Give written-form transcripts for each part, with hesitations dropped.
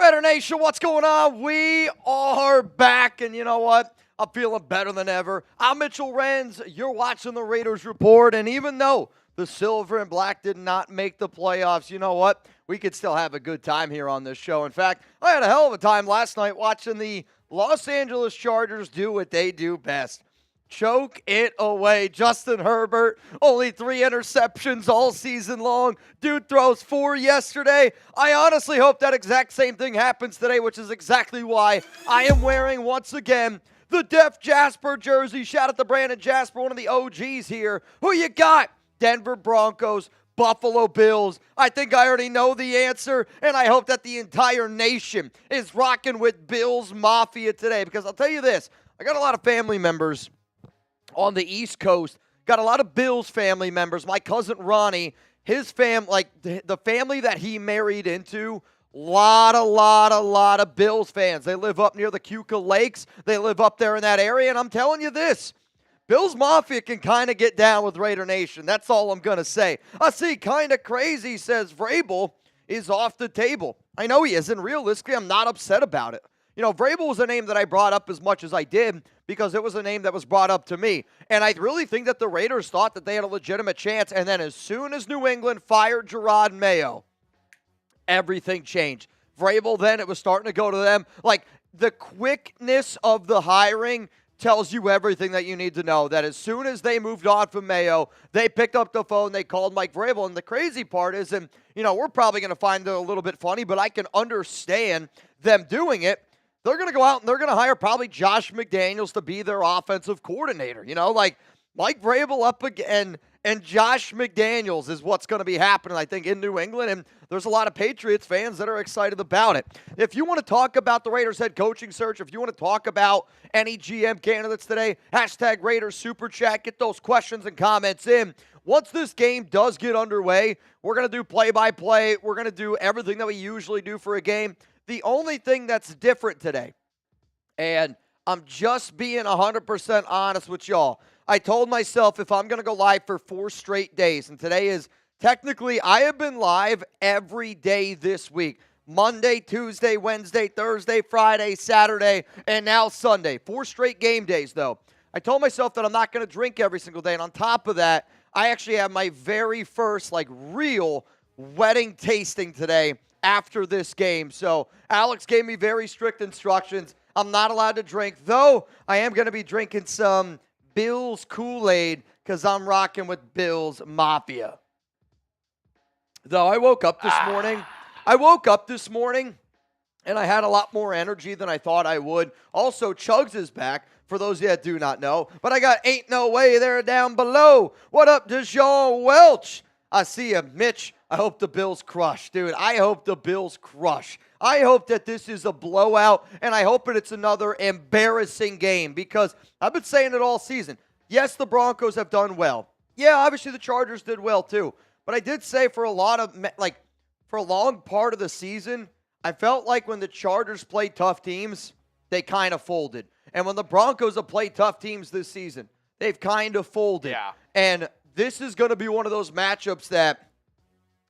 Raider Nation, what's going on? We are back, and you know what? I'm feeling better than ever. I'm Mitchell Renz. You're watching the Raiders Report, and even though the Silver and Black did not make the playoffs, you know what? We could still have a good time here on this show. In fact, I had a hell of a time last night watching the Los Angeles Chargers do what they do best. Choke it away. Justin Herbert, only 3 interceptions all season long. Dude throws 4 yesterday. I honestly hope that exact same thing happens today, which is exactly why I am wearing, once again, the Def Jasper jersey. Shout out to Brandon Jasper, one of the OGs here. Who you got? Denver Broncos, Buffalo Bills. I think I already know the answer, and I hope that the entire nation is rocking with Bills Mafia today, because I'll tell you this, I got a lot of family members on the East Coast, got a lot of Bills family members. My cousin Ronnie, his the family that he married into, lot of Bills fans. They live up near the Keuka Lakes. They live up there in that area, and I'm telling you this, Bills Mafia can kind of get down with Raider Nation. That's all I'm going to say. I see, kind of crazy, says Vrabel is off the table. I know he isn't. Realistically, I'm not upset about it. You know, Vrabel was a name that I brought up as much as I did because it was a name that was brought up to me. And I really think that the Raiders thought that they had a legitimate chance. And then as soon as New England fired Gerard Mayo, everything changed. Vrabel, then it was starting to go to them. Like, the quickness of the hiring tells you everything that you need to know. That as soon as they moved on from Mayo, they picked up the phone, they called Mike Vrabel. And the crazy part is, and, you know, we're probably going to find it a little bit funny, but I can understand them doing it. They're going to go out and they're going to hire probably Josh McDaniels to be their offensive coordinator. You know, like Mike Vrabel up again and Josh McDaniels is what's going to be happening, I think, in New England. And there's a lot of Patriots fans that are excited about it. If you want to talk about the Raiders head coaching search, if you want to talk about any GM candidates today, hashtag Raiders Super Chat, get those questions and comments in. Once this game does get underway, we're going to do play-by-play. We're going to do everything that we usually do for a game. The only thing that's different today, and I'm just being 100% honest with y'all, I told myself if I'm going to go live for 4 straight days, and today is technically, I have been live every day this week. Monday, Tuesday, Wednesday, Thursday, Friday, Saturday, and now Sunday. 4 straight game days, though. I told myself that I'm not going to drink every single day, and on top of that, I actually have my very first, real wedding tasting today after this game. So Alex gave me very strict instructions. I'm not allowed to drink, though I am going to be drinking some Bills Kool-Aid because I'm rocking with Bills Mafia. Though I woke up this morning and I had a lot more energy than I thought I would. Also, Chugs is back, for those of you that do not know. But I got Ain't No Way there down below. What up, DeJean Welch? I see you, Mitch. I hope the Bills crush. Dude, I hope the Bills crush. I hope that this is a blowout, and I hope that it's another embarrassing game because I've been saying it all season. Yes, the Broncos have done well. Yeah, obviously the Chargers did well too. But I did say for a long part of the season, I felt like when the Chargers played tough teams, they kind of folded. And when the Broncos have played tough teams this season, they've kind of folded. Yeah. And this is going to be one of those matchups that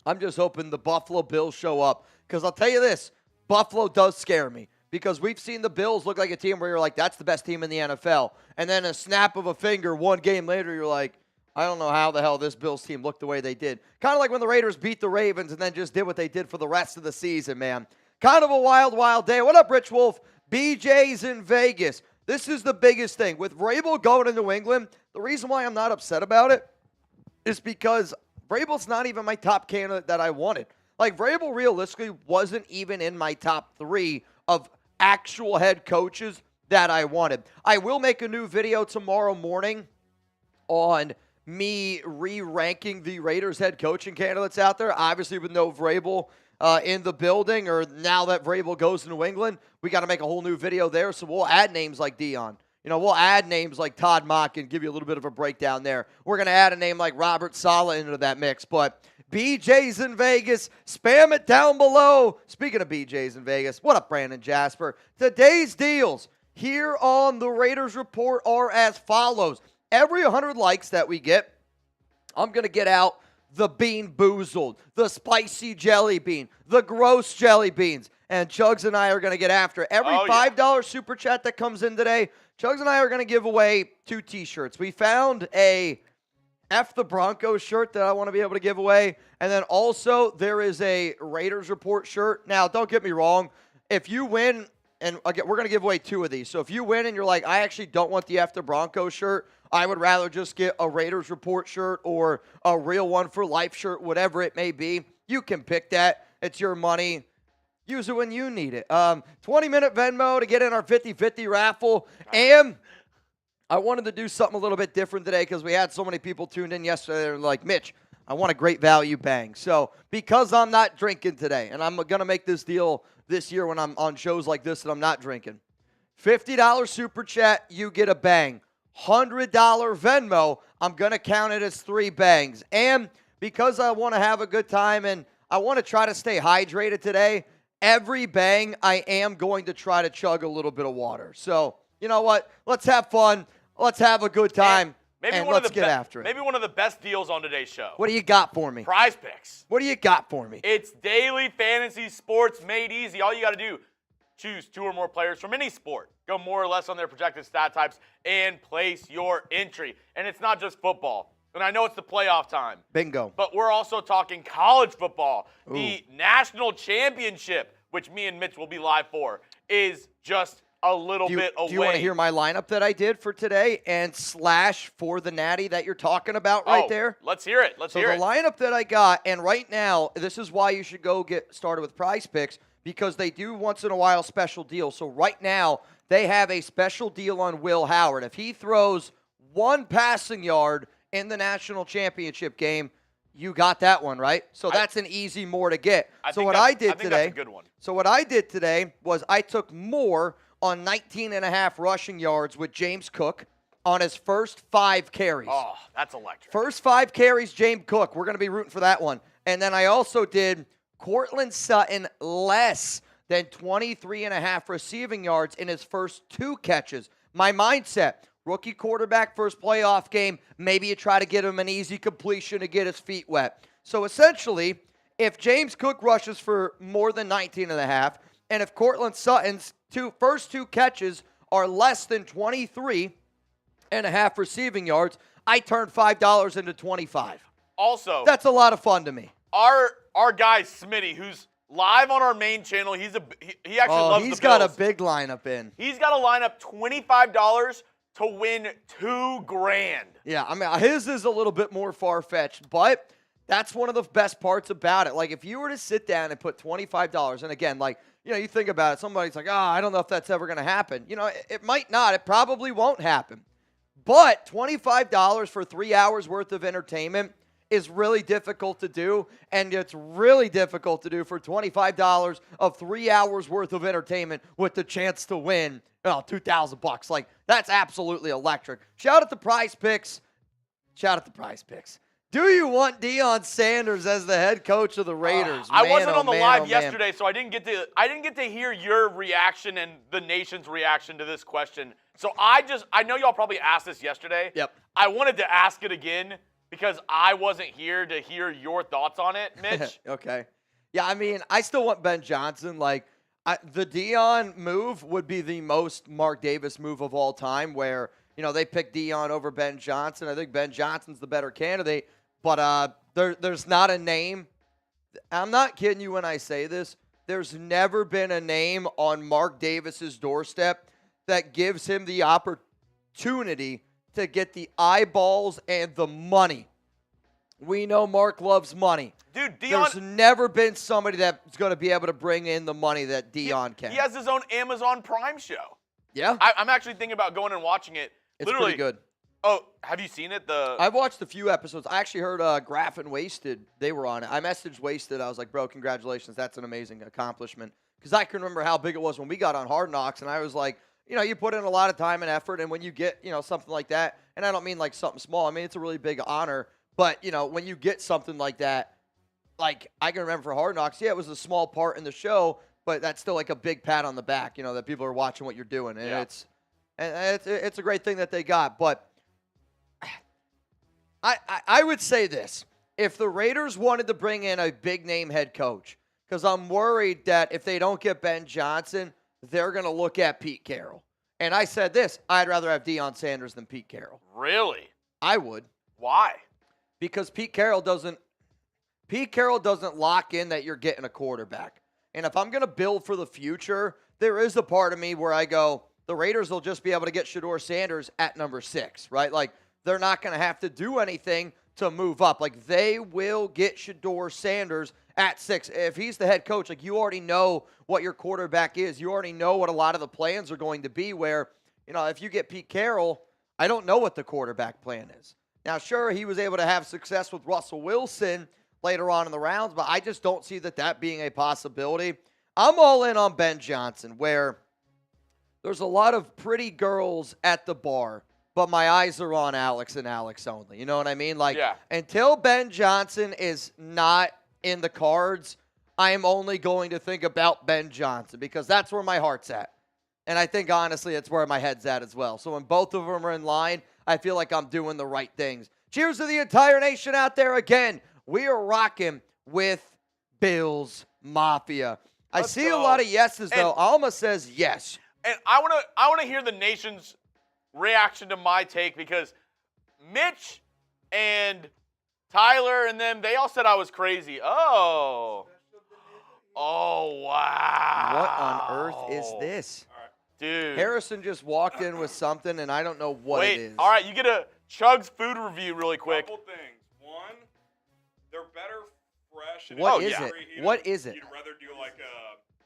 I'm just hoping the Buffalo Bills show up. Because I'll tell you this, Buffalo does scare me. Because we've seen the Bills look like a team where you're like, that's the best team in the NFL. And then a snap of a finger, one game later, you're like, I don't know how the hell this Bills team looked the way they did. Kind of like when the Raiders beat the Ravens and then just did what they did for the rest of the season, man. Kind of a wild, wild day. What up, Rich Wolf? BJ's in Vegas. This is the biggest thing. With Vrabel going to New England, the reason why I'm not upset about it is because Vrabel's not even my top candidate that I wanted. Like, Vrabel realistically wasn't even in my top 3 of actual head coaches that I wanted. I will make a new video tomorrow morning on me re-ranking the Raiders head coaching candidates out there. Obviously, with no Vrabel in the building, or now that Vrabel goes to New England, we got to make a whole new video there. So we'll add names like Deion. You know, we'll add names like Todd Mock and give you a little bit of a breakdown there. We're going to add a name like Robert Saleh into that mix. But BJ's in Vegas. Spam it down below. Speaking of BJ's in Vegas, what up, Brandon Jasper? Today's deals here on the Raiders Report are as follows. Every 100 likes that we get, I'm going to get out the Bean Boozled, the spicy jelly bean, the gross jelly beans. and Chugs and I are going to get after it. Every $5 super chat that comes in today, Chugs and I are going to give away 2 T-shirts. We found a F the Broncos shirt that I want to be able to give away, and then also there is a Raiders Report shirt. Now, don't get me wrong. If you win, and again, we're going to give away 2 of these. So if you win and you're like, I actually don't want the F the Broncos shirt, I would rather just get a Raiders Report shirt or a Real One for Life shirt, whatever it may be. You can pick that. It's your money. Use it when you need it. 20-minute Venmo to get in our 50-50 raffle. And I wanted to do something a little bit different today because we had so many people tuned in yesterday. They're like, Mitch, I want a great value bang. So because I'm not drinking today, and I'm going to make this deal this year when I'm on shows like this and I'm not drinking, $50 super chat, you get a bang. $100 Venmo, I'm going to count it as 3 bangs. And because I want to have a good time and I want to try to stay hydrated today, every bang I am going to try to chug a little bit of water. So, you know what? Let's have fun. Let's have a good time. And let's get after it. Maybe one of the best deals on today's show. What do you got for me? Prize Picks. What do you got for me? It's daily fantasy sports made easy. All you got to do, choose 2 or more players from any sport. Go more or less on their projected stat types and place your entry. And it's not just football. And I know it's the playoff time. Bingo. But we're also talking college football. Ooh. The national championship, which me and Mitch will be live for, is just a little bit away. Do you want to hear my lineup that I did for today and slash for the natty that you're talking about right there? Let's hear it. So the lineup that I got, and right now, this is why you should go get started with Prize Picks, because they do once in a while special deals. So right now, they have a special deal on Will Howard. If he throws 1 passing yard in the national championship game, you got that one, right? So that's an easy more to get. So what I did today, that's a good one. So what I did today was I took more on 19.5 rushing yards with James Cook on his first 5 carries. Oh, that's electric. First 5 carries, James Cook. We're going to be rooting for that one. And then I also did Cortland Sutton less than 23.5 receiving yards in his first 2 catches. My mindset, rookie quarterback, first playoff game, maybe you try to get him an easy completion to get his feet wet. So essentially, if James Cook rushes for more than 19.5, and if Cortland Sutton's first 2 catches are less than 23.5 receiving yards, I turn $5 into 25. Also, that's a lot of fun to me. Our guy Smitty, who's live on our main channel, he actually loves the Bills. He's got a big lineup in. He's got a lineup $25 to win $2,000. Yeah, I mean, his is a little bit more far-fetched, but that's one of the best parts about it. Like, if you were to sit down and put $25, and again, like, you know, you think about it, somebody's like, I don't know if that's ever going to happen. You know, it might not. It probably won't happen. But $25 for 3 hours worth of entertainment is really difficult to do, and it's really difficult to do for $25 of 3 hours worth of entertainment with the chance to win $2,000. Like, that's absolutely electric. Shout out to Prize Picks. Shout out to Prize Picks. Do you want Deion Sanders as the head coach of the Raiders? I wasn't on the live yesterday, so I didn't get to hear your reaction and the nation's reaction to this question. So I know y'all probably asked this yesterday. Yep. I wanted to ask it again because I wasn't here to hear your thoughts on it, Mitch. Okay. Yeah, I mean, I still want Ben Johnson. Like, the Deion move would be the most Mark Davis move of all time, where, you know, they picked Deion over Ben Johnson. I think Ben Johnson's the better candidate. But there's not a name. I'm not kidding you when I say this. There's never been a name on Mark Davis's doorstep that gives him the opportunity to get the eyeballs and the money. We know Mark loves money. Dude, Deion, there's never been somebody that's going to be able to bring in the money that Deion can. He has his own Amazon Prime show. Yeah? I'm actually thinking about going and watching it. It's pretty good. Oh, have you seen it? I've watched a few episodes. I actually heard Graf and Wasted. They were on it. I messaged Wasted. I was like, bro, congratulations. That's an amazing accomplishment. Because I can remember how big it was when we got on Hard Knocks, and I was like, you know, you put in a lot of time and effort, and when you get, you know, something like that, and I don't mean like something small. I mean, it's a really big honor. But, you know, when you get something like that, like I can remember for Hard Knocks, yeah, it was a small part in the show, but that's still like a big pat on the back, you know, that people are watching what you're doing. And it's a great thing that they got. But I would say this. If the Raiders wanted to bring in a big-name head coach, because I'm worried that if they don't get Ben Johnson, they're going to look at Pete Carroll. And I said this, I'd rather have Deion Sanders than Pete Carroll. Really? I would. Why? Because Pete Carroll doesn't lock in that you're getting a quarterback. And if I'm going to build for the future, there is a part of me where I go, the Raiders will just be able to get Shedeur Sanders at number 6, right? Like, they're not going to have to do anything to move up. Like, they will get Shedeur Sanders at 6. If he's the head coach, like, you already know what your quarterback is. You already know what a lot of the plans are going to be where, if you get Pete Carroll, I don't know what the quarterback plan is. Now, sure, he was able to have success with Russell Wilson later on in the rounds, but I just don't see that being a possibility. I'm all in on Ben Johnson, where there's a lot of pretty girls at the bar, but my eyes are on Alex and Alex only. You know what I mean? Like, until Ben Johnson is not in the cards, I am only going to think about Ben Johnson because that's where my heart's at. And I think, honestly, it's where my head's at as well. So when both of them are in line, I feel like I'm doing the right things. Cheers to the entire nation out there. Again, we are rocking with Bills Mafia. I see a lot of yeses, though. Alma says yes. And I want to hear the nation's reaction to my take because Mitch and Tyler and them, they all said I was crazy. Oh, wow. What on earth is this? Dude. Harrison just walked in with something, and I don't know what it is. All right, you get a Chug's food review really quick. Couple things. One, they're better fresh. And What is it? What is it? You'd rather do like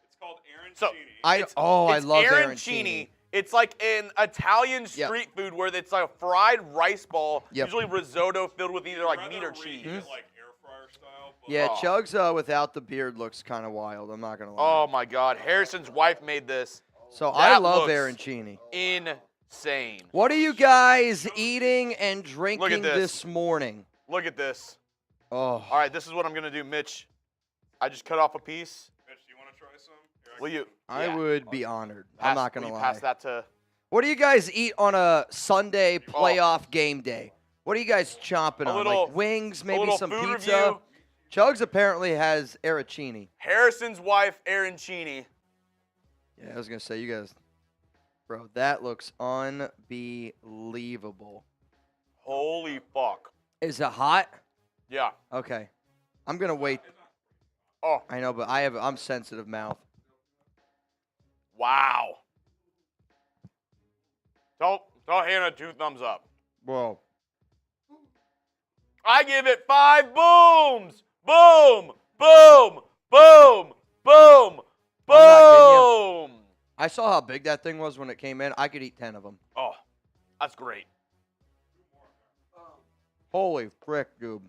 it's called So, arancini. I love arancini. It's like an Italian street food where it's like a fried rice ball, usually risotto filled with either like meat or cheese. Like air fryer style. Yeah, Chug's without the beard looks kind of wild. I'm not going to lie. Oh, my God. Harrison's wife made this. So I love arancini. Insane. What are you guys eating and drinking this morning? Look at this. Oh. All right, this is what I'm going to do, Mitch. I just cut off a piece. Mitch, do you want to try some? Will you? I would be honored. I'm not going to lie. Pass that to... What do you guys eat on a Sunday playoff game day? What are you guys chomping on? Like wings, maybe some pizza? Review. Chug's apparently has arancini. Harrison's wife, arancini. Yeah, I was going to say, you guys, bro, that looks unbelievable. Holy fuck. Is it hot? Yeah. Okay. I'm going to wait. Oh. I know, but I'm sensitive mouth. Wow. Tell Hannah 2 thumbs up. Bro. I give it 5 booms. Boom, boom, boom, boom. Boom! I saw how big that thing was when it came in. I could eat 10 of them. Oh, that's great. Holy frick, dude.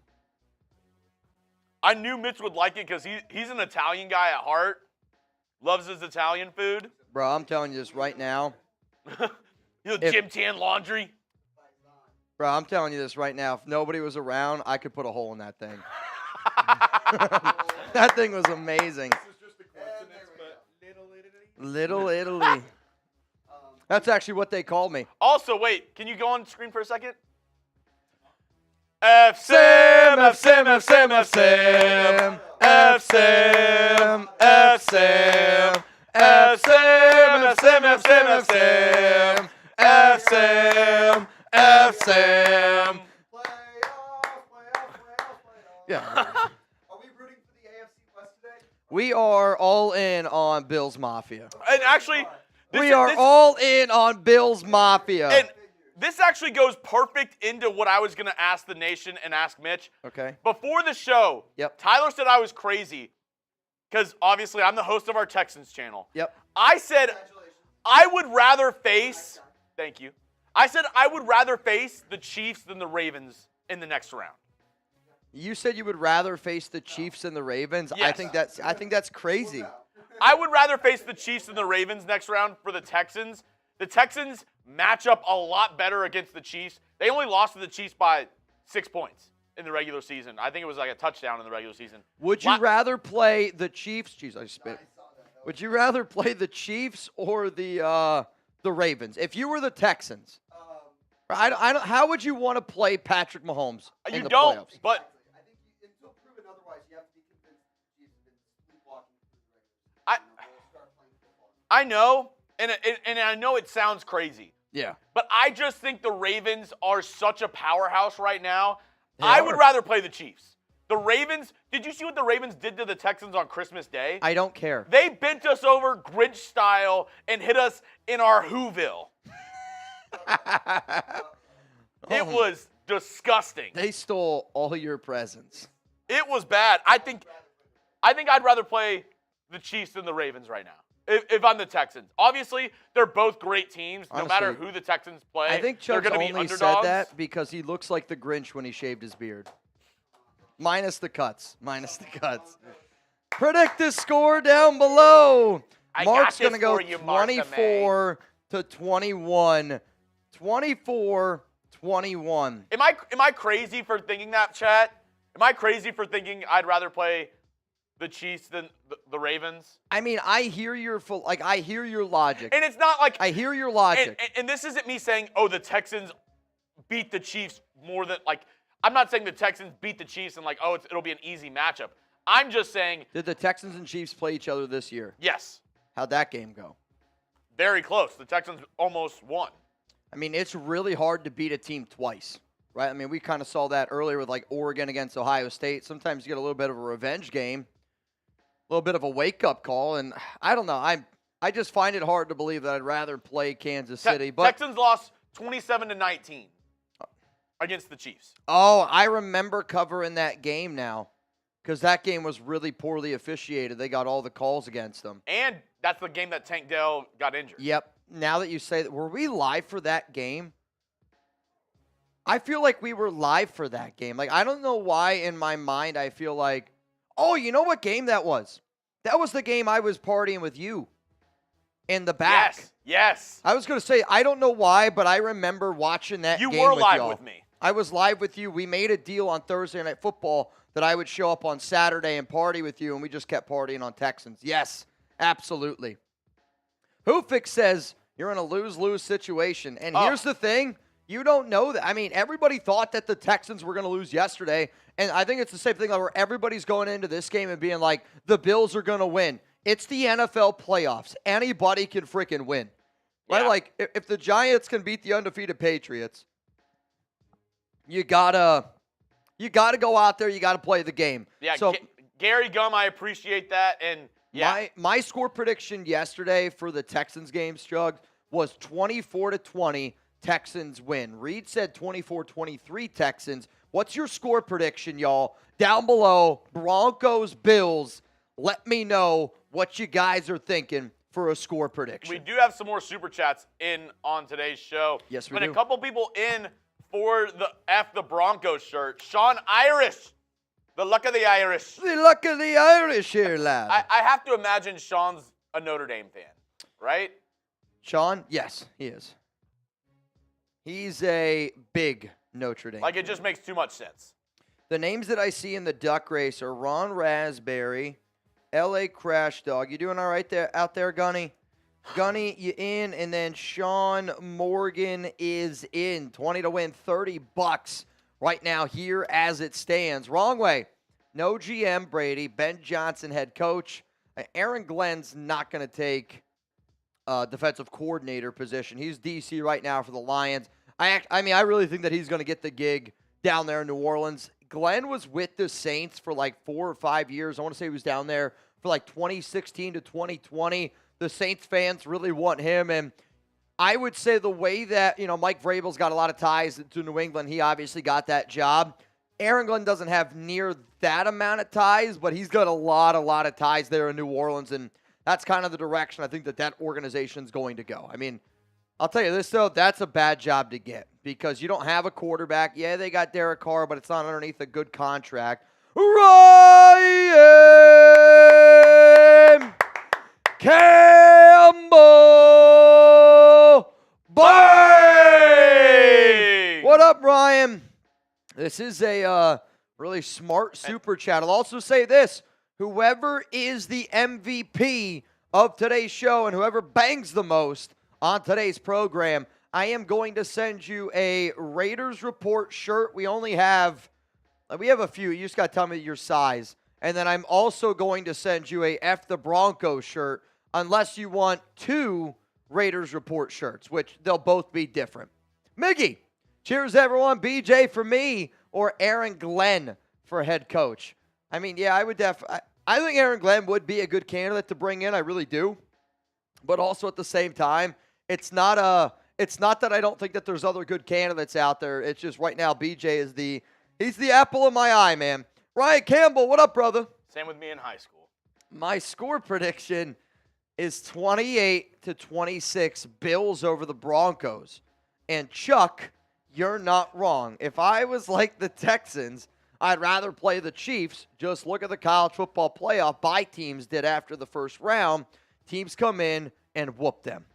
I knew Mitch would like it because he's an Italian guy at heart. Loves his Italian food. Bro, I'm telling you this right now. Gym tan laundry. Bro, I'm telling you this right now. If nobody was around, I could put a hole in that thing. That thing was amazing. Little Italy. That's actually what they called me. Also, wait, can you go on screen for a second? F-Sim, F-Sim, F-Sim, F-Sim, F-Sim, F-Sim, F-Sim, F-Sim, F-Sim, F-Sim, F-Sim, F-Sim. Yeah. Are we rooting for the AFC West today? We are all in on Bills Mafia. And actually, we are all in on Bills Mafia. And this actually goes perfect into what I was going to ask the nation and ask Mitch. Okay. Before the show, Tyler said I was crazy because obviously I'm the host of our Texans channel. Yep. I said I would rather face, thank you. I said I would rather face the Chiefs than the Ravens in the next round. You said you would rather face the Chiefs than the Ravens. Yes. I think that's crazy. I would rather face the Chiefs than the Ravens next round for the Texans. The Texans match up a lot better against the Chiefs. They only lost to the Chiefs by 6 points in the regular season. I think it was like a touchdown in the regular season. Would you rather play the Chiefs? Jeez, I spit. Would you rather play the Chiefs or the Ravens? If you were the Texans, how would you want to play Patrick Mahomes in the playoffs? But I think until proven otherwise, you have to be convinced he's been sleepwalking I know, and I know it sounds crazy. Yeah. But I just think the Ravens are such a powerhouse right now. They I are. would rather play the Chiefs. The Ravens, did you see what the Ravens did to the Texans on Christmas Day? I don't care. They bent us over Grinch style and hit us in our Whoville. It was disgusting. They stole all your presents. It was bad. I think I'd rather play the Chiefs than the Ravens right now. If I'm the Texans. Obviously, they're both great teams. No Honestly, matter who the Texans play, I think they're Chuck's going to be only underdogs. said that because he looks like the Grinch when he shaved his beard. Minus the cuts. Predict the score down below. I got Mark's this going to go for you, Martha May. 24-21. 24-21. Am I crazy for thinking that, chat? Am I crazy for thinking I'd rather play the Chiefs than the Ravens? I mean, I hear your logic. And it's not like I hear your logic. And this isn't me saying, oh, the Texans beat the Chiefs more than like. I'm not saying the Texans beat the Chiefs and like, oh, it'll be an easy matchup. I'm just saying. Did the Texans and Chiefs play each other this year? Yes. How'd that game go? Very close. The Texans almost won. I mean, it's really hard to beat a team twice, right? I mean, we kind of saw that earlier with like Oregon against Ohio State. Sometimes you get a little bit of a revenge game, a little bit of a wake-up call, and I don't know. I just find it hard to believe that I'd rather play Kansas City. But Texans lost 27-19 against the Chiefs. Oh, I remember covering that game now because that game was really poorly officiated. They got all the calls against them. And that's the game that Tank Dell got injured. Yep. Now that you say that, were we live for that game? I feel like we were live for that game. Like, I don't know why in my mind I feel like, oh, you know what game that was? That was the game I was partying with you in the back. Yes. I was going to say, I don't know why, but I remember watching that game with y'all. You were live with me. I was live with you. We made a deal on Thursday Night Football that I would show up on Saturday and party with you, and we just kept partying on Texans. Yes, absolutely. Hoofix says you're in a lose-lose situation. And here's the thing. You don't know that. I mean, everybody thought that the Texans were going to lose yesterday, and I think it's the same thing where everybody's going into this game and being like, the Bills are going to win. It's the NFL playoffs. Anybody can freaking win. Right? Yeah. Like, if the Giants can beat the undefeated Patriots, you gotta go out there. You gotta play the game. Yeah, So Gary Gum, I appreciate that. And yeah, my score prediction yesterday for the Texans game, Strug, was 24-20. Texans win. Reed said 24-23 Texans. What's your score prediction, y'all? Down below, Broncos, Bills. Let me know what you guys are thinking for a score prediction. we do have some more super chats in on today's show. Yes, we Been do. a couple people in for the F the Broncos shirt. Sean Irish, the luck of the Irish. The luck of the Irish here, lad. I have to imagine Sean's a Notre Dame fan, right? Sean? Yes, he is. He's a big Notre Dame. Like, it just makes too much sense. The names that I see in the duck race are Ron Raspberry, L.A. Crash Dog. You doing all right there out there, Gunny? Gunny, you in, and then Sean Morgan is in. 20 to win, $30 right now here as it stands. Wrong way. No GM Brady. Ben Johnson, head coach. Aaron Glenn's not going to take defensive coordinator position. He's DC right now for the Lions. I mean, I really think that he's going to get the gig down there in New Orleans. Glenn was with the Saints for like 4 or 5 years. I want to say he was down there for like 2016 to 2020. The Saints fans really want him. And I would say the way that, Mike Vrabel's got a lot of ties to New England. He obviously got that job. Aaron Glenn doesn't have near that amount of ties, but he's got a lot of ties there in New Orleans. And that's kind of the direction I think that organization's going to go. I mean, I'll tell you this, though, that's a bad job to get because you don't have a quarterback. Yeah, they got Derek Carr, but it's not underneath a good contract. Ryan Campbell! Bang! What up, Ryan? This is a really smart super chat. I'll also say this. Whoever is the MVP of today's show and whoever bangs the most on today's program, I am going to send you a Raiders Report shirt. We have a few. You just got to tell me your size. And then I'm also going to send you a F the Broncos shirt. unless you want 2 Raiders Report shirts, which they'll both be different. Miggy, cheers everyone. BJ for me or Aaron Glenn for head coach. I mean, yeah, I think Aaron Glenn would be a good candidate to bring in. I really do. But also at the same time, it's not that I don't think that there's other good candidates out there. It's just right now BJ is he's the apple of my eye, man. Ryan Campbell, what up, brother? Same with me in high school. My score prediction is 28-26 Bills over the Broncos. And Chuck, you're not wrong. If I was like the Texans, I'd rather play the Chiefs. Just look at the college football playoff bye teams did after the first round. Teams come in and whoop them.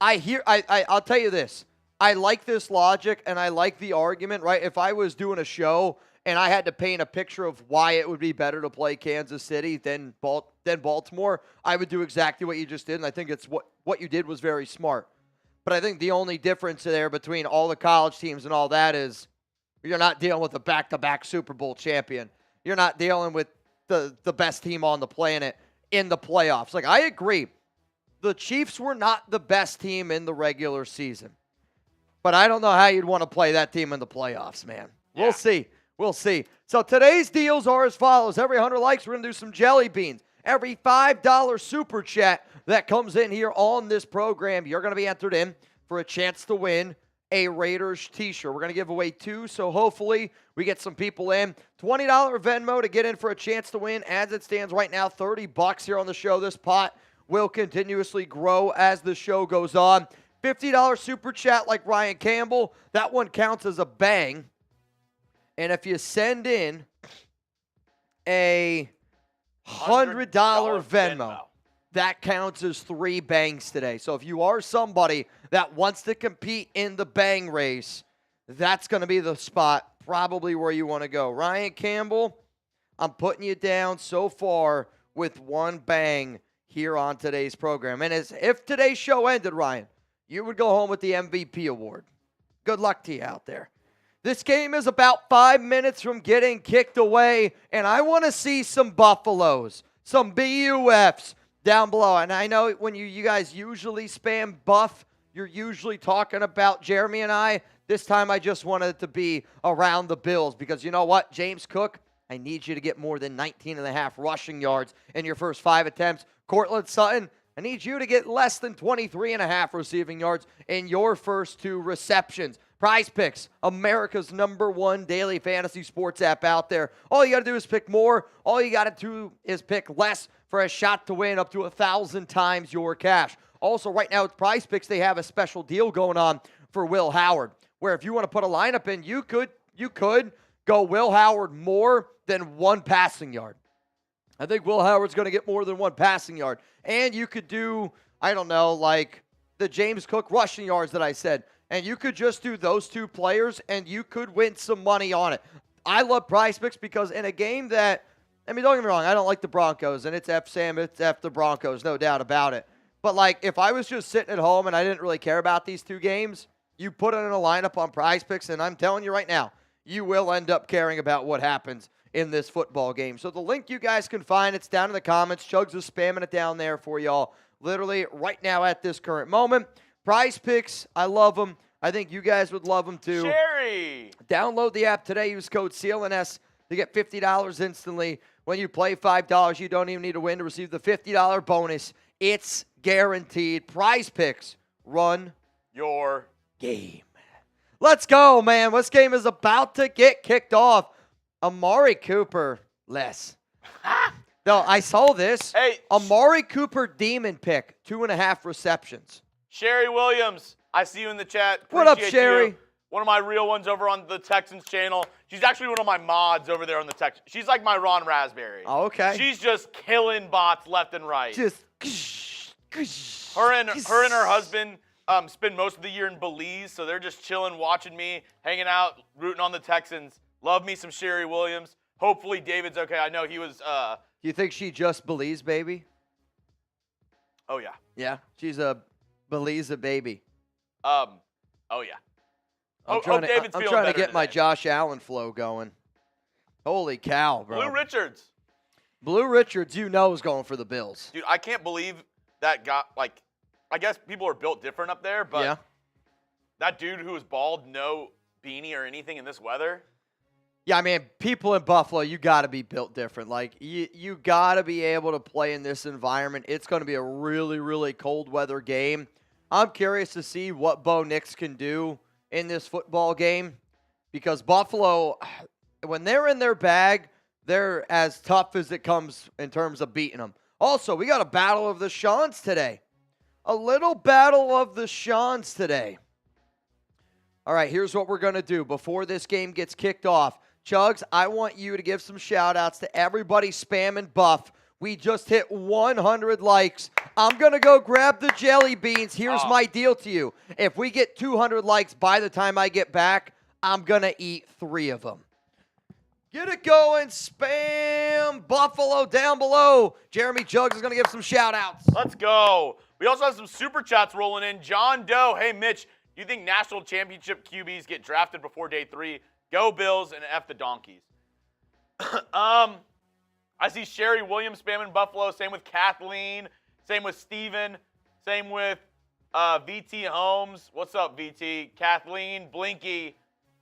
I'll tell you this. I like this logic and I like the argument, right? If I was doing a show and I had to paint a picture of why it would be better to play Kansas City than Baltimore, I would do exactly what you just did, and I think it's what you did was very smart. But I think the only difference there between all the college teams and all that is you're not dealing with a back-to-back Super Bowl champion. You're not dealing with the best team on the planet in the playoffs. Like, I agree. The Chiefs were not the best team in the regular season. But I don't know how you'd want to play that team in the playoffs, man. Yeah. We'll see. We'll see. So today's deals are as follows. Every 100 likes, we're going to do some jelly beans. Every $5 super chat that comes in here on this program, you're going to be entered in for a chance to win a Raiders t-shirt. We're going to give away 2, so hopefully we get some people in. $20 Venmo to get in for a chance to win. As it stands right now, $30 here on the show. This pot will continuously grow as the show goes on. $50 super chat like Ryan Campbell. That one counts as a bang. And if you send in a $100 Venmo, that counts as 3 bangs today. So if you are somebody that wants to compete in the bang race, that's going to be the spot probably where you want to go. Ryan Campbell, I'm putting you down so far with 1 bang here on today's program. And as if today's show ended, Ryan, you would go home with the MVP award. Good luck to you out there. This game is about 5 minutes from getting kicked away, and I want to see some Buffaloes, some BUFs down below. And I know when you guys usually spam Buff, you're usually talking about Jeremy and I. This time I just wanted it to be around the Bills because you know what? James Cook, I need you to get more than 19.5 rushing yards in your first 5 attempts. Cortland Sutton, I need you to get less than 23.5 receiving yards in your first 2 receptions. Prize Picks, America's #1 daily fantasy sports app out there. All you got to do is pick more. All you got to do is pick less for a shot to win up to 1,000 times your cash. Also, right now with Prize Picks, they have a special deal going on for Will Howard, where if you want to put a lineup in, you could go Will Howard more than 1 passing yard. I think Will Howard's going to get more than 1 passing yard. And you could do, I don't know, like the James Cook rushing yards that I said. And you could just do those 2 players, and you could win some money on it. I love Prize Picks because in a game that, I mean, don't get me wrong, I don't like the Broncos, and it's F Sam, it's F the Broncos, no doubt about it. But, like, if I was just sitting at home and I didn't really care about these 2 games, you put it in a lineup on Prize Picks, and I'm telling you right now, you will end up caring about what happens in this football game. So the link you guys can find, it's down in the comments. Chugs is spamming it down there for y'all literally right now at this current moment. Prize Picks, I love them. I think you guys would love them too. Sherry! Download the app today. Use code CLNS to get $50 instantly. When you play $5, you don't even need to win to receive the $50 bonus. It's guaranteed. Prize Picks, run your game. Let's go, man. This game is about to get kicked off. Amari Cooper, less. No, I saw this. Hey, Amari Cooper demon pick, 2.5 receptions. Sherry Williams, I see you in the chat. What up, Appreciate Sherry? you. One of my real ones over on the Texans channel. She's actually one of my mods over there on the Texans. She's like my Ron Raspberry. Oh, okay. She's just killing bots left and right. Just her and her husband spend most of the year in Belize, so they're just chilling, watching me, hanging out, rooting on the Texans. Love me some Sherry Williams. Hopefully David's okay. I know he was. You think she just Belize baby? Oh yeah. Yeah, she's a Belize baby. Oh yeah. I'm trying to get my Josh Allen flow going. Holy cow, bro. Blue Richards. Blue Richards, is going for the Bills. Dude, I can't believe that I guess people are built different up there, but Yeah. that dude who was bald, no beanie or anything in this weather. Yeah, I mean, people in Buffalo, you got to be built different. Like, you got to be able to play in this environment. It's going to be a really, really cold weather game. I'm curious to see what Bo Nix can do in this football game because Buffalo, when they're in their bag, they're as tough as it comes in terms of beating them. Also, we got a battle of the Shawns today. A little battle of the Shawns today. All right, here's what we're going to do before this game gets kicked off. Chugs, I want you to give some shout-outs to everybody spamming Buff. We just hit 100 likes. I'm going to go grab the jelly beans. Here's my deal to you. If we get 200 likes by the time I get back, I'm going to eat 3 of them. Get it going, spam Buffalo down below. Jeremy Jugs is going to give some shout-outs. Let's go. We also have some super chats rolling in. John Doe, hey, Mitch, do you think national championship QBs get drafted before day 3? Go Bills and F the Donkeys. I see Sherry Williams spamming Buffalo. Same with Kathleen. Same with Steven. Same with VT Holmes. What's up, VT? Kathleen, Blinky.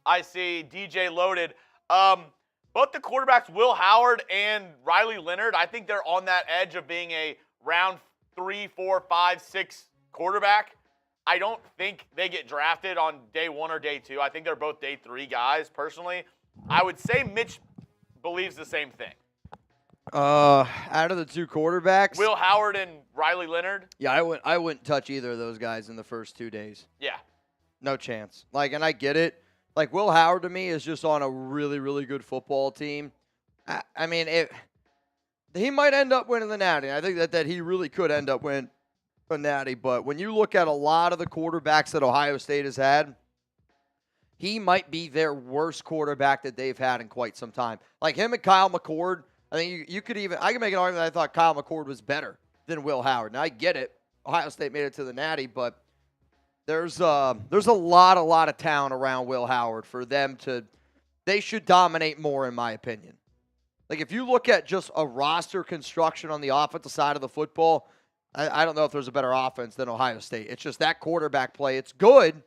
I see DJ Loaded. Both the quarterbacks, Will Howard and Riley Leonard, I think they're on that edge of being a round 3, 4, 5, 6 quarterback. I don't think they get drafted on day 1 or day 2. I think they're both day 3 guys, personally. I would say Mitch believes the same thing. Out of the 2 quarterbacks, Will Howard and Riley Leonard? Yeah, I wouldn't touch either of those guys in the first 2 days. Yeah. No chance. Like, and I get it. Like, Will Howard to me is just on a really, really good football team. I mean, he might end up winning the Natty. I think that he really could end up winning a Natty. But when you look at a lot of the quarterbacks that Ohio State has had, he might be their worst quarterback that they've had in quite some time. Like him and Kyle McCord, I think I can make an argument that I thought Kyle McCord was better than Will Howard. Now, I get it. Ohio State made it to the Natty, but there's a lot of talent around Will Howard for them they should dominate more, in my opinion. Like, if you look at just a roster construction on the offensive side of the football, I don't know if there's a better offense than Ohio State. It's just that quarterback play. It's good.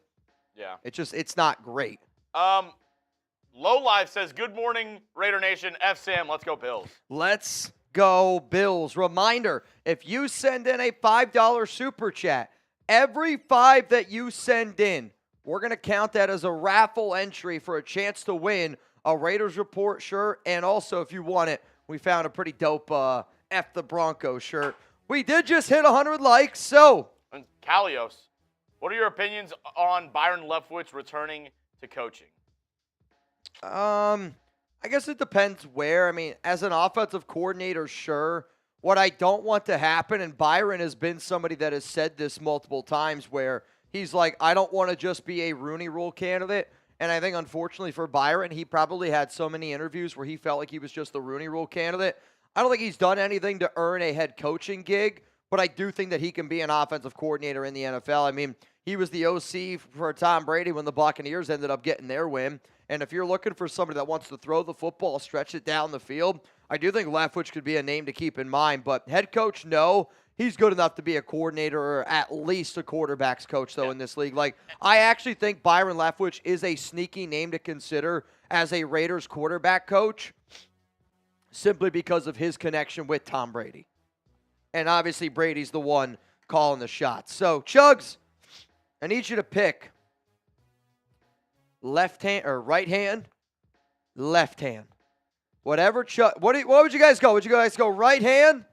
Yeah. It's not great. Low Life says, good morning, Raider Nation. F Sam, let's go Bills. Let's go Bills. Reminder, if you send in a $5 super chat, every 5 that you send in, we're going to count that as a raffle entry for a chance to win a Raiders Report shirt. And also, if you want it, we found a pretty dope F the Broncos shirt. We did just hit 100 likes, so. And Kalios, what are your opinions on Byron Leftwich returning to coaching? I guess it depends where. I mean, as an offensive coordinator, sure. What I don't want to happen, and Byron has been somebody that has said this multiple times, where he's like, I don't want to just be a Rooney Rule candidate. And I think, unfortunately for Byron, he probably had so many interviews where he felt like he was just the Rooney Rule candidate. I don't think he's done anything to earn a head coaching gig, but I do think that he can be an offensive coordinator in the NFL. I mean, he was the OC for Tom Brady when the Buccaneers ended up getting their win. And if you're looking for somebody that wants to throw the football, stretch it down the field, I do think Leftwich could be a name to keep in mind. But head coach, no. He's good enough to be a coordinator or at least a quarterback's coach, though, in this league. Like, I actually think Byron Leftwich is a sneaky name to consider as a Raiders quarterback coach simply because of his connection with Tom Brady. And obviously, Brady's the one calling the shots. So, Chugs, I need you to pick left hand or right hand, left hand. Whatever, what would you guys go? Would you guys go right hand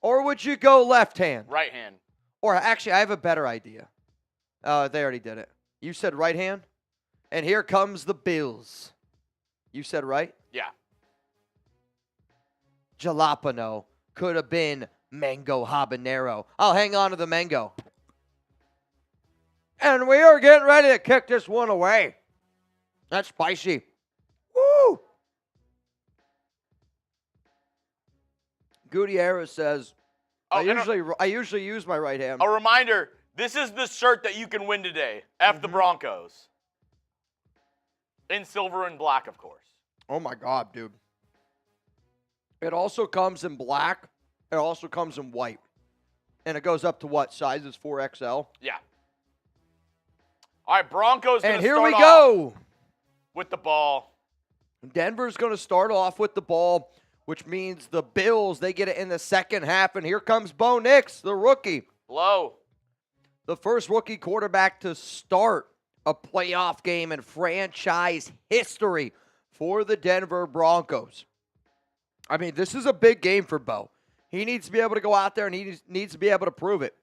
or would you go left hand? Right hand. Or actually, I have a better idea. They already did it. You said right hand? And here comes the Bills. You said right? Yeah. Jalapeno could have been mango habanero. I'll hang on to the mango. And we are getting ready to kick this one away. That's spicy. Woo! Gutierrez says, I usually use my right hand. A reminder, this is the shirt that you can win today. F the Broncos. In silver and black, of course. Oh, my God, dude. It also comes in black. It also comes in white. And it goes up to what? Sizes 4XL? Yeah. All right, Broncos going And to here start we off go. with the ball. Denver's going to start off with the ball, which means the Bills, they get it in the second half. And here comes Bo Nix, the rookie. Low. The first rookie quarterback to start a playoff game in franchise history for the Denver Broncos. I mean, this is a big game for Bo. He needs to be able to go out there and he needs to be able to prove it.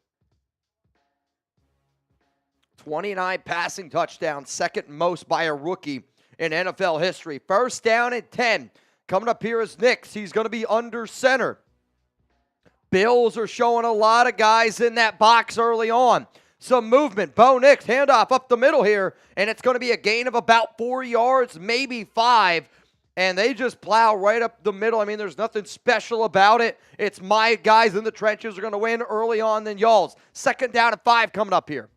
29 passing touchdowns, second most by a rookie in NFL history. First down and 10. Coming up here is Nix. He's going to be under center. Bills are showing a lot of guys in that box early on. Some movement. Bo Nix, handoff up the middle here, and it's going to be a gain of about 4 yards, maybe 5. And they just plow right up the middle. I mean, there's nothing special about it. It's my guys in the trenches are going to win early on than y'all's. Second down and 5 coming up here.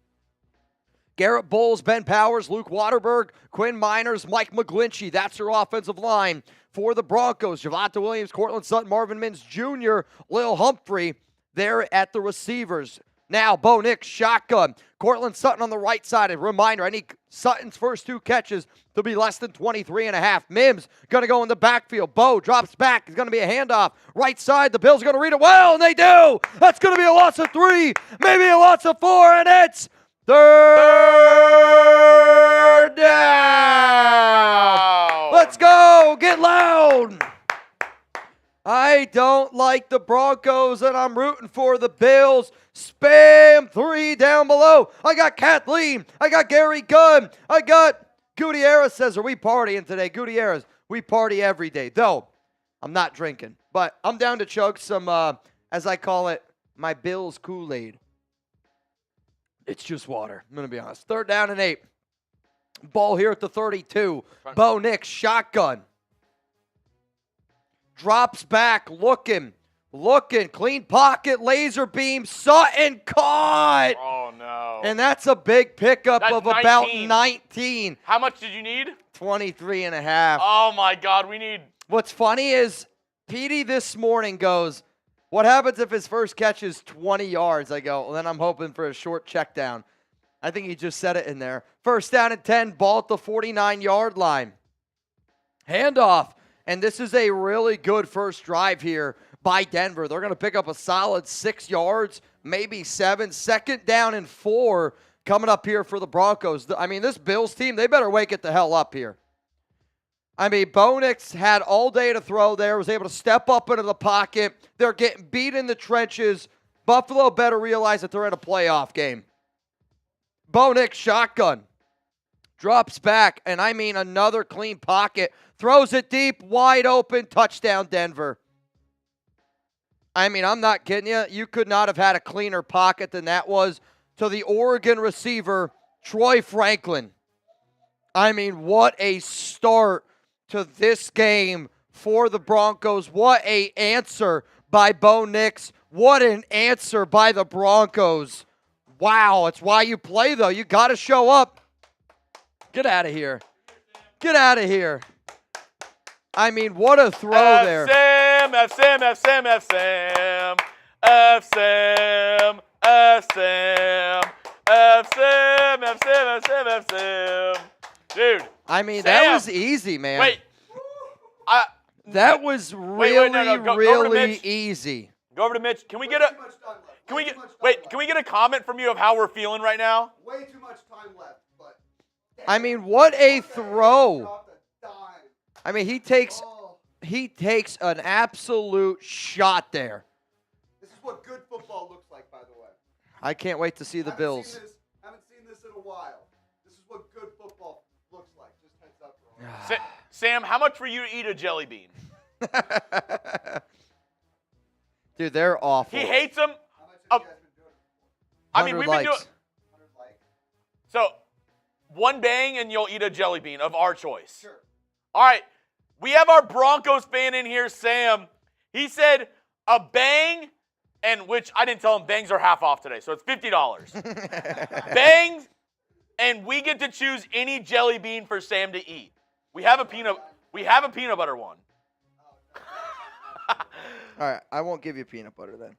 Garrett Bowles, Ben Powers, Luke Waterberg, Quinn Miners, Mike McGlinchey. That's their offensive line for the Broncos. Javonte Williams, Cortland Sutton, Marvin Mims Jr., Lil Humphrey there at the receivers. Now, Bo Nix, shotgun. Cortland Sutton on the right side. A reminder, I need Sutton's first 2 catches to be less than 23.5. Mims going to go in the backfield. Bo drops back. It's going to be a handoff. Right side, the Bills are going to read it well, and they do. That's going to be a loss of 3, maybe a loss of 4, and it's third down. Let's go. Get loud. I don't like the Broncos, and I'm rooting for the Bills. Spam 3 down below. I got Kathleen. I got Gary Gunn. I got Gutierrez says, are we partying today? Gutierrez, we party every day. Though, I'm not drinking. But I'm down to chug some, as I call it, my Bills Kool-Aid. It's just water. I'm going to be honest. Third down and 8. Ball here at the 32. Bo Nix, shotgun. Drops back, looking. Clean pocket, laser beam. Sutton caught. Oh, no. And that's a big pickup That's of about 19. 19. How much did you need? 23.5. Oh, my God. We need. What's funny is Petey this morning goes, what happens if his first catch is 20 yards? I go, well, then I'm hoping for a short check down. I think he just said it in there. First down and 10, ball at the 49-yard line. Handoff. And this is a really good first drive here by Denver. They're going to pick up a solid 6 yards, maybe 7. Second down and 4 coming up here for the Broncos. I mean, this Bills team, they better wake it the hell up here. I mean, Bo Nix had all day to throw there, was able to step up into the pocket. They're getting beat in the trenches. Buffalo better realize that they're in a playoff game. Bo Nix, shotgun. Drops back, and I mean another clean pocket. Throws it deep, wide open, touchdown Denver. I mean, I'm not kidding you. You could not have had a cleaner pocket than that was to the Oregon receiver, Troy Franklin. I mean, what a start to this game for the Broncos. What an answer by Bo Nix. What an answer by the Broncos. Wow, it's why you play, though. You got to show up. Get out of here. Get out of here. I mean, what a throw there. F-Sam, F-Sam, F-Sam, F-Sam. F-Sam, F-Sam. F-Sam, F-Sam, F-Sam, F-Sam. Dude. I mean, Sam. that was easy, man. Wait. That was really, no. Go over to really Mitch. easy. Go over to Mitch. Can we get a can we get a comment from you of how we're feeling right now? Way too much time left, but I mean, what a throw. I mean, he takes an absolute shot there. This is what good football looks like, by the way. I can't wait to see the Bills. Haven't seen this in a while. This is what good football looks like. Just heads up, bro. Sam, how much for you to eat a jelly bean? Dude, they're awful. He hates them. How much have you guys been doing it for? I mean, we've been doing 100 likes? so one bang and you'll eat a jelly bean of our choice. Sure. All right. We have our Broncos fan in here, Sam. He said a bang, and which I didn't tell him bangs are half off today, so it's $50. Bangs, and we get to choose any jelly bean for Sam to eat. We have a peanut butter one. All right, I won't give you peanut butter then.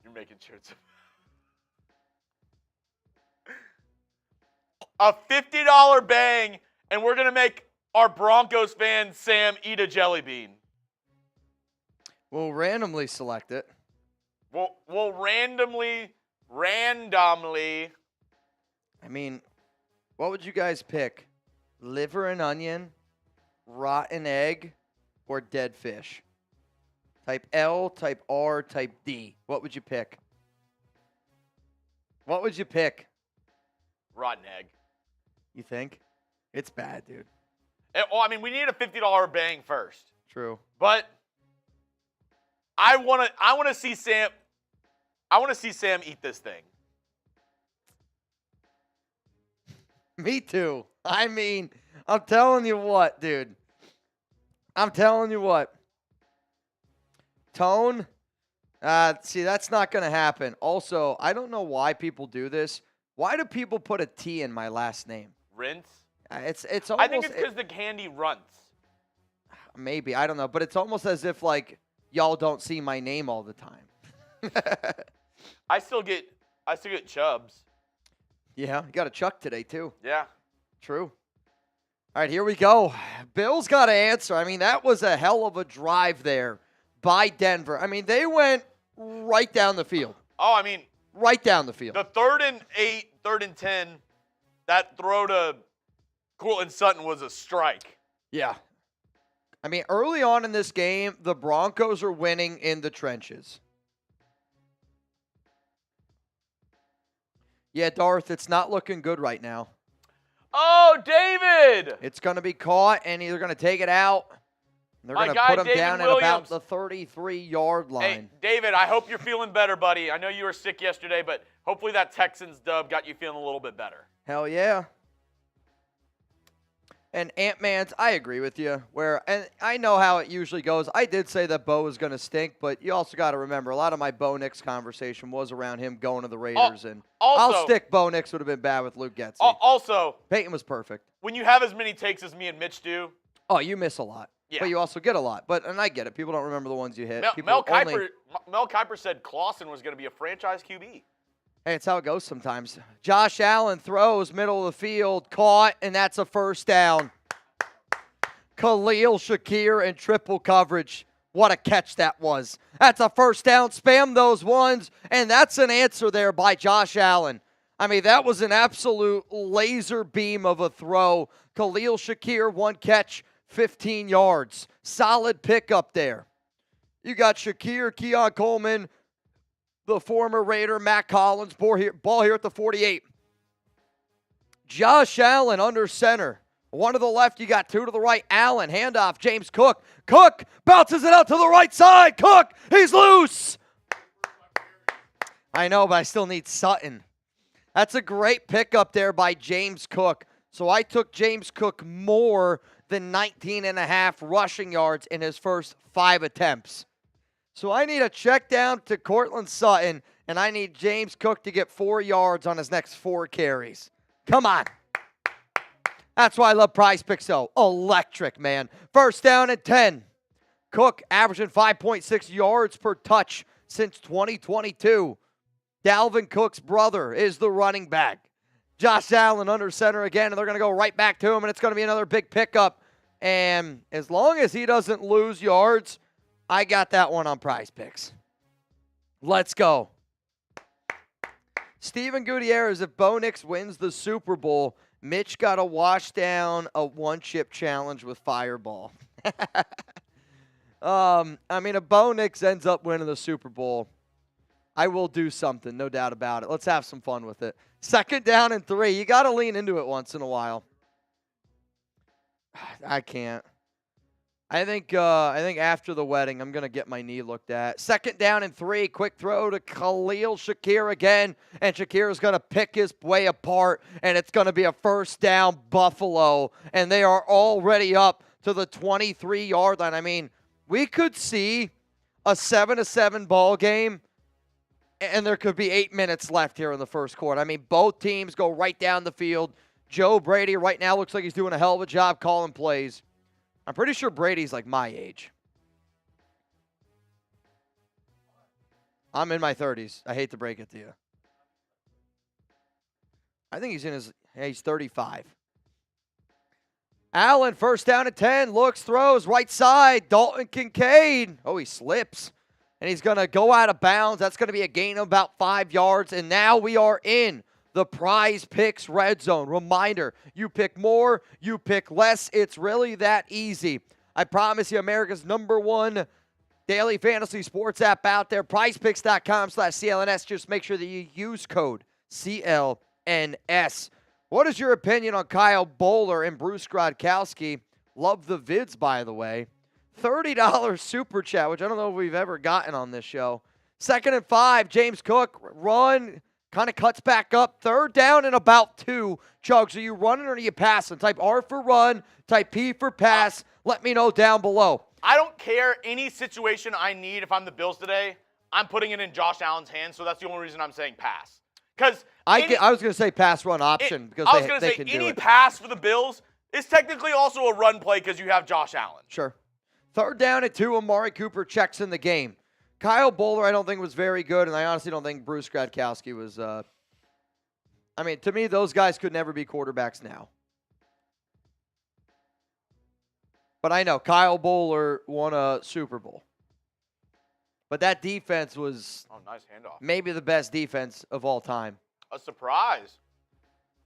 You're making sure it's a $50 bang, and we're going to make our Broncos fan Sam eat a jelly bean. We'll randomly select it. We'll randomly. I mean, what would you guys pick? Liver and onion, rotten egg, or dead fish? Type L, type R, type D. What would you pick? What would you pick? Rotten egg. You think? It's bad, dude. Well, I mean, we need a $50 bang first. True. But I want to see Sam. I want to see Sam eat this thing. Me too. I mean, I'm telling you what, dude. I'm telling you what. Tone, see, that's not going to happen. Also, I don't know why people do this. Why do people put a T in my last name? Rinse? It's almost. I think it's because the candy runs. Maybe. I don't know. But it's almost as if, like, y'all don't see my name all the time. I still get chubs. Yeah, you got a Chuck today, too. Yeah. True. All right, here we go. Bill's got to answer. I mean, that was a hell of a drive there by Denver. I mean, they went right down the field. Oh, I mean. Right down the field. The 3rd and 8, 3rd and 10, that throw to Courtland Sutton was a strike. Yeah. I mean, early on in this game, the Broncos are winning in the trenches. Yeah, Darth, it's not looking good right now. Oh, David! It's going to be caught, and they're going to take it out. They're going to put him down at about the 33-yard line. Hey, David, I hope you're feeling better, buddy. I know you were sick yesterday, but hopefully that Texans dub got you feeling a little bit better. Hell yeah. And Ant-Man's, I agree with you. And I know how it usually goes. I did say that Bo was going to stink, but you also got to remember, a lot of my Bo Nix conversation was around him going to the Raiders. And I'll stick Bo Nix would have been bad with Luke Getsy. Also, Payton was perfect. When you have as many takes as me and Mitch do. Oh, you miss a lot. Yeah. But you also get a lot. And I get it. People don't remember the ones you hit. Mel Kiper said Clausen was going to be a franchise QB. Hey, it's how it goes sometimes. Josh Allen throws middle of the field, caught, and that's a first down. Khalil Shakir in triple coverage. What a catch that was. That's a first down. Spam those ones, and that's an answer there by Josh Allen. I mean, that was an absolute laser beam of a throw. Khalil Shakir, one catch, 15 yards. Solid pickup there. You got Shakir, Keon Coleman, the former Raider, Matt Collins, ball here at the 48. Josh Allen under center. One to the left, you got two to the right. Allen, handoff, James Cook. Cook bounces it out to the right side. Cook, he's loose. I know, but I still need Sutton. That's a great pickup there by James Cook. So I took James Cook more than 19.5 rushing yards in his first 5 attempts. So I need a check down to Courtland Sutton, and I need James Cook to get 4 yards on his next 4 carries. Come on. That's why I love Prize Picks, though. Electric, man. First down and 10. Cook averaging 5.6 yards per touch since 2022. Dalvin Cook's brother is the running back. Josh Allen under center again, and they're going to go right back to him, and it's going to be another big pickup. And as long as he doesn't lose yards, I got that one on Prize Picks. Let's go. Steven Gutierrez, if Bo Nix wins the Super Bowl, Mitch got to wash down a one-chip challenge with Fireball. I mean, if Bo Nix ends up winning the Super Bowl, I will do something, no doubt about it. Let's have some fun with it. Second down and 3. You got to lean into it once in a while. I can't. I think after the wedding, I'm going to get my knee looked at. Second down and 3. Quick throw to Khalil Shakir again. And Shakir is going to pick his way apart. And it's going to be a first down Buffalo. And they are already up to the 23-yard line. I mean, we could see a 7-7 ball game. And there could be 8 minutes left here in the first quarter. I mean, both teams go right down the field. Joe Brady right now looks like he's doing a hell of a job calling plays. I'm pretty sure Brady's like my age. I'm in my 30s. I hate to break it to you. I think he's 35. Allen, first down at 10, looks, throws, right side, Dalton Kincaid. Oh, he slips, and he's going to go out of bounds. That's going to be a gain of about 5 yards, and now we are in the Prize Picks red zone. Reminder, you pick more, you pick less. It's really that easy. I promise you, America's #1 daily fantasy sports app out there, prizepicks.com/CLNS. Just make sure that you use code CLNS. What is your opinion on Kyle Bowler and Bruce Grodkowski? Love the vids, by the way. $30 super chat, which I don't know if we've ever gotten on this show. 2nd and 5, James Cook, run, kind of cuts back up. 3rd down and about 2. Chugs, are you running or are you passing? Type R for run, type P for pass. Let me know down below. I don't care any situation I need if I'm the Bills today. I'm putting it in Josh Allen's hands, so that's the only reason I'm saying pass. Because I was going to say pass run option because they can do it. Any pass for the Bills is technically also a run play because you have Josh Allen. Sure. 3rd down and 2, Amari Cooper checks in the game. Kyle Bowler, I don't think was very good, and I honestly don't think Bruce Grodkowski was. To me, those guys could never be quarterbacks now. But I know Kyle Bowler won a Super Bowl. But that defense was nice handoff. Maybe the best defense of all time. A surprise.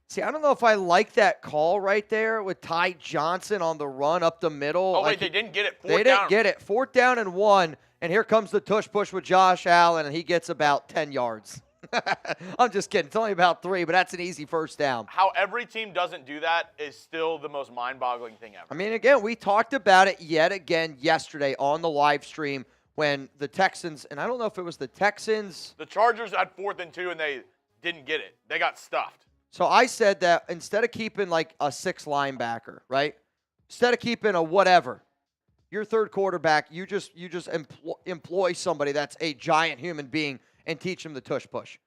See, I don't know if I like that call right there with Ty Johnson on the run up the middle. Oh, wait, they didn't get it. They didn't get it. 4th down and 1, and here comes the tush push with Josh Allen, and he gets about 10 yards. I'm just kidding. It's only about 3, but that's an easy 1st down. How every team doesn't do that is still the most mind-boggling thing ever. I mean, again, we talked about it yet again yesterday on the live stream when the Texans, and I don't know if it was the Texans. The Chargers had 4th and 2, and they didn't get it. They got stuffed. So I said that instead of keeping like a 6 linebacker, right? Instead of keeping a whatever, your 3rd quarterback, you just employ somebody that's a giant human being and teach him the tush push.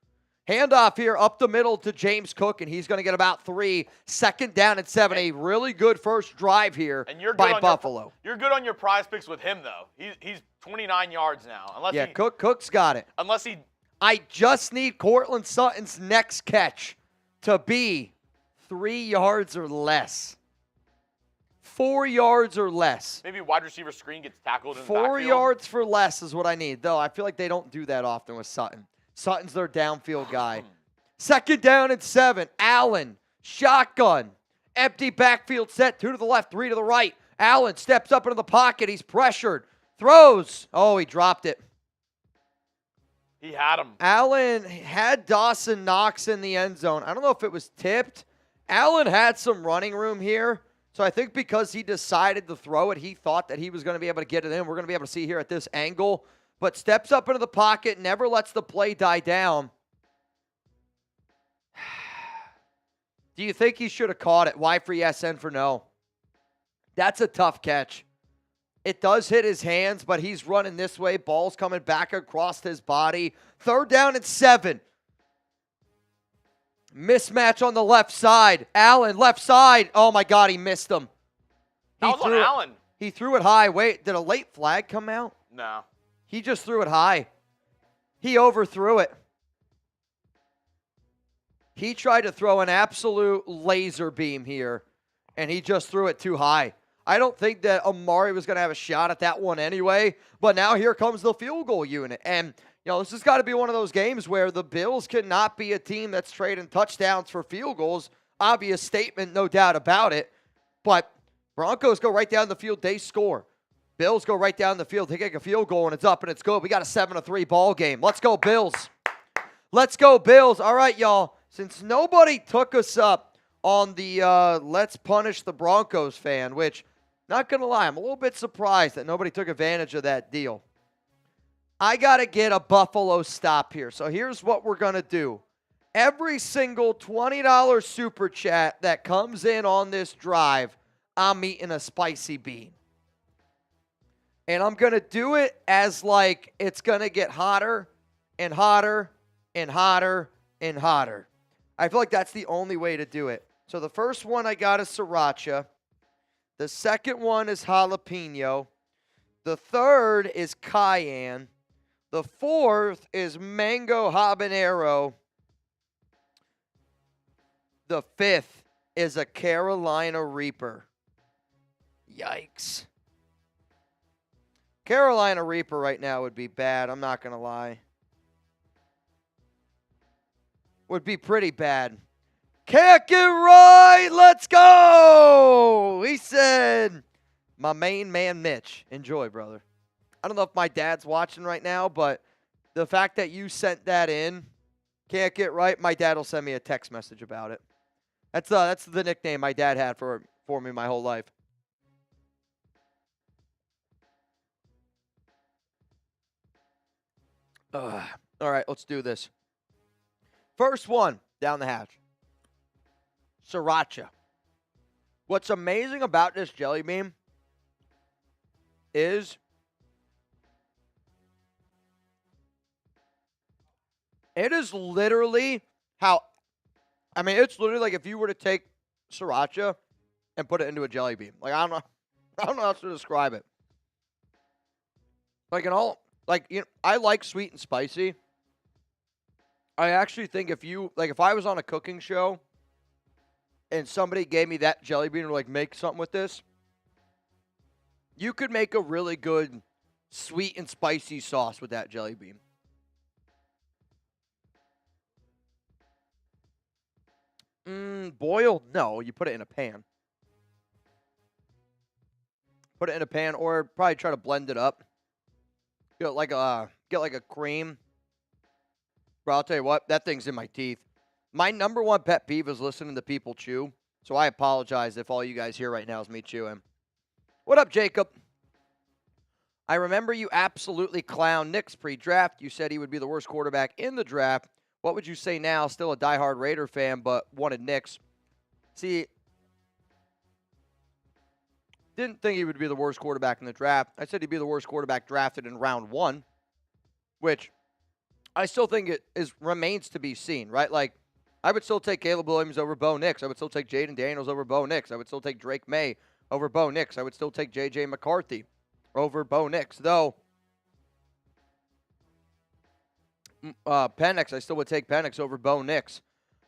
Handoff here up the middle to James Cook, and he's going to get about 3. 2nd down and 7. A really good first drive here by Buffalo. You're good on your prize picks with him, though. He's 29 yards now. Cook's got it. I just need Courtland Sutton's next catch to be 3 yards or less. 4 yards or less. Maybe wide receiver screen gets tackled in the 4 backfield. yards for less is what I need, though. I feel like they don't do that often with Sutton. Sutton's their downfield guy. 2nd down and 7. Allen, shotgun. Empty backfield set. 2 to the left, 3 to the right. Allen steps up into the pocket. He's pressured. Throws. Oh, he dropped it. He had him. Allen had Dawson Knox in the end zone. I don't know if it was tipped. Allen had some running room here. So I think because he decided to throw it, he thought that he was going to be able to get it in. We're going to be able to see here at this angle. But steps up into the pocket, never lets the play die down. Do you think he should have caught it? Y for yes, N for no. That's a tough catch. It does hit his hands, but he's running this way. Ball's coming back across his body. 3rd down and 7. Mismatch on the left side. Allen, left side. Oh, my God, he missed him. That was on Allen. He threw it high. Wait, did a late flag come out? No. He just threw it high. He overthrew it. He tried to throw an absolute laser beam here, and he just threw it too high. I don't think that Amari was going to have a shot at that one anyway, but now here comes the field goal unit. And, this has got to be one of those games where the Bills cannot be a team that's trading touchdowns for field goals. Obvious statement, no doubt about it. But Broncos go right down the field, they score. Bills go right down the field, they kick a field goal, and it's up and it's good. We got a 7-3 ball game. Let's go, Bills. Let's go, Bills. All right, y'all. Since nobody took us up on the let's punish the Broncos fan, which, not going to lie, I'm a little bit surprised that nobody took advantage of that deal. I got to get a Buffalo stop here. So here's what we're going to do. Every single $20 super chat that comes in on this drive, I'm eating a spicy bean. And I'm going to do it as like it's going to get hotter and hotter and hotter and hotter. I feel like that's the only way to do it. So the first one I got is sriracha. The second one is jalapeno. The third is cayenne. The fourth is mango habanero. The fifth is a Carolina Reaper. Yikes. Carolina Reaper right now would be bad. I'm not going to lie. Would be pretty bad. Can't get right. Let's go. He said, my main man, Mitch. Enjoy, brother. I don't know if my dad's watching right now, but the fact that you sent that in, can't get right, my dad will send me a text message about it. That's the nickname my dad had for me my whole life. All right, let's do this. First one down the hatch. Sriracha. What's amazing about this jelly bean is it is literally it's literally like if you were to take sriracha and put it into a jelly bean. Like, I don't know how else to describe it. Like, I like sweet and spicy. I actually think if I was on a cooking show and somebody gave me that jelly bean or like make something with this, you could make a really good sweet and spicy sauce with that jelly bean. Boiled? No, you put it in a pan. Put it in a pan or probably try to blend it up. Get like a cream. Bro, I'll tell you what, that thing's in my teeth. My number one pet peeve is listening to people chew, so I apologize if all you guys hear right now is me chewing. What up, Jacob? I remember you absolutely clowned Nick's pre-draft. You said he would be the worst quarterback in the draft. What would you say now? Still a diehard Raider fan, but wanted Nick's. See, didn't think he would be the worst quarterback in the draft. I said he'd be the worst quarterback drafted in round 1, which I still think it remains to be seen, right? Like, I would still take Caleb Williams over Bo Nix. I would still take Jaden Daniels over Bo Nix. I would still take Drake May over Bo Nix. I would still take J.J. McCarthy over Bo Nix. Though, Penix, I still would take Penix over Bo Nix.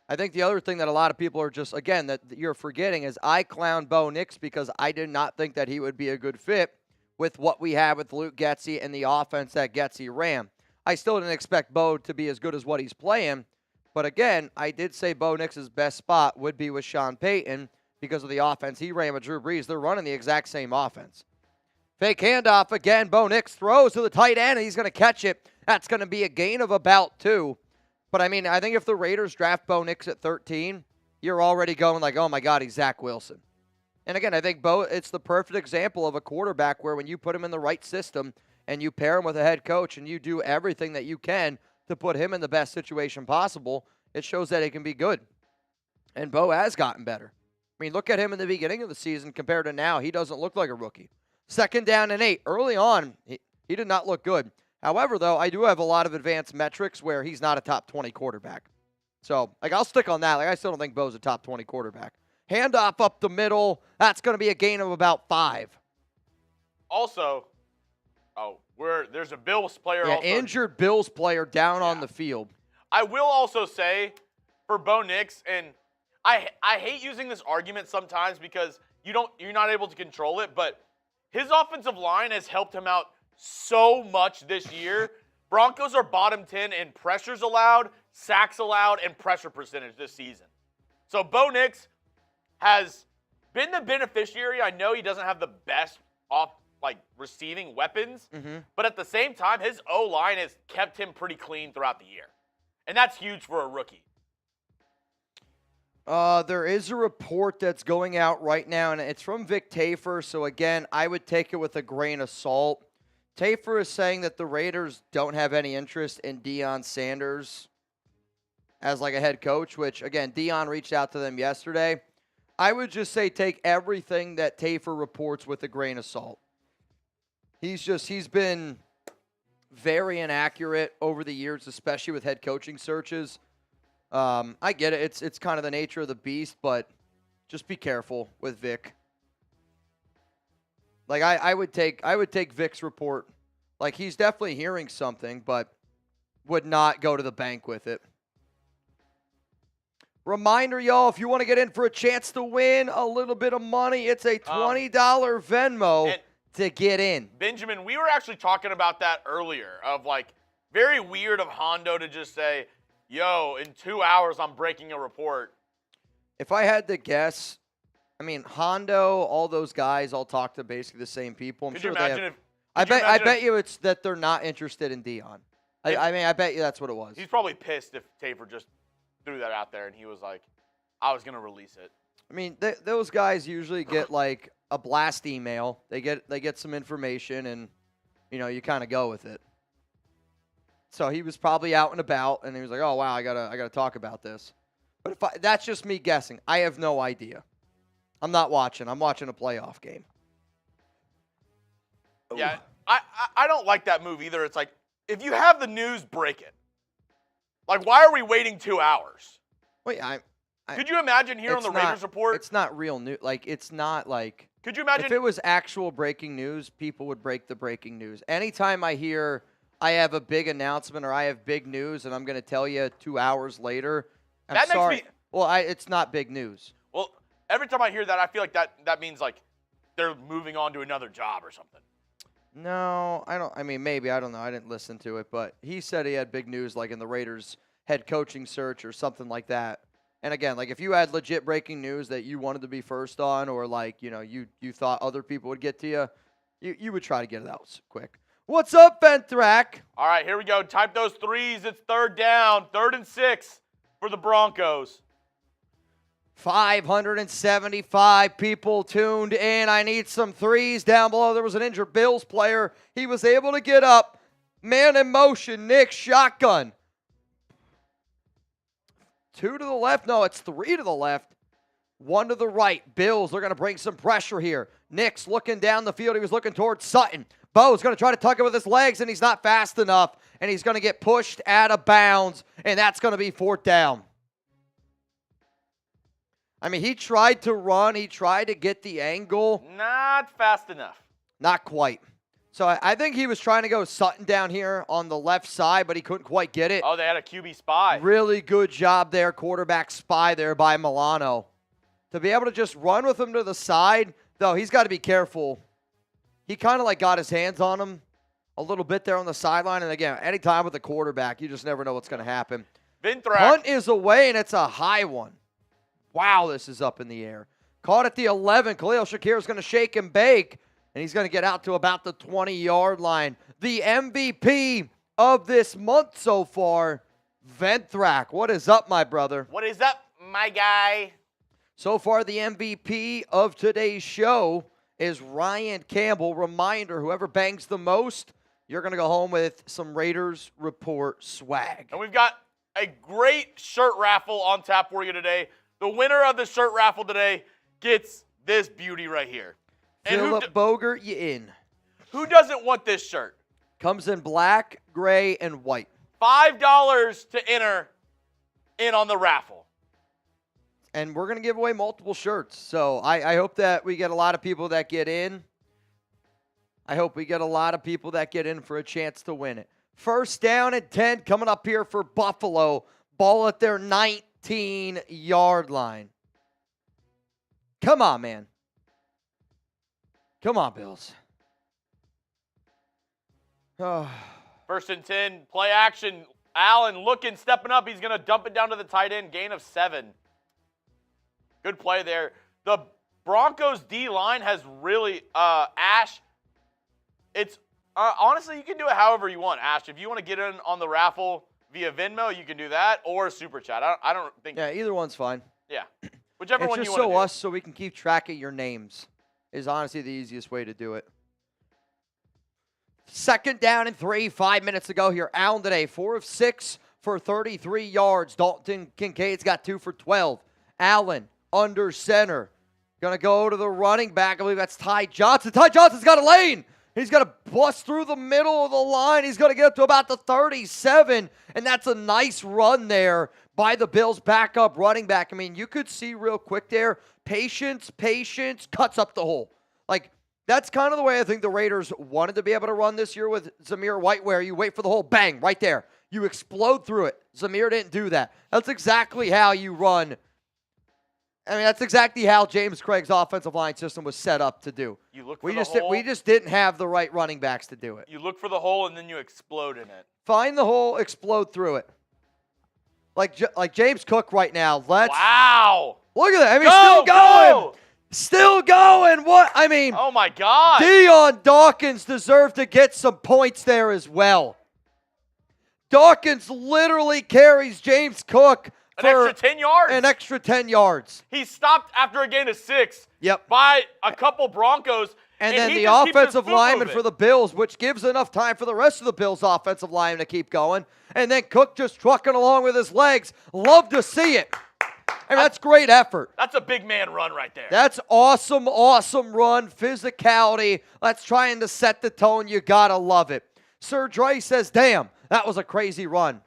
I think the other thing that a lot of people are just, again, that you're forgetting is I clowned Bo Nix because I did not think that he would be a good fit with what we have with Luke Getsy and the offense that Getsy ran. I still didn't expect Bo to be as good as what he's playing. But again, I did say Bo Nix's best spot would be with Sean Payton because of the offense he ran with Drew Brees. They're running the exact same offense. Fake handoff again. Bo Nix throws to the tight end, and he's going to catch it. That's going to be a gain of about 2. But, I mean, I think if the Raiders draft Bo Nix at 13, you're already going like, oh, my God, he's Zach Wilson. And, again, I think it's the perfect example of a quarterback where when you put him in the right system and you pair him with a head coach and you do everything that you can to put him in the best situation possible, it shows that he can be good. And Bo has gotten better. I mean, look at him in the beginning of the season compared to now. He doesn't look like a rookie. 2nd down and 8. Early on, he did not look good. However, though, I do have a lot of advanced metrics where he's not a top 20 quarterback. So, like, I'll stick on that. Like, I still don't think Bo's a top 20 quarterback. Handoff up the middle. That's going to be a gain of about 5. Also, there's a Bills player. Yeah, also injured Bills player down on the field. I will also say for Bo Nix, and I hate using this argument sometimes because you're not able to control it, but his offensive line has helped him out so much this year. Broncos are bottom 10 in pressures allowed, sacks allowed, and pressure percentage this season. So Bo Nix has been the beneficiary. I know he doesn't have the best receiving weapons, but at the same time, his O-line has kept him pretty clean throughout the year. And that's huge for a rookie. There is a report that's going out right now, and it's from Vic Tafur. So, again, I would take it with a grain of salt. Tafur is saying that the Raiders don't have any interest in Deion Sanders as like a head coach, which, again, Deion reached out to them yesterday. I would just say take everything that Tafur reports with a grain of salt. He's been very inaccurate over the years, especially with head coaching searches. I get it. It's kind of the nature of the beast, but just be careful with Vic. Like I would take Vic's report. Like he's definitely hearing something, but would not go to the bank with it. Reminder, y'all, if you want to get in for a chance to win a little bit of money, it's a $20 Venmo to get in. Benjamin, we were actually talking about that earlier of like very weird of Hondo to just say, yo, in 2 hours I'm breaking a report. If I had to guess, I mean, Hondo, all those guys all talk to basically the same people. I'm Could sure you they imagine have. if I bet you it's that they're not interested in Deion. I bet you that's what it was. He's probably pissed if Taper just threw that out there and he was like, I was going to release it. I mean, those guys usually get like a blast email. They get some information and, you know, you kind of go with it. So he was probably out and about and he was like, oh, wow, I gotta talk about this. But that's just me guessing. I have no idea. I'm not watching. I'm watching a playoff game. Yeah, I don't like that move either. It's like, if you have the news, break it. Like, why are we waiting 2 hours? Wait, could you imagine here on the Raiders Report? It's not real news. Like, it's not like. Could you imagine? If it was actual breaking news, people would break the breaking news. Anytime I hear I have a big announcement or I have big news and I'm going to tell you 2 hours later, I'm sorry. Makes me. Well, it's not big news. Well, every time I hear that, I feel like that means like they're moving on to another job or something. No, I don't. I mean, maybe. I don't know. I didn't listen to it. But he said he had big news like in the Raiders head coaching search or something like that. And again, like if you had legit breaking news that you wanted to be first on or like, you know, you thought other people would get to you, you would try to get it out quick. What's up, Benthrak? All right, here we go. Type those threes. It's third down. 3rd and 6 for the Broncos. 575 people tuned in. I need some threes down below. There was an injured Bills player. He was able to get up. Man in motion. Nick, shotgun. 2 to the left. No, it's 3 to the left. 1 to the right. Bills, they're going to bring some pressure here. Nick's looking down the field. He was looking towards Sutton. Bo's going to try to tuck it with his legs, and he's not fast enough. And he's going to get pushed out of bounds, and that's going to be 4th down. I mean, he tried to run. He tried to get the angle. Not fast enough. Not quite. So I think he was trying to go Sutton down here on the left side, but he couldn't quite get it. Oh, they had a QB spy. Really good job there, quarterback spy there by Milano. To be able to just run with him to the side, though, he's got to be careful. He kind of like got his hands on him a little bit there on the sideline. And again, anytime with a quarterback, you just never know what's going to happen. Punt is away, and it's a high one. Wow, this is up in the air. Caught at the 11. Khalil Shakir is going to shake and bake, and he's going to get out to about the 20-yard line. The MVP of this month so far, Venthrak. What is up, my brother? What is up, my guy? So far, the MVP of today's show is Ryan Campbell. Reminder, whoever bangs the most, you're going to go home with some Raiders Report swag. And we've got a great shirt raffle on tap for you today. The winner of the shirt raffle today gets this beauty right here. Philip Bogert, you in. Who doesn't want this shirt? Comes in black, gray, and white. $5 to enter in on the raffle. And we're going to give away multiple shirts. So I hope that we get a lot of people that get in. I hope we get a lot of people that get in for a chance to win it. 1st down and 10 coming up here for Buffalo. Ball at their 19-yard line. Come on, man. Come on, Bills. Oh. 1st and 10, play action. Allen looking, stepping up. He's going to dump it down to the tight end, gain of 7. Good play there. The Broncos D-line has really, Ash, it's, honestly, you can do it however you want, Ash. If you want to get in on the raffle via Venmo, you can do that, or Super Chat. I don't think. Yeah, either one's fine. Yeah. Whichever one you want to do. It's just so we can keep track of your names is honestly the easiest way to do it. 2nd down and 3, 5 minutes to go here. Allen today, 4 of 6 for 33 yards. Dalton Kincaid's got 2 for 12. Allen under center. Going to go to the running back. I believe that's Ty Johnson. Ty Johnson's got a lane. He's going to bust through the middle of the line. He's going to get up to about the 37, and that's a nice run there by the Bills' backup running back. I mean, you could see real quick there, patience, cuts up the hole. Like, that's kind of the way I think the Raiders wanted to be able to run this year with Zamir White, where you wait for the hole, bang, right there. You explode through it. Zamir didn't do that. That's exactly how you run. I mean, that's exactly how James Craig's offensive line system was set up to do. You look for the hole. We just didn't have the right running backs to do it. You look for the hole, and then you explode in it. Find the hole, explode through it. Like James Cook right now. Wow. Look at that. I mean, still going. Still going. What? I mean. Oh, my God. Deion Dawkins deserved to get some points there as well. Dawkins literally carries James Cook for extra 10 yards. An extra 10 yards. He stopped after a gain of 6 Yep. by a couple Broncos. And then the offensive lineman for the Bills, which gives enough time for the rest of the Bills' offensive lineman to keep going. And then Cook just trucking along with his legs. Love to see it. I mean, that's great effort. That's a big man run right there. That's awesome run, physicality. That's trying to set the tone. You got to love it. Sir Dre says, damn, that was a crazy run.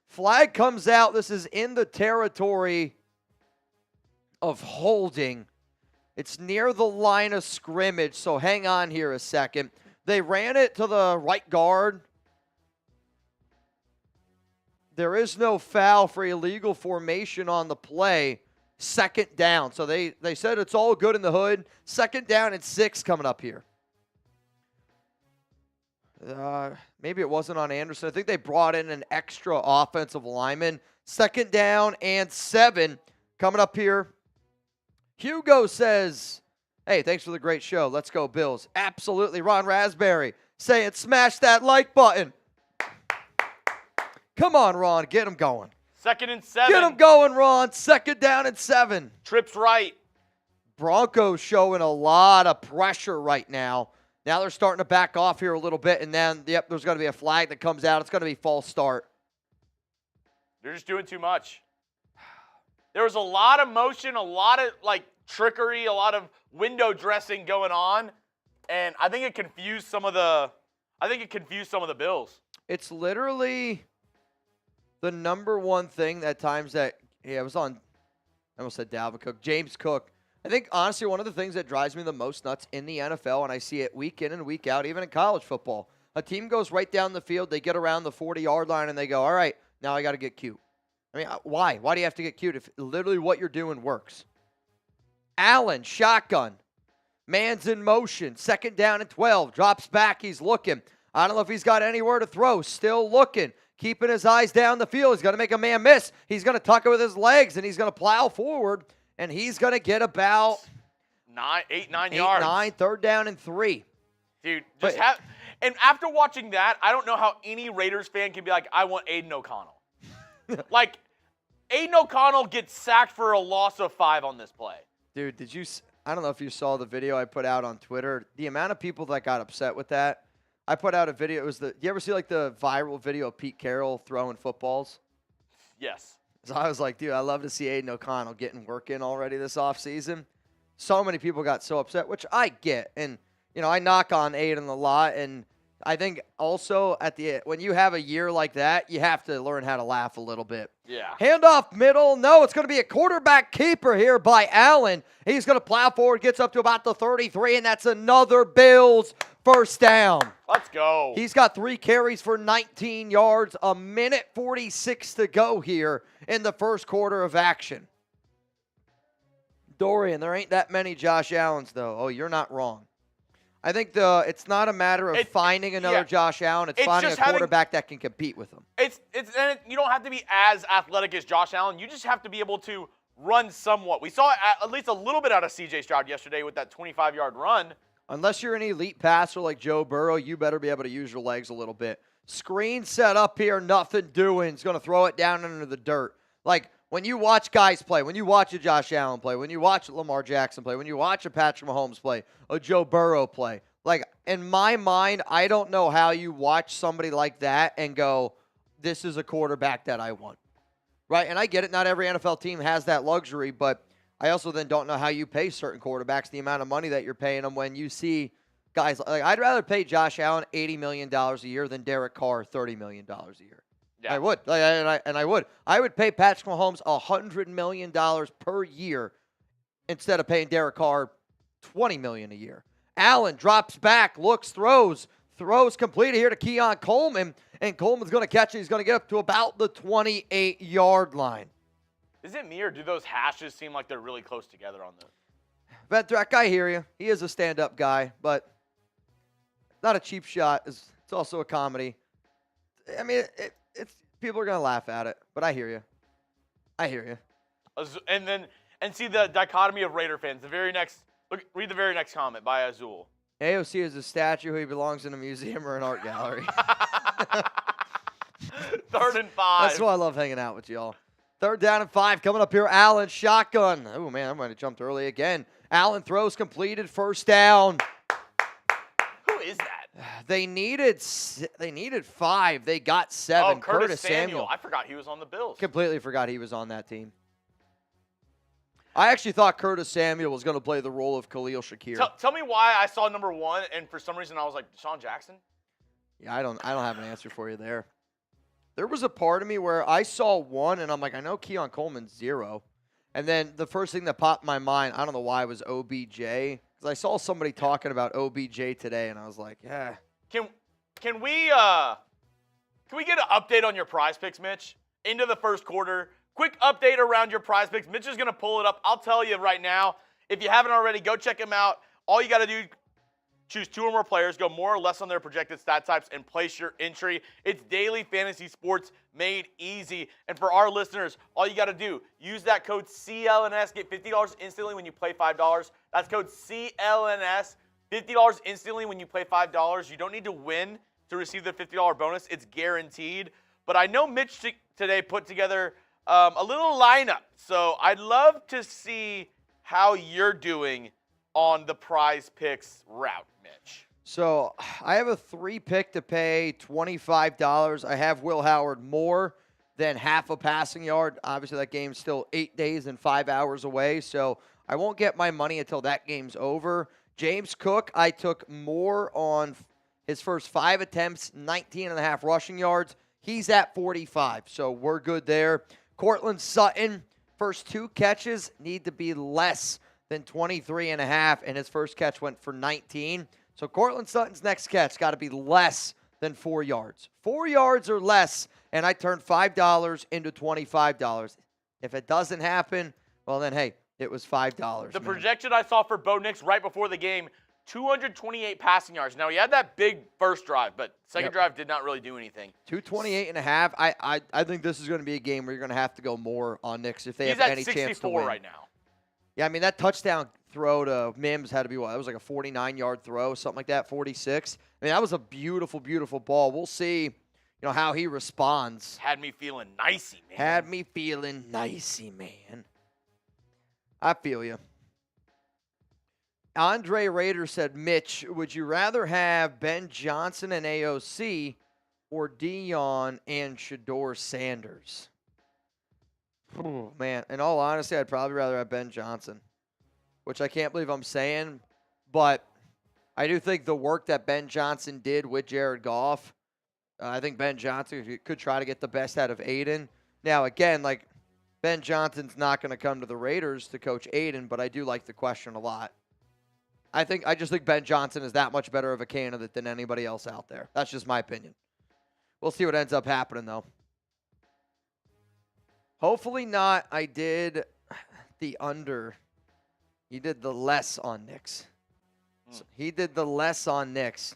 Flag comes out. This is in the territory of holding. It's near the line of scrimmage, so hang on here a second. They ran it to the right guard. There is no foul for illegal formation on the play. Second down. So they said it's all good in the hood. Second down and 6 coming up here. Maybe it wasn't on Anderson. I think they brought in an extra offensive lineman. Second down and 7 coming up here. Hugo says, hey, thanks for the great show. Let's go, Bills. Absolutely. Ron Raspberry saying, smash that like button. Come on, Ron. Get him going. 2nd and 7. Get him going, Ron. 2nd down and 7. Trips right. Broncos showing a lot of pressure right now. Now they're starting to back off here a little bit, and then, yep, there's going to be a flag that comes out. It's going to be false start. They're just doing too much. There was a lot of motion, a lot of, trickery, a lot of window dressing going on, and I think it confused some of the Bills. It's literally the number one thing at times that, I almost said Dalvin Cook, James Cook. I think, honestly, one of the things that drives me the most nuts in the NFL, and I see it week in and week out, even in college football, a team goes right down the field, they get around the 40-yard line, and they go, all right, now I got to get cute. I mean, why? Why do you have to get cute if literally what you're doing works? Allen, shotgun. Man's in motion. 2nd down and 12. Drops back. He's looking. I don't know if he's got anywhere to throw. Still looking. Keeping his eyes down the field. He's going to make a man miss. He's going to tuck it with his legs, and he's going to plow forward. And he's going to get about 8, 9 yards. 9, 3rd down and 3. Dude, and after watching that, I don't know how any Raiders fan can be like, I want Aiden O'Connell. Aiden O'Connell gets sacked for a loss of 5 on this play. Dude, I don't know if you saw the video I put out on Twitter. The amount of people that got upset with that. I put out a video. You ever see the viral video of Pete Carroll throwing footballs? Yes. So I was like, dude, I love to see Aiden O'Connell getting work in already this offseason. So many people got so upset, which I get. And, I knock on Aiden a lot. And I think also when you have a year like that, you have to learn how to laugh a little bit. Yeah. Handoff middle. No, it's going to be a quarterback keeper here by Allen. He's going to plow forward, gets up to about the 33, and that's another Bills first down. Let's go. He's got 3 carries for 19 yards, a minute 46 to go here in the first quarter of action. Dorian, there ain't that many Josh Allens, though. Oh, you're not wrong. I think it's not a matter of finding another Josh Allen. It's finding a quarterback that can compete with him. You don't have to be as athletic as Josh Allen. You just have to be able to run somewhat. We saw at least a little bit out of C.J. Stroud yesterday with that 25-yard run. Unless you're an elite passer like Joe Burrow, you better be able to use your legs a little bit. Screen set up here, nothing doing. He's going to throw it down into the dirt. When you watch guys play, when you watch a Josh Allen play, when you watch Lamar Jackson play, when you watch a Patrick Mahomes play, a Joe Burrow play, in my mind, I don't know how you watch somebody like that and go, this is a quarterback that I want. Right? And I get it. Not every NFL team has that luxury, but I also then don't know how you pay certain quarterbacks the amount of money that you're paying them when you see guys. I'd rather pay Josh Allen $80 million a year than Derek Carr $30 million a year. Yeah. I would. I would. I would pay Patrick Mahomes $100 million per year instead of paying Derek Carr $20 million a year. Allen drops back, looks, throws completed here to Keon Coleman, and Coleman's going to catch it. He's going to get up to about the 28-yard line. Is it me, or do those hashes seem like they're really close together on those? Ventrac, I hear you. He is a stand-up guy, but not a cheap shot. It's also a comedy. I mean, it's people are going to laugh at it, but I hear you. And see the dichotomy of Raider fans. Read the very next comment by Azul. AOC is a statue. He belongs in a museum or an art gallery. 3rd and 5. That's why I love hanging out with y'all. 3rd down and 5 coming up here. Allen, shotgun. Oh, man, I might have jumped early again. Allen throws completed, 1st down. Who is that? They needed 5. They got 7. Oh, Curtis Samuel. I forgot he was on the Bills. Completely forgot he was on that team. I actually thought Curtis Samuel was going to play the role of Khalil Shakir. Tell me why I saw number 1, and for some reason I was like, Deshaun Jackson? Yeah, I don't have an answer for you there. There was a part of me where I saw 1, and I'm like, I know Keon Coleman's 0. And then the first thing that popped in my mind, I don't know why, was OBJ. Because I saw somebody talking about OBJ today, and I was like, yeah. Can we get an update on your prize picks, Mitch? Into the first quarter. Quick update around your prize picks. Mitch is going to pull it up. I'll tell you right now, if you haven't already, go check him out. All you got to do, choose 2 or more players, go more or less on their projected stat types, and place your entry. It's daily fantasy sports made easy. And for our listeners, all you got to do, use that code CLNS, get $50 instantly when you play $5. That's code CLNS, $50 instantly when you play $5. You don't need to win to receive the $50 bonus. It's guaranteed. But I know Mitch today put together a little lineup. So I'd love to see how you're doing on the prize picks route, Mitch. So I have a 3-pick to pay $25. I have Will Howard more than half a passing yard. Obviously, that game's still 8 days and 5 hours away, so I won't get my money until that game's over. James Cook, I took more on his first 5 attempts, 19.5 rushing yards. He's at 45, so we're good there. Cortland Sutton, first 2 catches need to be less than 23.5, and his first catch went for 19. So Cortland Sutton's next catch got to be less than 4 yards. 4 yards or less, and I turned $5 into $25. If it doesn't happen, well then, hey, it was $5. The projection I saw for Bo Nix right before the game, 228 passing yards. Now, he had that big first drive, but second drive did not really do anything. 228.5. I think this is going to be a game where you're going to have to go more on Nix if they have any chance to win. He's at 64 right now. Yeah, I mean, that touchdown throw to Mims had to be what? That was like a 49-yard throw, something like that, 46. I mean, that was a beautiful, beautiful ball. We'll see, how he responds. Had me feeling nicey, man. Had me feeling nicey, man. I feel you. Andre Rader said, Mitch, would you rather have Ben Johnson and AOC or Deion and Shador Sanders? Oh, man, in all honesty, I'd probably rather have Ben Johnson, which I can't believe I'm saying, but I do think the work that Ben Johnson did with Jared Goff, I think Ben Johnson could try to get the best out of Aiden. Now, again, Ben Johnson's not going to come to the Raiders to coach Aiden, but I do like the question a lot. I just think Ben Johnson is that much better of a candidate than anybody else out there. That's just my opinion. We'll see what ends up happening, though. Hopefully not. I did the under. He did the less on Nix. So he did the less on Nix.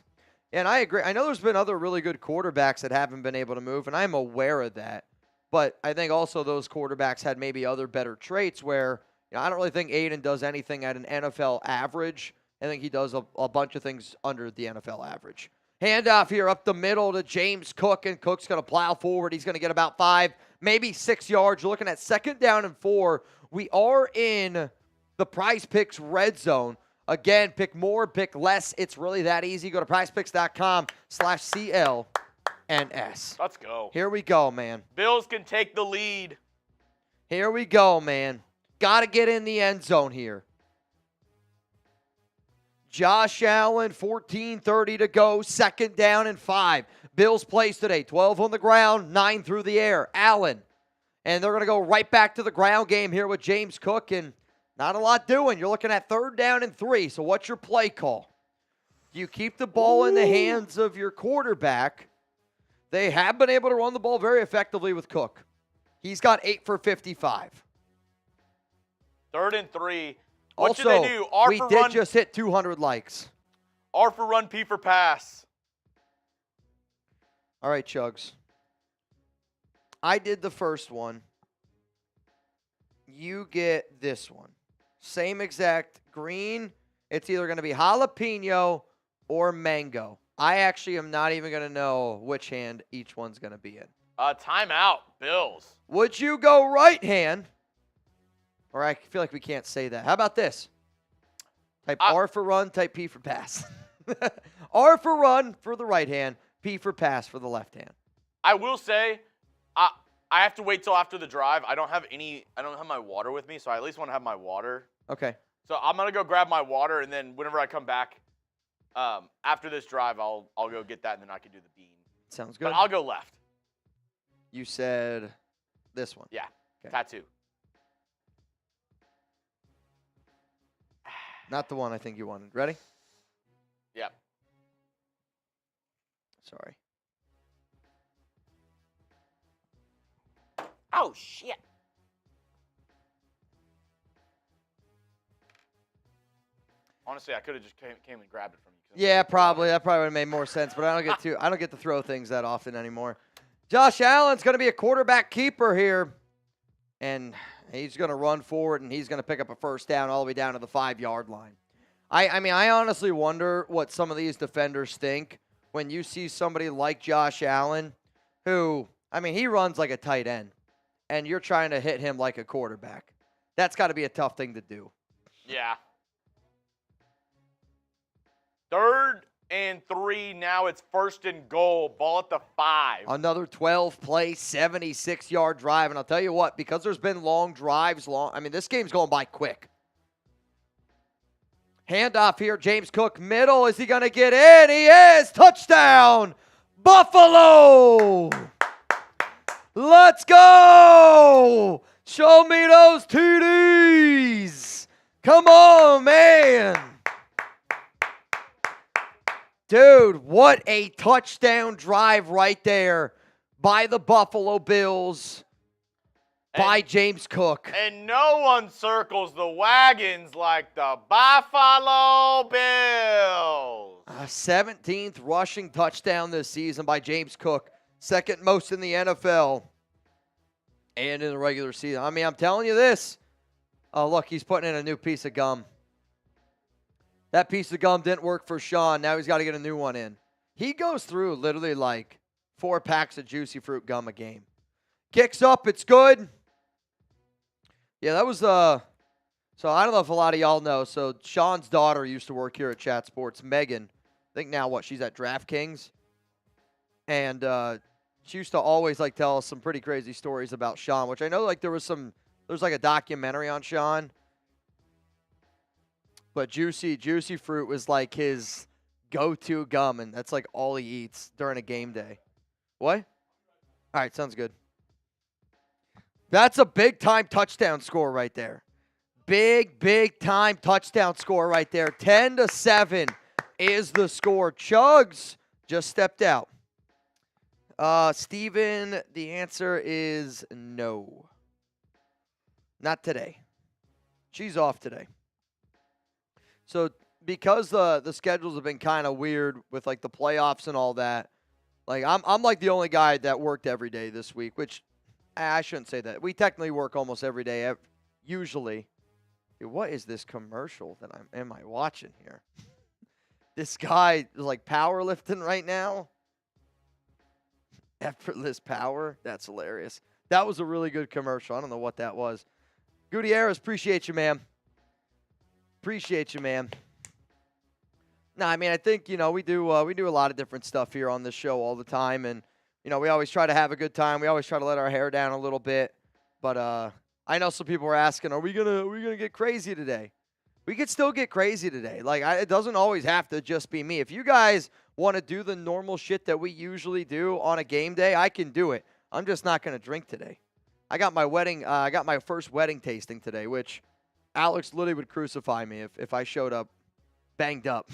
And I agree. I know there's been other really good quarterbacks that haven't been able to move, and I'm aware of that. But I think also those quarterbacks had maybe other better traits where I don't really think Aiden does anything at an NFL average. I think he does a bunch of things under the NFL average. Handoff here up the middle to James Cook, and Cook's going to plow forward. He's going to get about 5, maybe 6 yards. You're looking at 2nd down and 4. We are in the Prize Picks red zone. Again, pick more, pick less. It's really that easy. Go to prizepicks.com/CLNS. Let's go. Here we go, man. Bills can take the lead. Here we go, man. Got to get in the end zone here. Josh Allen, 14:30 to go, 2nd down and 5. Bills plays today, 12 on the ground, 9 through the air. Allen. And they're going to go right back to the ground game here with James Cook, and not a lot doing. You're looking at 3rd down and 3. So what's your play call? Do you keep the ball in the hands of your quarterback? They have been able to run the ball very effectively with Cook. He's got 8 for 55. 3rd and 3. What Also, should they do? R we for did run, just hit 200 likes. R for run, P for pass. All right, Chugs. I did the first one. You get this one. Same exact green. It's either going to be jalapeno or mango. I actually am not even going to know which hand each one's going to be in. Timeout, Bills. Would you go right hand? Or I feel like we can't say that. How about this? Type R for run, type P for pass. R for run for the right hand, P for pass for the left hand. I will say, I have to wait till after the drive. I don't have my water with me, so I at least want to have my water. Okay. So I'm gonna go grab my water, and then whenever I come back, after this drive, I'll go get that, and then I can do the bean. Sounds good. But I'll go left. You said this one. Yeah. Okay. Tattoo. Not the one I think you wanted. Ready? Yep. Sorry. Oh shit. Honestly, I could have just came and grabbed it from you. Yeah, probably. That probably would have made more sense, but I don't get to throw things that often anymore. Josh Allen's going to be a quarterback keeper here, and he's going to run forward, and he's going to pick up a 1st down all the way down to the 5-yard line. I mean, I honestly wonder what some of these defenders think when you see somebody like Josh Allen who, I mean, he runs like a tight end, and you're trying to hit him like a quarterback. That's got to be a tough thing to do. Yeah. 3rd and 3. Now it's 1st and goal. Ball at the 5. Another 12-play, 76-yard drive. And I'll tell you what, because there's been long drives, this game's going by quick. Handoff here, James Cook, middle. Is he going to get in? He is. Touchdown, Buffalo. Let's go. Show me those TDs. Come on, man. Dude, what a touchdown drive right there by the Buffalo Bills, by James Cook. And no one circles the wagons like the Buffalo Bills. A 17th rushing touchdown this season by James Cook, 2nd most in the NFL and in the regular season. I mean, I'm telling you this. Oh, look, he's putting in a new piece of gum. That piece of gum didn't work for Sean. Now he's got to get a new one in. He goes through literally like 4 packs of Juicy Fruit gum a game. Kicks up. It's good. Yeah, that was so I don't know if a lot of y'all know. So Sean's daughter used to work here at Chat Sports, Megan. I think now she's at DraftKings. And she used to always like tell us some pretty crazy stories about Sean, which I know like there's like a documentary on Sean. But Juicy Fruit was like his go-to gum, and that's like all he eats during a game day. What? All right, sounds good. That's a big-time touchdown score right there. Big-time touchdown score right there. 10-7 is the score. Chugs just stepped out. Steven, the answer is no. Not today. She's off today. So because the schedules have been kind of weird with like the playoffs and all that, like I'm like the only guy that worked every day this week, which I shouldn't say that. We technically work almost every day, usually. Dude, what is this commercial that am I watching here? This guy is like powerlifting right now. Effortless power. That's hilarious. That was a really good commercial. I don't know what that was. Gutierrez, appreciate you, man. Appreciate you, man. No, I mean, I think, we do a lot of different stuff here on this show all the time, and, we always try to have a good time. We always try to let our hair down a little bit, but I know some people are asking, are we gonna get crazy today? we could still get crazy today. Like, it doesn't always have to just be me. If you guys want to do the normal shit that we usually do on a game day, I can do it. I'm just not going to drink today. I got my first wedding tasting today, which Alex literally would crucify me if I showed up banged up.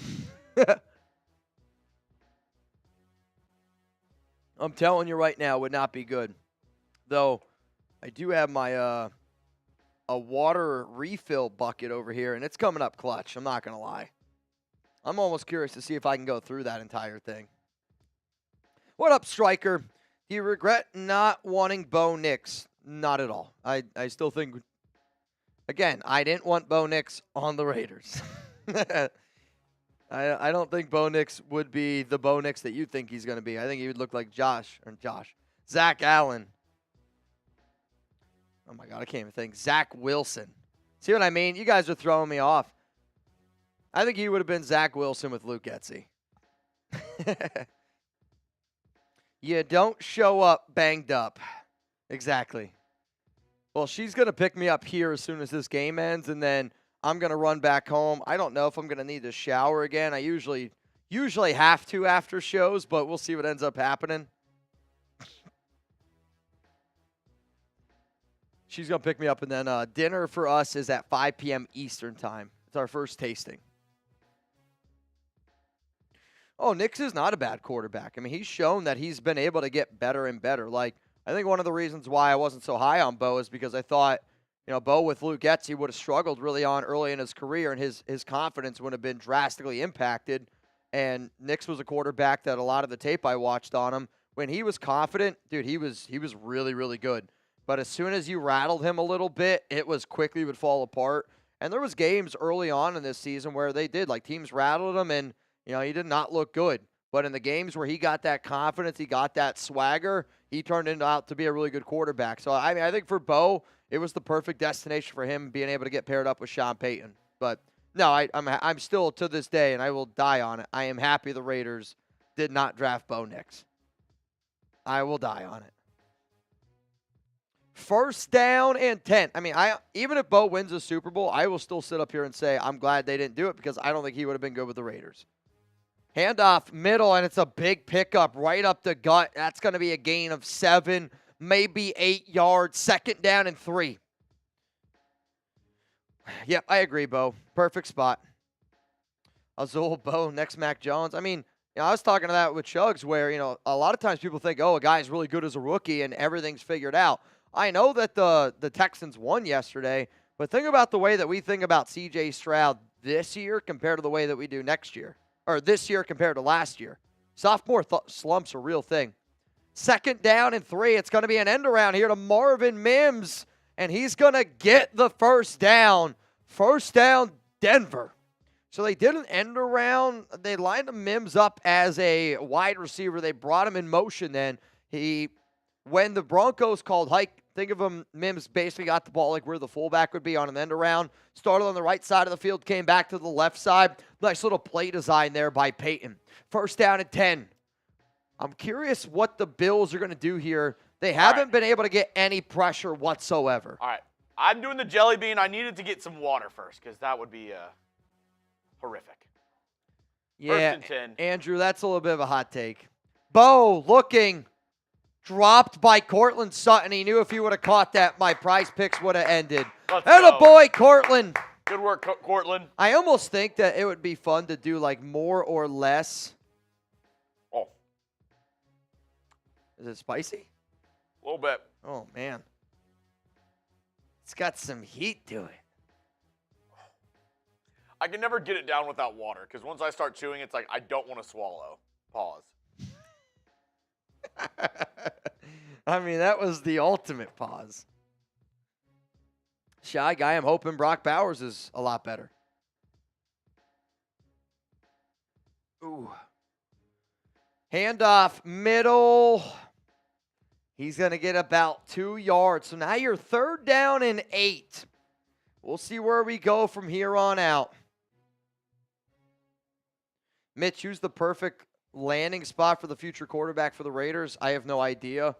I'm telling you right now, it would not be good. Though, I do have my a water refill bucket over here, and it's coming up clutch. I'm not going to lie. I'm almost curious to see if I can go through that entire thing. What up, Striker? Do you regret not wanting Bo Nix? Not at all. I still think, again, I didn't want Bo Nix on the Raiders. I don't think Bo Nix would be the Bo Nix that you think he's going to be. I think he would look like Zach Allen. Oh, my God, I can't even think. Zach Wilson. See what I mean? You guys are throwing me off. I think he would have been Zach Wilson with Luke Getsy. You don't show up banged up. Exactly. Well, she's going to pick me up here as soon as this game ends, and then I'm going to run back home. I don't know if I'm going to need to shower again. I usually have to after shows, but we'll see what ends up happening. She's going to pick me up, and then dinner for us is at 5 p.m. Eastern time. It's our first tasting. Oh, Nix is not a bad quarterback. I mean, he's shown that he's been able to get better and better. Like, I think one of the reasons why I wasn't so high on Bo is because I thought, Bo with Luke Getsy would have struggled really on early in his career, and his confidence would have been drastically impacted. And Nix was a quarterback that a lot of the tape I watched on him, when he was confident, dude, he was really, really good. But as soon as you rattled him a little bit, it was quickly would fall apart. And there was games early on in this season where they did, like teams rattled him, and he did not look good. But in the games where he got that confidence, he got that swagger, he turned out to be a really good quarterback. So, I mean, I think for Bo, it was the perfect destination for him being able to get paired up with Sean Payton. But, no, I'm still, to this day, and I will die on it, I am happy the Raiders did not draft Bo Nix. I will die on it. First down and 10. I mean, even if Bo wins the Super Bowl, I will still sit up here and say I'm glad they didn't do it because I don't think he would have been good with the Raiders. Handoff, middle, and it's a big pickup right up the gut. That's going to be a gain of 7, maybe 8 yards. Second down and 3. Yep, I agree, Bo. Perfect spot. Azul, Bo, next Mac Jones. I mean, I was talking to that with Chugs where, a lot of times people think, oh, a guy's really good as a rookie and everything's figured out. I know that the Texans won yesterday, but think about the way that we think about C.J. Stroud this year compared to the way that we do next year. Or this year compared to last year. Sophomore slump's a real thing. Second down and 3. It's going to be an end around here to Marvin Mims, and he's going to get the first down. First down, Denver. So they did an end around. They lined Mims up as a wide receiver. They brought him in motion then. When the Broncos called hike, think of him, Mims basically got the ball like where the fullback would be on an end around. Started on the right side of the field, came back to the left side. Nice little play design there by Payton. First down and 10. I'm curious what the Bills are going to do here. They haven't been able to get any pressure whatsoever. All right. I'm doing the jelly bean. I needed to get some water first because that would be horrific. Yeah, First and 10. Andrew, that's a little bit of a hot take. Bo looking. Dropped by Cortland Sutton. He knew if he would have caught that, my prize picks would have ended. And a boy, Cortland. Good work, Cortland. I almost think that it would be fun to do like more or less. Oh. Is it spicy? A little bit. Oh, man. It's got some heat to it. I can never get it down without water because once I start chewing, it's like I don't want to swallow. Pause. I mean, that was the ultimate pause. Shy guy, I'm hoping Brock Bowers is a lot better. Ooh. Handoff, middle. He's going to get about 2 yards. So now you're third down and 8. We'll see where we go from here on out. Mitch, who's the perfect landing spot for the future quarterback for the Raiders? I have no idea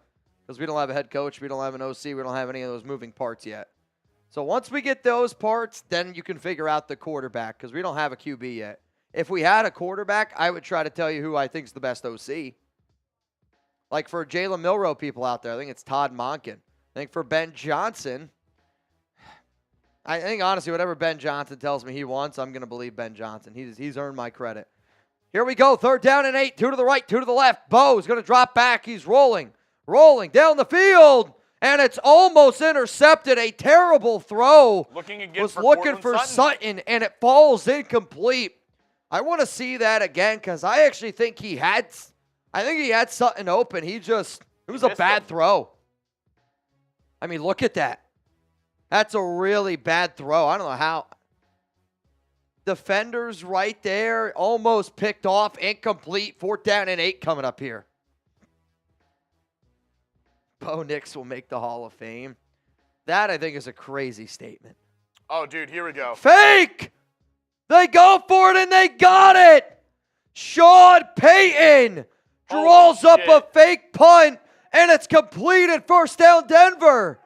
because we don't have a head coach. We don't have an OC. We don't have any of those moving parts yet. So once we get those parts, then you can figure out the quarterback because we don't have a QB yet. If we had a quarterback, I would try to tell you who I think is the best OC. Like for Jalen Milroe people out there, I think it's Todd Monken. I think for Ben Johnson, I think honestly, whatever Ben Johnson tells me he wants, I'm going to believe Ben Johnson. He's earned my credit. Here we go. 3rd down and 8. 2 to the right, 2 to the left. Bo's going to drop back. He's rolling down the field. And it's almost intercepted. A terrible throw. Looking for Sutton, and it falls incomplete. I want to see that again because I actually think he had Sutton open. It was a bad throw. I mean, look at that. That's a really bad throw. I don't know how. Defenders right there, almost picked off, incomplete. 4th down and 8 coming up here. Bo Nix will make the Hall of Fame. That, I think, is a crazy statement. Oh, dude, here we go. Fake! They go for it, and they got it! Sean Payton draws up a fake punt, and it's completed. 1st down, Denver.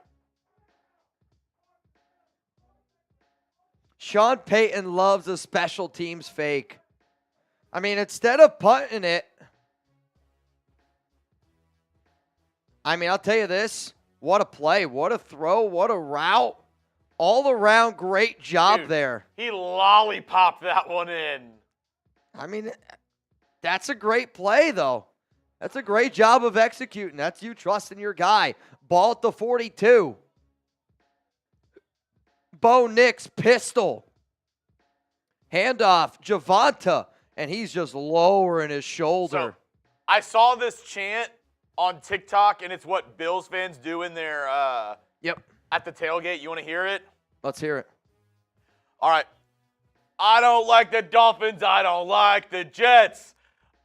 Sean Payton loves a special teams fake. I mean, instead of punting it, I mean, I'll tell you this. What a play. What a throw. What a route. All around, great job there. He lollipopped that one in. I mean, that's a great play, though. That's a great job of executing. That's you trusting your guy. Ball at the 42. Bo Nix, pistol. Handoff, Javonta, and he's just lowering his shoulder. So, I saw this chant on TikTok, and it's what Bills fans do in their at the tailgate. You want to hear it? Let's hear it. All right. I don't like the Dolphins. I don't like the Jets.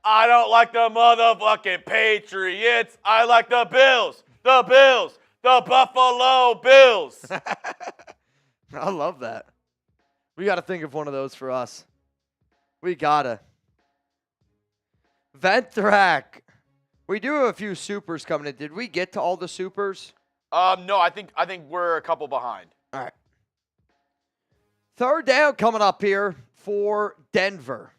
I don't like the motherfucking Patriots. I like the Bills. The Bills. The Buffalo Bills. I love that. We got to think of one of those for us. We got to. Ventrack. We do have a few supers coming in. Did we get to all the supers? No, I think we're a couple behind. All right. 3rd down coming up here for Denver.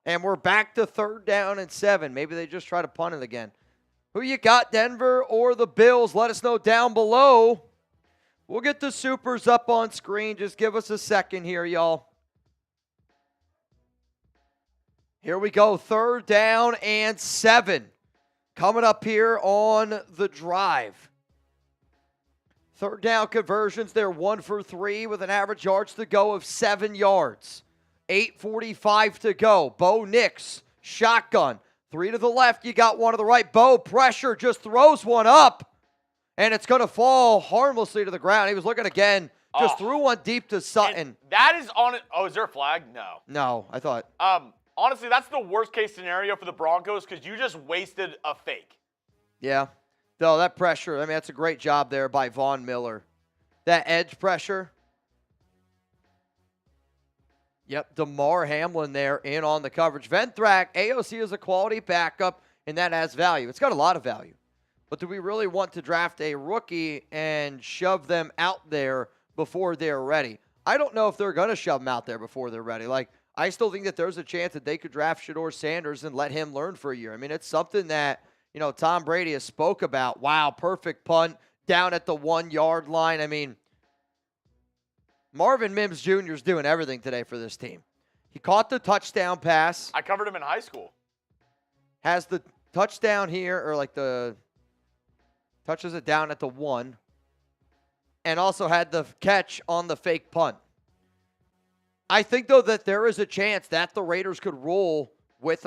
And we're back to 3rd down and 7. Maybe they just try to punt it again. Who you got, Denver or the Bills? Let us know down below. We'll get the supers up on screen. Just give us a second here, y'all. Here we go. 3rd down and 7. Coming up here on the drive. 3rd down conversions. They're 1 for 3 with an average yards to go of 7 yards. 8:45 to go. Bo Nix, shotgun. 3 to the left. You got 1 to the right. Bo, pressure, just throws one up. And it's going to fall harmlessly to the ground. He was looking again. Just threw one deep to Sutton. And that is on it. Oh, is there a flag? No. No, I thought. Honestly, that's the worst case scenario for the Broncos because you just wasted a fake. Yeah. Though that pressure, I mean, that's a great job there by Von Miller. That edge pressure. Yep, DeMar Hamlin there in on the coverage. Ventrack, AOC is a quality backup, and that has value. It's got a lot of value. But do we really want to draft a rookie and shove them out there before they're ready? I don't know if they're going to shove them out there before they're ready. Like, I still think that there's a chance that they could draft Shedeur Sanders and let him learn for a year. I mean, it's something that, you know, Tom Brady has spoke about. Wow, perfect punt down at the 1-yard line. I mean, Marvin Mims Jr. is doing everything today for this team. He caught the touchdown pass. I covered him in high school. Has the touchdown here, or like the touches it down at the 1. And also had the catch on the fake punt. I think, though, that there is a chance that the Raiders could roll with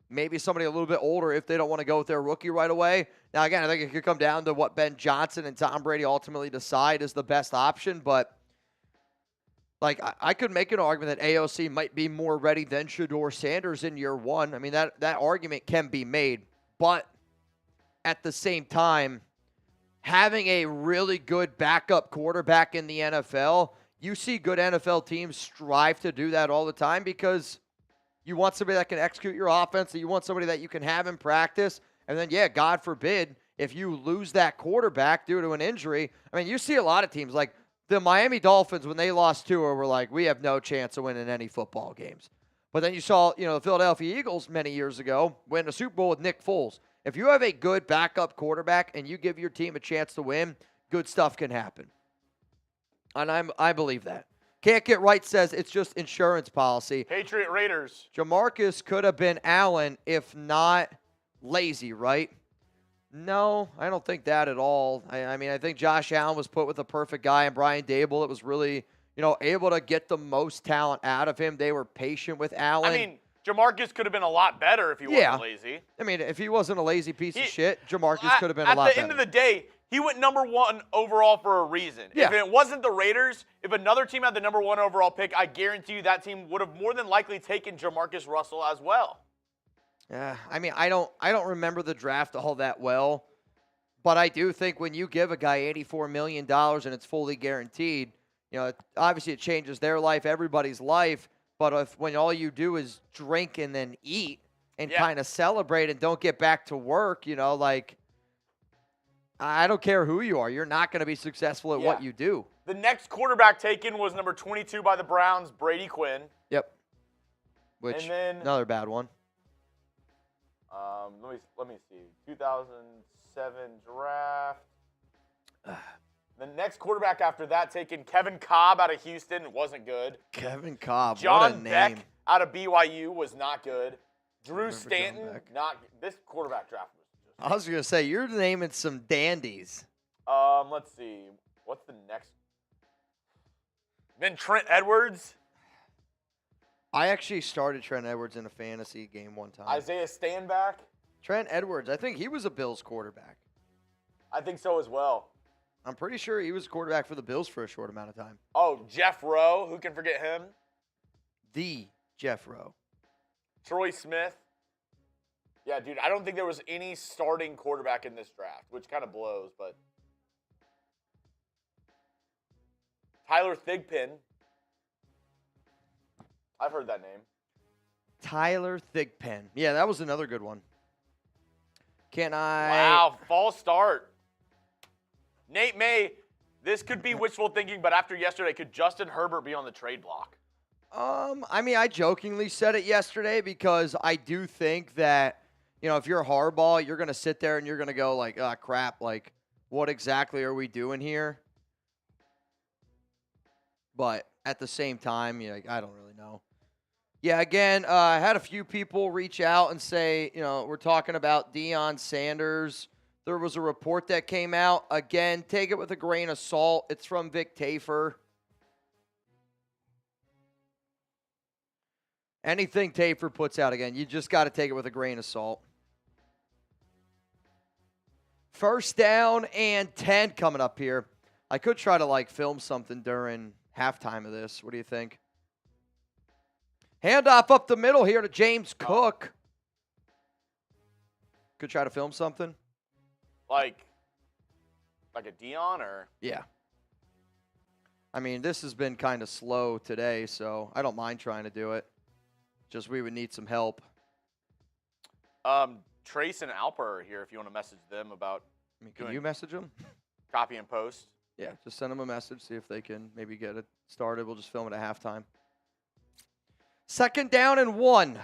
maybe somebody a little bit older if they don't want to go with their rookie right away. Now, again, I think it could come down to what Ben Johnson and Tom Brady ultimately decide is the best option. But, like, I could make an argument that AOC might be more ready than Shedeur Sanders in year 1. I mean, that argument can be made. But at the same time, having a really good backup quarterback in the NFL, you see good NFL teams strive to do that all the time because you want somebody that can execute your offense, and you want somebody that you can have in practice. And then, yeah, God forbid, if you lose that quarterback due to an injury, I mean, you see a lot of teams like the Miami Dolphins, when they lost Tua, were like, we have no chance of winning any football games. But then you saw, the Philadelphia Eagles many years ago win a Super Bowl with Nick Foles. If you have a good backup quarterback and you give your team a chance to win, good stuff can happen. And I believe that. Can't Get Right says it's just insurance policy. Patriot Raiders. Jamarcus could have been Allen if not lazy, right? No, I don't think that at all. I mean, I think Josh Allen was put with a perfect guy, and Brian Dable, it was really, able to get the most talent out of him. They were patient with Allen. I mean, Jamarcus could have been a lot better if he wasn't lazy. I mean, if he wasn't a lazy piece of shit, Jamarcus could have been a lot better. At the end of the day, he went number 1 overall for a reason. Yeah. If it wasn't the Raiders, if another team had the number 1 overall pick, I guarantee you that team would have more than likely taken Jamarcus Russell as well. I mean, I don't remember the draft all that well, but I do think when you give a guy $84 million and it's fully guaranteed, obviously it changes their life, everybody's life. But when all you do is drink and then eat and kind of celebrate and don't get back to work, I don't care who you are. You're not going to be successful at what you do. The next quarterback taken was number 22 by the Browns, Brady Quinn. Yep. Which, another bad one. Let me see. 2007 draft. The next quarterback after that taken, Kevin Cobb out of Houston, wasn't good. Kevin Cobb, John what a name. Beck out of BYU was not good. Drew Stanton, not this quarterback draft was just. I was going to say, you're naming some dandies. Let's see. What's the next? Then Trent Edwards. I actually started Trent Edwards in a fantasy game one time. Isaiah Stanback. Trent Edwards, I think he was a Bills quarterback. I think so as well. I'm pretty sure he was a quarterback for the Bills for a short amount of time. Oh, Jeff Rowe. Who can forget him? The Jeff Rowe. Troy Smith. Yeah, dude, I don't think there was any starting quarterback in this draft, which kind of blows, but. Tyler Thigpen. I've heard that name. Tyler Thigpen. Yeah, that was another good one. Wow, false start. Nate May, this could be wishful thinking, but after yesterday, could Justin Herbert be on the trade block? I mean, I jokingly said it yesterday because I do think that, if you're Harbaugh, you're going to sit there and you're going to go like, oh, crap, like, what exactly are we doing here? But at the same time, I don't really know. Yeah, again, I had a few people reach out and say, we're talking about Deion Sanders. There was a report that came out. Again, take it with a grain of salt. It's from Vic Tafer. Anything Tafer puts out, again, you just got to take it with a grain of salt. 1st down and 10 coming up here. I could try to, film something during halftime of this. What do you think? Handoff up the middle here to James Cook. Could try to film something. Like a Deion or? Yeah. I mean, this has been kind of slow today, so I don't mind trying to do it. Just we would need some help. Trace and Alper are here if you want to message them about. Can you message them? Copy and post. Yeah, just send them a message, see if they can maybe get it started. We'll just film it at halftime. 2nd down and 1.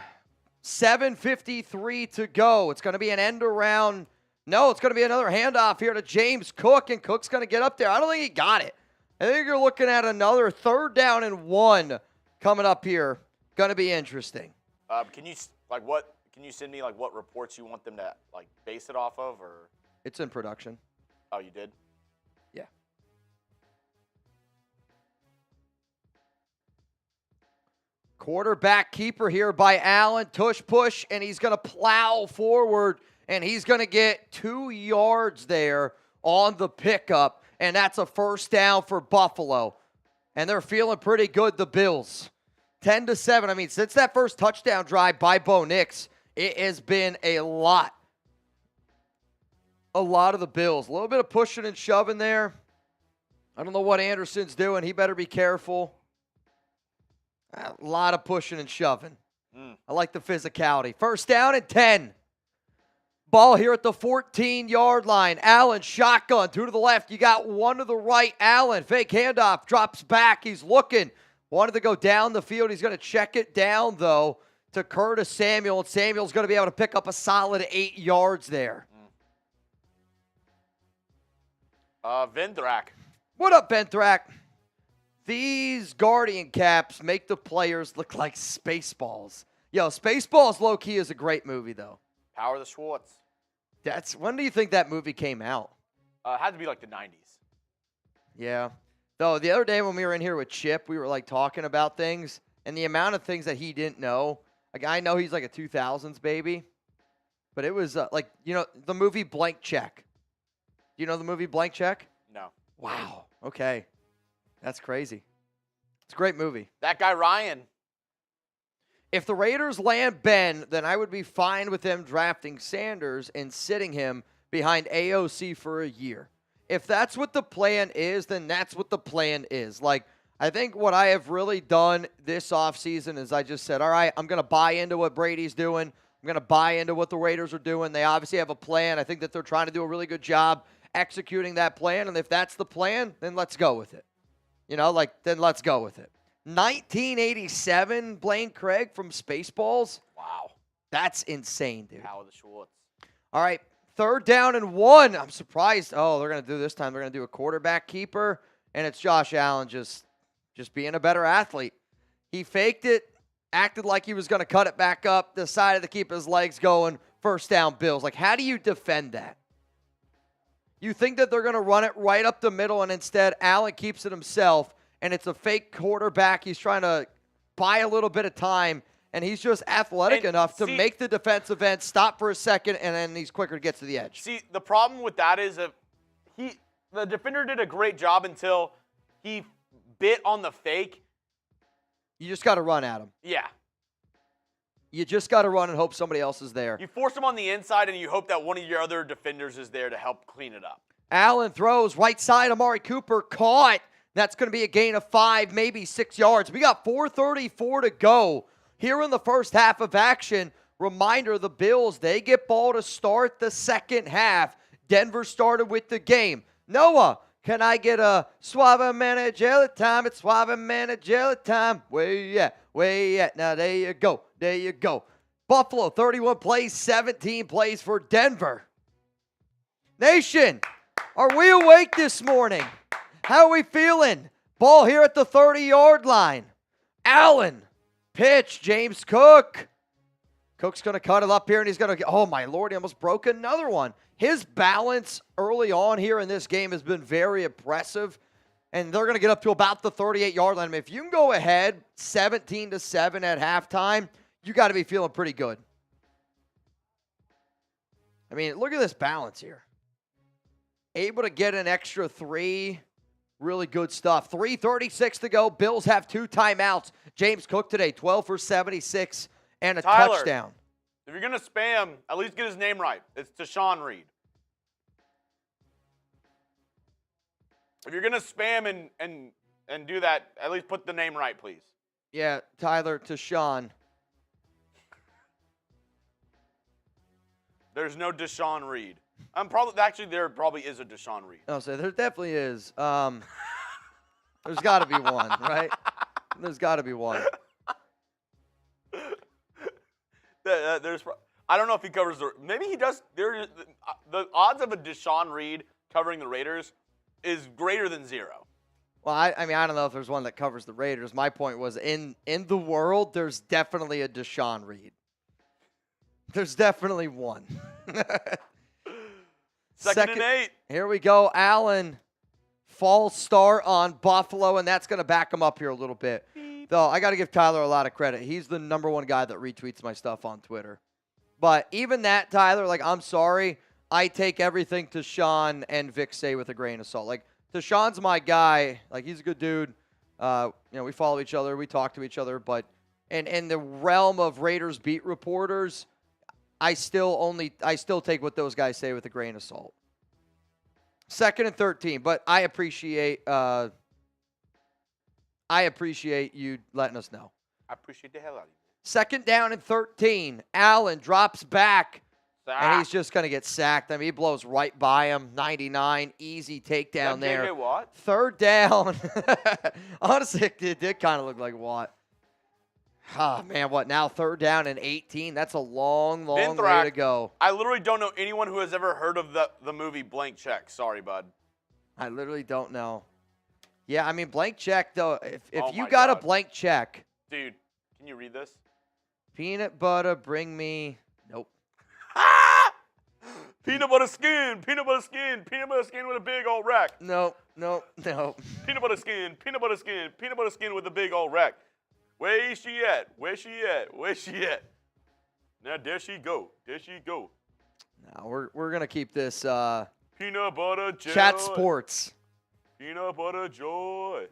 7:53 to go. It's going to be an end around. No, it's going to be another handoff here to James Cook, and Cook's going to get up there. I don't think he got it. I think you're looking at another 3rd down and 1 coming up here. Going to be interesting. Can you send me what reports you want them to base it off of, or? It's in production. Oh, you did? Yeah. Quarterback keeper here by Allen. Tush push, and he's going to plow forward, and he's going to get 2 yards there on the pickup, and that's a 1st down for Buffalo. And they're feeling pretty good, the Bills. 10-7. I mean, since that first touchdown drive by Bo Nix, it has been a lot of the Bills. A little bit of pushing and shoving there. I don't know what Anderson's doing. He better be careful. A lot of pushing and shoving. I like the physicality. 1st down and 10. Ball here at the 14-yard line. Allen, shotgun, 2 to the left. You got 1 to the right. Allen, fake handoff, drops back. He's looking. Wanted to go down the field. He's going to check it down, though, to Curtis Samuel. And Samuel's going to be able to pick up a solid 8 yards there. Vindrak. What up, Venthrak? These Guardian caps make the players look like Spaceballs. Yo, Spaceballs low-key is a great movie, though. Power of the Schwartz. When do you think that movie came out? It had to be like the 90s. Yeah. Though the other day when we were in here with Chip, we were like talking about things, and the amount of things that he didn't know. Like, I know he's like a 2000s baby, but it was like, you know, the movie Blank Check. Do you know the movie Blank Check? No. Wow. Okay. That's crazy. It's a great movie. That guy Ryan. If the Raiders land Ben, then I would be fine with them drafting Sanders and sitting him behind AOC for a year. If that's what the plan is, then that's what the plan is. Like, I think what I have really done this offseason is I just said, all right, I'm going to buy into what Brady's doing. I'm going to buy into what the Raiders are doing. They obviously have a plan. I think that they're trying to do a really good job executing that plan. And if that's the plan, then let's go with it. You know, like, then let's go with it. 1987, Blaine Craig from Spaceballs. Wow. That's insane, dude. Power of the Schwartz. All right, 3rd down and 1. I'm surprised. Oh, they're going to do this time. They're going to do a quarterback keeper, and it's Josh Allen just being a better athlete. He faked it, acted like he was going to cut it back up, decided to keep his legs going. 1st down, Bills. Like, how do you defend that? You think that they're going to run it right up the middle, and instead Allen keeps it himself, and it's a fake quarterback. He's trying to buy a little bit of time, and he's just athletic enough to make the defensive end stop for a second, and then he's quicker to get to the edge. See, the problem with that is the defender did a great job until he bit on the fake. You just got to run at him. Yeah. You just got to run and hope somebody else is there. You force him on the inside, and you hope that one of your other defenders is there to help clean it up. Allen throws right side. Amari Cooper caught. That's going to be a gain of 5, maybe 6 yards. We got 4:34 to go here in the first half of action. Reminder, the Bills, they get ball to start the second half. Denver started with the game. Noah, can I get a Suave Managella time? It's Suave Managella time. Where you at? Where you at? Now, there you go. There you go. Buffalo, 31 plays, 17 plays for Denver. Nation, are we awake this morning? How are we feeling? Ball here at the 30-yard line. Allen, pitch, James Cook. Cook's going to cut it up here, and he's going to, oh my Lord, he almost broke another one. His balance early on here in this game has been very impressive, and they're going to get up to about the 38-yard line. I mean, if you can go ahead 17-7 at halftime, you got to be feeling pretty good. I mean, look at this balance here. Able to get an extra 3. Really good stuff. 3:36 to go. Bills have 2 timeouts. James Cook today, 12 for 76 and a touchdown. If you're going to spam, at least get his name right. It's Deshaun Reed. If you're going to spam and do that, at least put the name right, please. Yeah, Tyler, Deshaun. There's no Deshaun Reed. There probably is a Deshaun Reed. No, so there definitely is. There's got to be one, right? There's got to be one. I don't know if he covers maybe he does. The odds of a Deshaun Reed covering the Raiders is greater than 0. Well, I mean, I don't know if there's one that covers the Raiders. My point was, in the world, there's definitely a Deshaun Reed. There's definitely one. Second and 8. Here we go. Allen, false start on Buffalo, and that's going to back him up here a little bit. Though, I got to give Tyler a lot of credit. He's the number 1 guy that retweets my stuff on Twitter. But even that, Tyler, like, I'm sorry. I take everything Deshaun and Vic say with a grain of salt. Like, Deshaun's my guy. Like, he's a good dude. We follow each other. We talk to each other. But in the realm of Raiders beat reporters, I still take what those guys say with a grain of salt. 2nd and 13, but I appreciate you letting us know. I appreciate the hell out of you. 2nd down and 13. Allen drops back, And he's just going to get sacked. I mean, he blows right by him. 99, easy takedown there. J.J. Watt? Third down. Honestly, it did kind of look like Watt. Ah, man, what now? Third down and 18? That's a long way to go. I literally don't know anyone who has ever heard of the movie Blank Check. Sorry, bud. I literally don't know. Yeah, I mean, blank check, though. If you my got a God. blank check. Dude, can you read this? Peanut butter, bring me. Nope. Peanut butter skin with a big old rack. No. Peanut butter skin with a big old rack. Where she at? Now there she go. No, we're gonna keep this Peanut butter joy. chat sports. Peanut butter joy.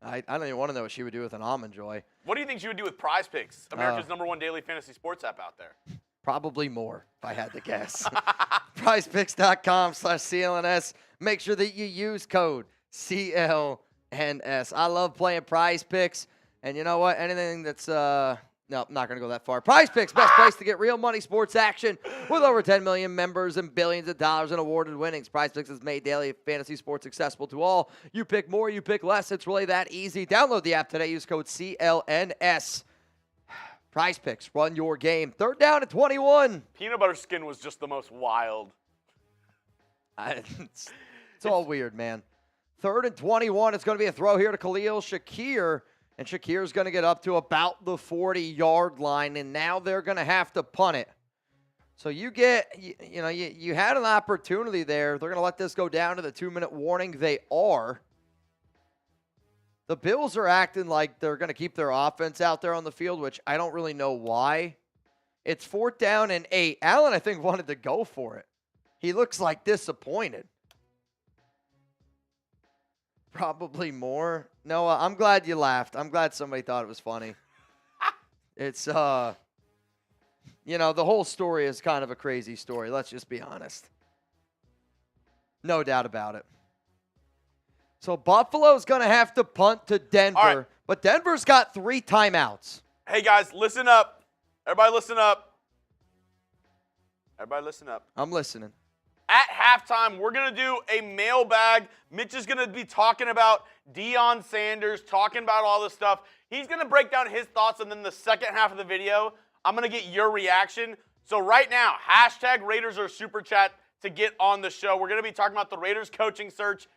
I don't even want to know what she would do with an almond joy. What do you think she would do with Prize Picks, America's #1 daily fantasy sports app out there? Probably more, if I had to guess. PrizePicks.com/CLNS. Make sure that you use code CLNS. I love playing Prize Picks. And you know what? Anything that's, no, I'm not going to go that far. Prize Picks, best place to get real money sports action with over 10 million members and billions of dollars in awarded winnings. Prize Picks has made daily fantasy sports accessible to all. You pick more, you pick less. It's really that easy. Download the app today. Use code CLNS. Prize Picks, run your game. Third down at 21. Peanut butter skin was just the most wild. It's all weird, man. Third and 21. It's going to be a throw here to Khalil Shakir. And Shakir's going to get up to about the 40-yard line. And now they're going to have to punt it. So you had an opportunity there. They're going to let this go down to the 2-minute warning. They are. The Bills are acting like they're going to keep their offense out there on the field, which I don't really know why. It's 4th down and 8. Allen, I think, wanted to go for it. He looks like disappointed. Probably more. Noah, I'm glad you laughed. I'm glad somebody thought it was funny. It's, the whole story is kind of a crazy story. Let's just be honest. No doubt about it. So Buffalo's going to have to punt to Denver, right. But Denver's got 3 timeouts. Hey, guys, listen up. Everybody listen up. I'm listening. At halftime, we're going to do a mailbag. Mitch is going to be talking about Deion Sanders, talking about all this stuff. He's going to break down his thoughts, and then the second half of the video, I'm going to get your reaction. So right now, hashtag Raiders or Super Chat to get on the show. We're going to be talking about the Raiders coaching search,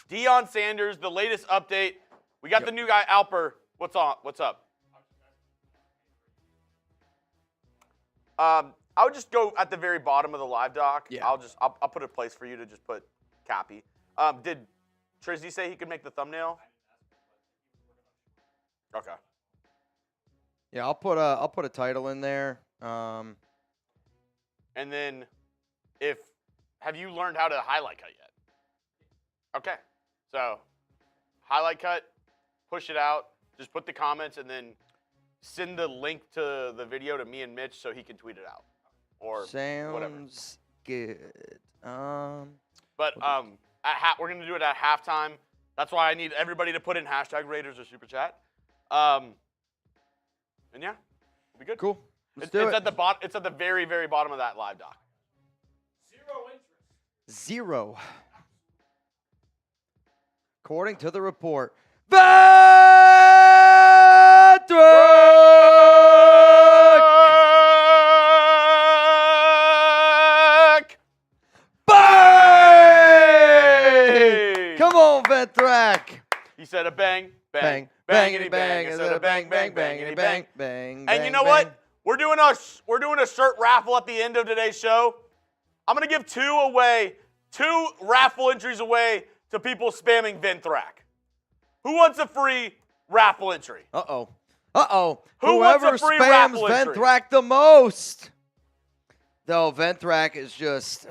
Deion Sanders, the latest update. We got the new guy, Alper. What's up? I would just go at the very bottom of the live doc. Yeah. I'll put a place for you to just put copy. Did Trizzy say he could make the thumbnail? Okay. Yeah, I'll put a title in there. And then have you learned how to highlight cut yet? Okay. So highlight cut, push it out, just put the comments, and then send the link to the video to me and Mitch so he can tweet it out. Or whatever. Sounds good. But we're going to do it at halftime. That's why I need everybody to put in hashtag Raiders or Super Chat. And yeah, we'll be good. Cool. It's at the very, very bottom of that live doc. 0 interest. 0. According to the report. Come on, Ventrac. He said a bang, Bang, bang, bangity bang. I Is said it a a bang, bang, bangity bangity bang, bang? And you know what? We're doing a shirt raffle at the end of today's show. I'm gonna give 2 raffle entries away to people spamming Ventrac. Who wants a free raffle entry? Uh-oh. Who wants Whoever a free spams raffle entry? Ventrac the most. Though Ventrac is just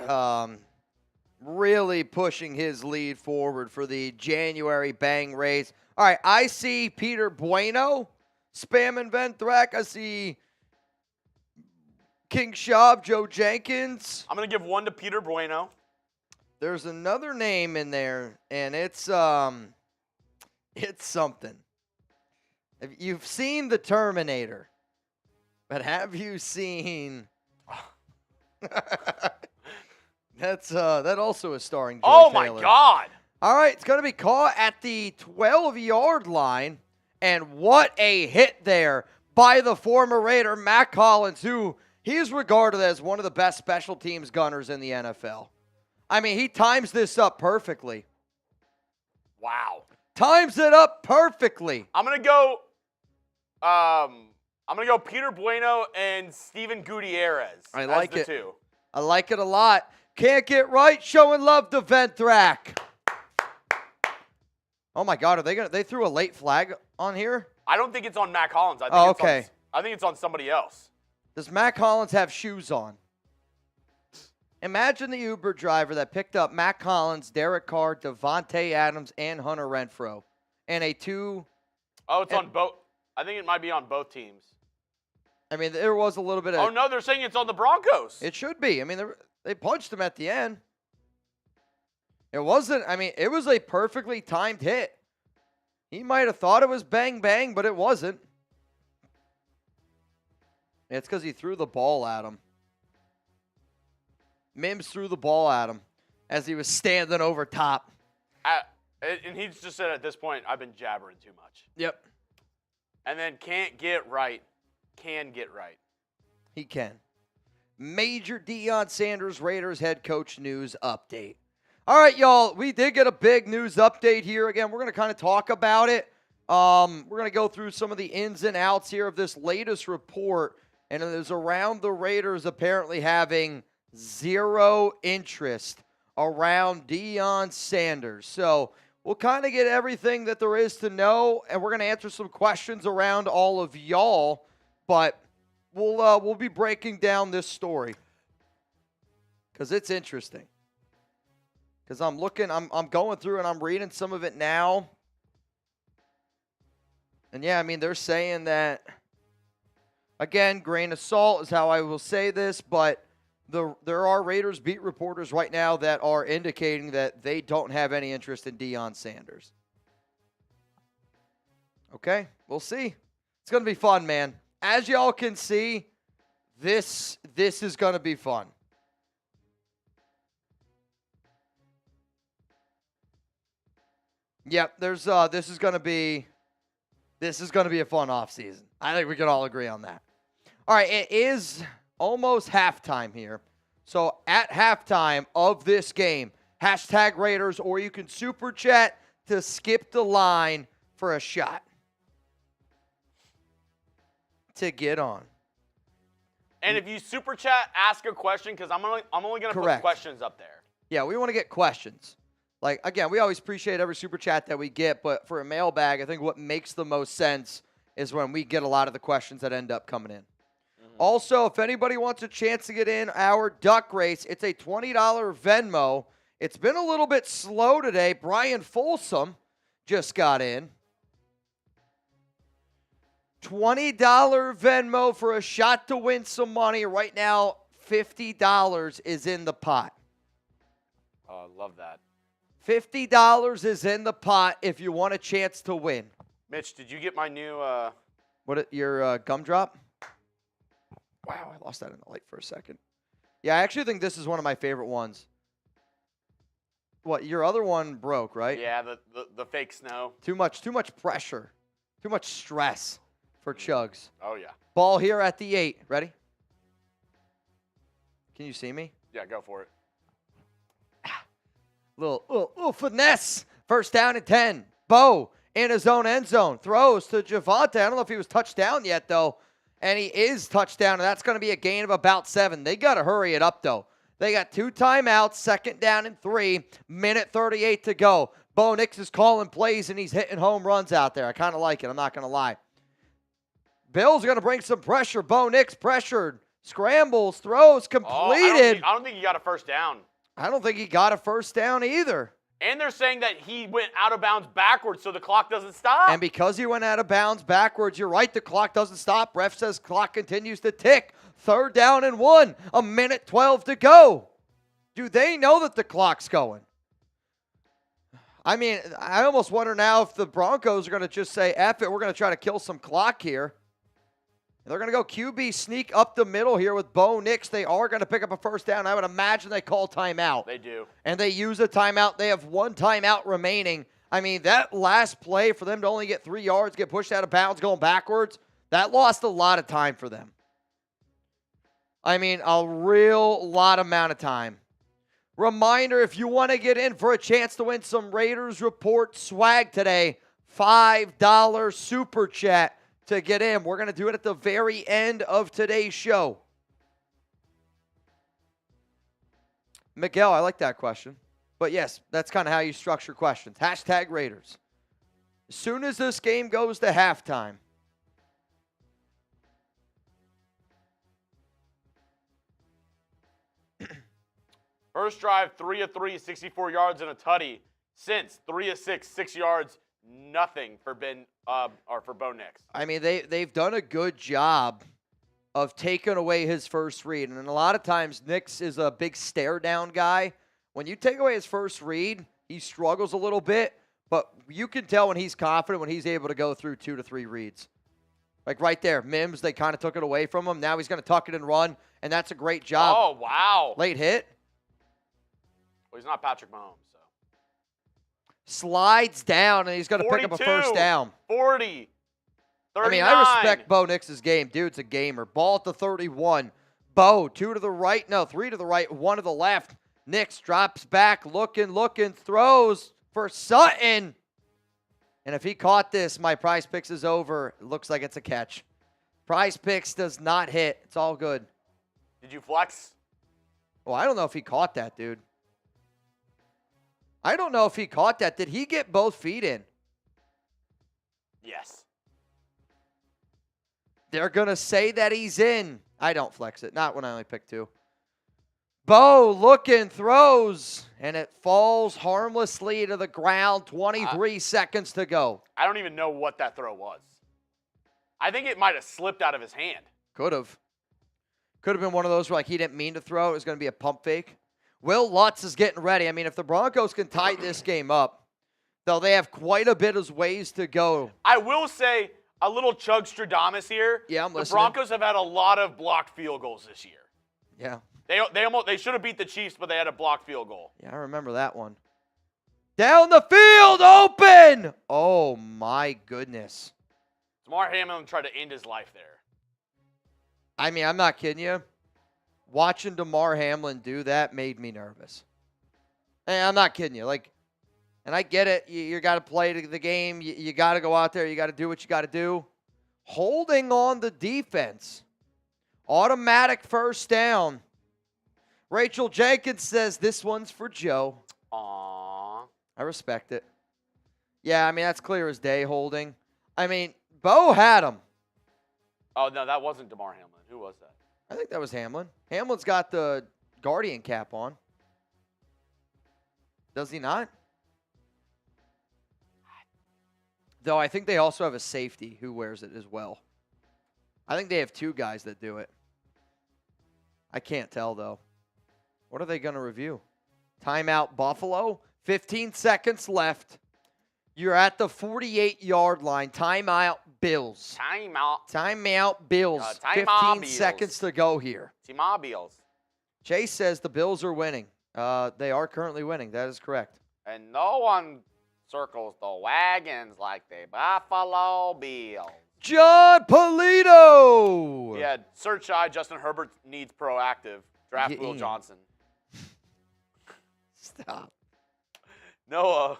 really pushing his lead forward for the January bang race. All right, I see Peter Bueno spamming Ventrac. I see King Schaub, Joe Jenkins. I'm gonna give 1 to Peter Bueno. There's another name in there, and it's something. You've seen The Terminator, but have you seen That also is starring Joy Oh, Taylor. my God. All right, it's going to be caught at the 12-yard line. And what a hit there by the former Raider, Matt Collins, who he is regarded as one of the best special teams gunners in the NFL. I mean, he times this up perfectly. Wow. Times it up perfectly. I'm gonna go Peter Bueno and Steven Gutierrez. I like as it. the two. I like it a lot. Can't get right. Showing love to Ventrack. Oh my God, they threw a late flag on here? I don't think it's on Matt Collins. I think it's on somebody else. Does Matt Collins have shoes on? Imagine the Uber driver that picked up Matt Collins, Derek Carr, Devontae Adams, and Hunter Renfrow. And Oh, it's on both. I think it might be on both teams. I mean, there was a little bit of... Oh, no, they're saying it's on the Broncos. It should be. I mean, they punched him at the end. It wasn't... I mean, it was a perfectly timed hit. He might have thought it was bang, bang, but it wasn't. It's because he threw the ball at him. Mims threw the ball at him as he was standing over top. And he's just said at this point, I've been jabbering too much. Yep. And then can't get right. Can get right. He can. Major Deion Sanders Raiders head coach news update. All right, y'all, we did get a big news update here. Again, we're going to kind of talk about it. We're going to go through some of the ins and outs here of this latest report, and it is around the Raiders apparently having zero interest around Deion Sanders. So we'll kind of get everything that there is to know, and we're going to answer some questions around all of y'all, but we'll be breaking down this story because it's interesting. Because I'm going through and I'm reading some of it now. And yeah, I mean, they're saying that, again, grain of salt is how I will say this, but there are Raiders beat reporters right now that are indicating that they don't have any interest in Deion Sanders. Okay, we'll see. It's going to be fun, man. As y'all can see, this is going to be fun. Yep, this is going to be a fun offseason. I think we can all agree on that. All right, it is almost halftime here. So at halftime of this game, hashtag Raiders, or you can super chat to skip the line for a shot to get on. And if you super chat, ask a question because I'm only going to put questions up there. Yeah, we want to get questions. Like, again, we always appreciate every super chat that we get, but for a mailbag, I think what makes the most sense is when we get a lot of the questions that end up coming in. Mm-hmm. Also, if anybody wants a chance to get in our duck race, it's a $20 Venmo. It's been a little bit slow today. Brian Folsom just got in. $20 Venmo for a shot to win some money. Right now, $50 is in the pot. Oh, I love that. $50 is in the pot if you want a chance to win. Mitch, did you get my new... Your gumdrop? Wow, I lost that in the light for a second. Yeah, I actually think this is one of my favorite ones. What, your other one broke, right? Yeah, the fake snow. Too much pressure. Too much stress for Chugs. Oh, yeah. Ball here at the 8. Ready? Can you see me? Yeah, go for it. Little finesse. First down and 10. Bo in his own end zone. Throws to Javonte. I don't know if he was touchdown yet, though. And he is touchdown, and that's going to be a gain of about 7. They got to hurry it up, though. They got 2 timeouts, second down and 3. Minute 38 to go. Bo Nix is calling plays, and he's hitting home runs out there. I kind of like it. I'm not going to lie. Bills are going to bring some pressure. Bo Nix pressured. Scrambles. Throws completed. I don't think he got a first down. I don't think he got a first down either. And they're saying that he went out of bounds backwards so the clock doesn't stop. And because he went out of bounds backwards, you're right, the clock doesn't stop. Ref says clock continues to tick. Third down and 1. A minute 12 to go. Do they know that the clock's going? I mean, I almost wonder now if the Broncos are going to just say, F it, we're going to try to kill some clock here. They're going to go QB sneak up the middle here with Bo Nix. They are going to pick up a first down. I would imagine they call timeout. They do. And they use a timeout. They have one timeout remaining. I mean, that last play for them to only get 3 yards, get pushed out of bounds going backwards, that lost a lot of time for them. I mean, a real lot amount of time. Reminder, if you want to get in for a chance to win some Raiders Report swag today, $5 super chat to get in. We're going to do it at the very end of today's show. Miguel, I like that question. But yes, that's kind of how you structure questions. Hashtag Raiders. As soon as this game goes to halftime, First drive, 3 of 3, 64 yards and a tutty. Since 3 of 6, 6 yards, nothing for Bo Nix. I mean, they've done a good job of taking away his first read. And a lot of times, Nix is a big stare down guy. When you take away his first read, he struggles a little bit. But you can tell when he's confident, when he's able to go through 2 to 3 reads. Like right there, Mims, they kind of took it away from him. Now he's going to tuck it and run, and that's a great job. Oh, wow. Late hit. Well, he's not Patrick Mahomes, so. Slides down, and he's going to pick up a first down. 40, 39. I mean, I respect Bo Nix's game. Dude's a gamer. Ball at the 31. Bo, 2 to the right. No, 3 to the right, 1 to the left. Nix drops back, looking, throws for Sutton. And if he caught this, my Prize Picks is over. It looks like it's a catch. Prize Picks does not hit. It's all good. Did you flex? Well, I don't know if he caught that, dude. I don't know if he caught that. Did he get both feet in? Yes. They're going to say that he's in. I don't flex it. Not when I only pick 2. Bo looking, throws, and it falls harmlessly to the ground. 23 seconds to go. I don't even know what that throw was. I think it might have slipped out of his hand. Could have. Could have been one of those where like he didn't mean to throw. It was going to be a pump fake. Will Lutz is getting ready. I mean, if the Broncos can tie this game up, though they have quite a bit of ways to go. I will say a little Chug Stradamus here. Yeah, I'm listening. The Broncos have had a lot of blocked field goals this year. Yeah. They should have beat the Chiefs, but they had a blocked field goal. Yeah, I remember that one. Down the field, open! Oh, my goodness. Damar Hamlin tried to end his life there. I mean, I'm not kidding you. Watching Damar Hamlin do that made me nervous. Hey, I'm not kidding you. Like, and I get it. You got to play the game. You got to go out there. You got to do what you got to do. Holding on the defense. Automatic first down. Rachel Jenkins says this one's for Joe. Aww. I respect it. Yeah, I mean, that's clear as day holding. I mean, Bo had him. Oh, no, that wasn't Damar Hamlin. Who was that? I think that was Hamlin. Hamlin's got the Guardian cap on. Does he not? Though I think they also have a safety who wears it as well. I think they have 2 guys that do it. I can't tell, though. What are they going to review? Timeout Buffalo. 15 seconds left. You're at the 48-yard line. Timeout Bills. Timeout Bills. 15 seconds to go here. Timeout Bills. Chase says the Bills are winning. They are currently winning. That is correct. And no one circles the wagons like the Buffalo Bills. John Polito. Yeah, search Justin Herbert needs proactive. Draft Will Johnson. Stop. Noah,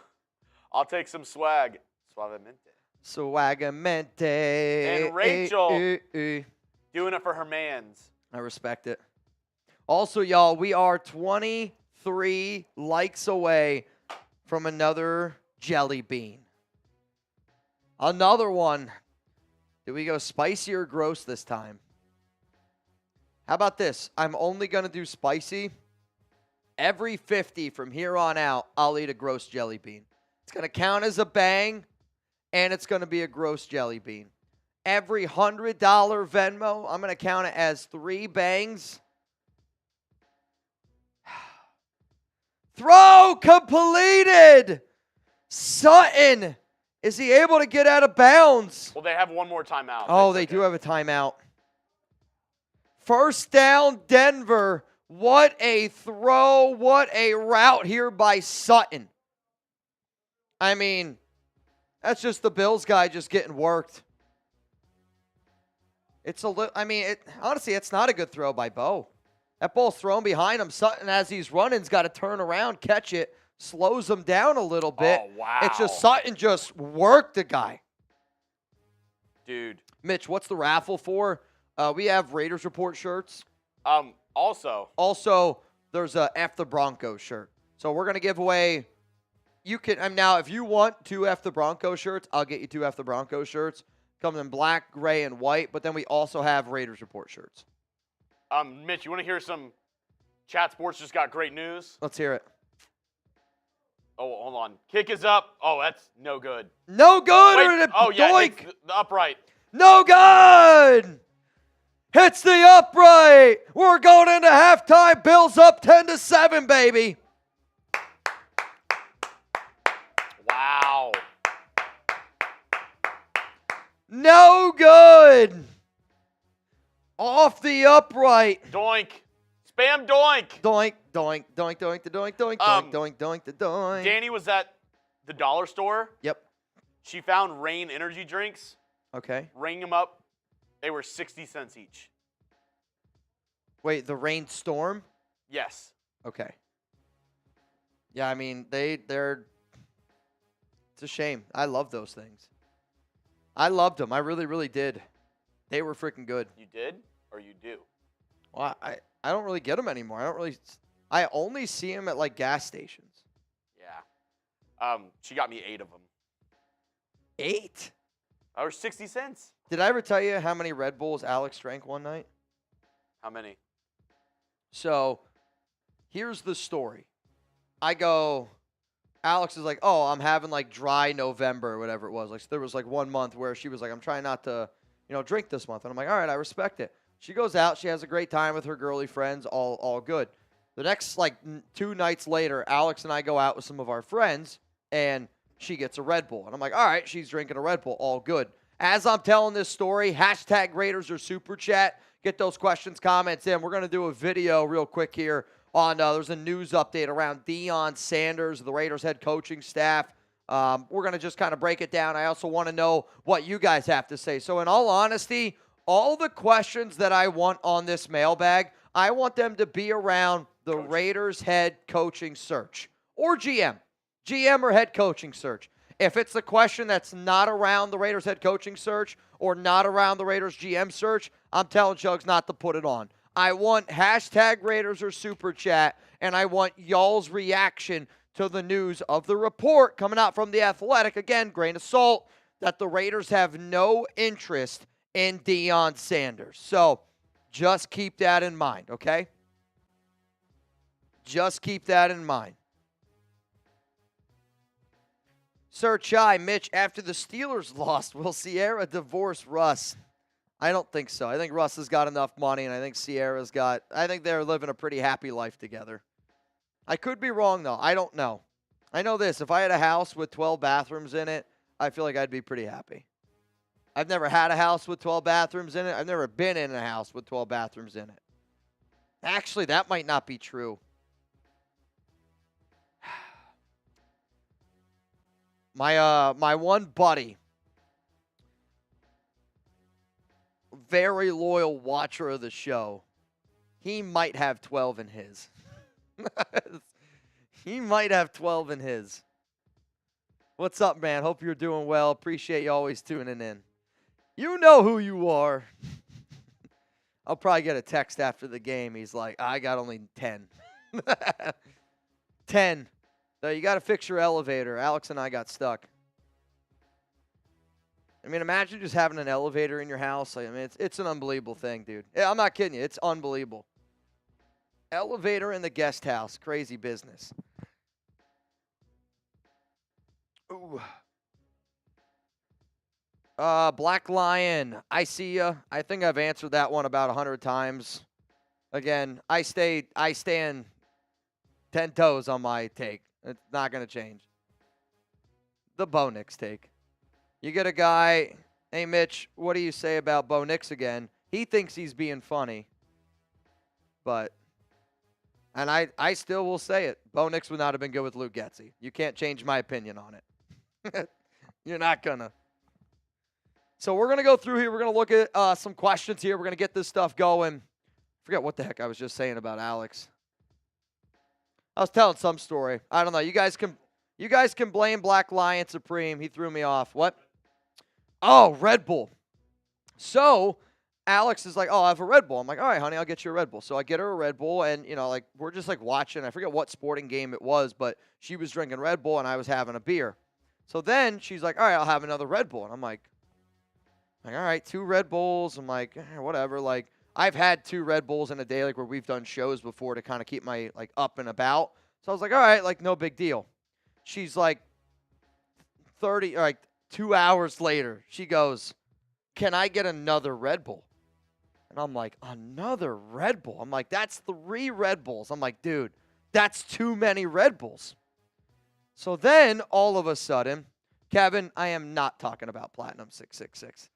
I'll take some swag. Suavemente. Swagamente. And Rachel doing it for her mans. I respect it. Also, y'all, we are 23 likes away from another jelly bean. Another one. Do we go spicy or gross this time? How about this? I'm only going to do spicy. Every 50 from here on out, I'll eat a gross jelly bean. It's going to count as a bang, and it's going to be a gross jelly bean. Every $100 Venmo, I'm going to count it as 3 bangs. Throw completed. Sutton. Is he able to get out of bounds? Well, they have one more timeout. Oh, they do have a timeout. First down, Denver. What a throw. What a route here by Sutton. I mean, that's just the Bills guy just getting worked. It's a little, I mean, honestly, it's not a good throw by Bo. That ball's thrown behind him. Sutton, as he's running, has got to turn around, catch it, slows him down a little bit. Oh, wow. It's just Sutton just worked the guy. Dude. Mitch, what's the raffle for? We have Raiders Report shirts. Also, there's a F the Broncos shirt. So we're going to give away, now if you want 2 F the Broncos shirts, I'll get you 2 F the Broncos shirts. Comes in black, gray, and white, but then we also have Raiders Report shirts. Mitch, you want to hear some Chat Sports just got great news? Let's hear it. Oh, hold on. Kick is up. Oh, that's no good. No good. Wait, oh, yeah, doink. it's the upright. No good. Hits the upright. We're going into halftime. Bills up 10-7, baby. Wow. No good. Off the upright. Doink. Spam doink. Doink, doink, doink, doink, the doink, doink, doink, doink, doink, the doink. Danny was at the dollar store. Yep. She found Reign energy drinks. Okay. Rang them up. They were 60 cents each. Wait, the Rainstorm? Yes. Okay. Yeah, I mean, they're it's a shame. I love those things. I loved them. I really, really did. They were freaking good. You did or you do? Well, I don't really get them anymore. I only see them at like gas stations. Yeah. She got me 8 of them. 8? They were 60 cents. Did I ever tell you how many Red Bulls Alex drank one night? How many? So, here's the story. Alex is like, oh, I'm having like dry November or whatever it was. Like, so there was like 1 month where she was like, I'm trying not to, drink this month. And I'm like, all right, I respect it. She goes out. She has a great time with her girly friends. All good. The next, 2 nights later, Alex and I go out with some of our friends, and she gets a Red Bull. And I'm like, all right, she's drinking a Red Bull. All good. As I'm telling this story, hashtag Raiders or Super Chat. Get those questions, comments in. We're going to do a video real quick here on there's a news update around Deion Sanders, the Raiders head coaching staff. We're going to just kind of break it down. I also want to know what you guys have to say. So in all honesty, all the questions that I want on this mailbag, I want them to be around the Raiders head coaching search or GM or head coaching search. If it's a question that's not around the Raiders head coaching search or not around the Raiders GM search, I'm telling Chugs not to put it on. I want hashtag Raiders or Super Chat, and I want y'all's reaction to the news of the report coming out from The Athletic. Again, grain of salt, that the Raiders have no interest in Deion Sanders. So just keep that in mind, okay? Just keep that in mind. Sir Chai, Mitch, after the Steelers lost, will Sierra divorce Russ? I don't think so. I think Russ has got enough money, and I think I think they're living a pretty happy life together. I could be wrong, though. I don't know. I know this. If I had a house with 12 bathrooms in it, I feel like I'd be pretty happy. I've never had a house with 12 bathrooms in it. I've never been in a house with 12 bathrooms in it. Actually, that might not be true. My one buddy, very loyal watcher of the show, he might have 12 in his. He might have 12 in his. What's up, man? Hope you're doing well. Appreciate you always tuning in. You know who you are. I'll probably get a text after the game. He's like, I got only 10. 10. So you got to fix your elevator. Alex and I got stuck. I mean, imagine just having an elevator in your house. I mean, it's an unbelievable thing, dude. Yeah, I'm not kidding you. It's unbelievable. Elevator in the guest house. Crazy business. Ooh. Black Lion, I see ya. I think I've answered that one about 100 times. Again, I stand 10 toes on my take. It's not going to change. The Bo Nix take. You get a guy, hey, Mitch, what do you say about Bo Nix again? He thinks he's being funny. But, and I still will say it. Bo Nix would not have been good with Luke Getsy. You can't change my opinion on it. You're not going to. So we're going to go through here. We're going to look at some questions here. We're going to get this stuff going. Forget what the heck I was just saying about Alex. I was telling some story. I don't know. You guys can blame Black Lion Supreme. He threw me off. What? Oh, Red Bull. So Alex is like, oh, I have a Red Bull. I'm like, all right, honey, I'll get you a Red Bull. So I get her a Red Bull, and, like, we're just, like, watching. I forget what sporting game it was, but she was drinking Red Bull, and I was having a beer. So then she's like, all right, I'll have another Red Bull. And I'm like, all right, 2 Red Bulls. I'm like, whatever. Like, I've had 2 Red Bulls in a day, like, where we've done shows before to kind of keep my, like, up and about. So I was like, all right, like, no big deal. She's like 2 hours later, she goes, can I get another Red Bull? And I'm like, another Red Bull? I'm like, that's 3 Red Bulls. I'm like, dude, that's too many Red Bulls. So then, all of a sudden, Kevin, I am not talking about Platinum 666.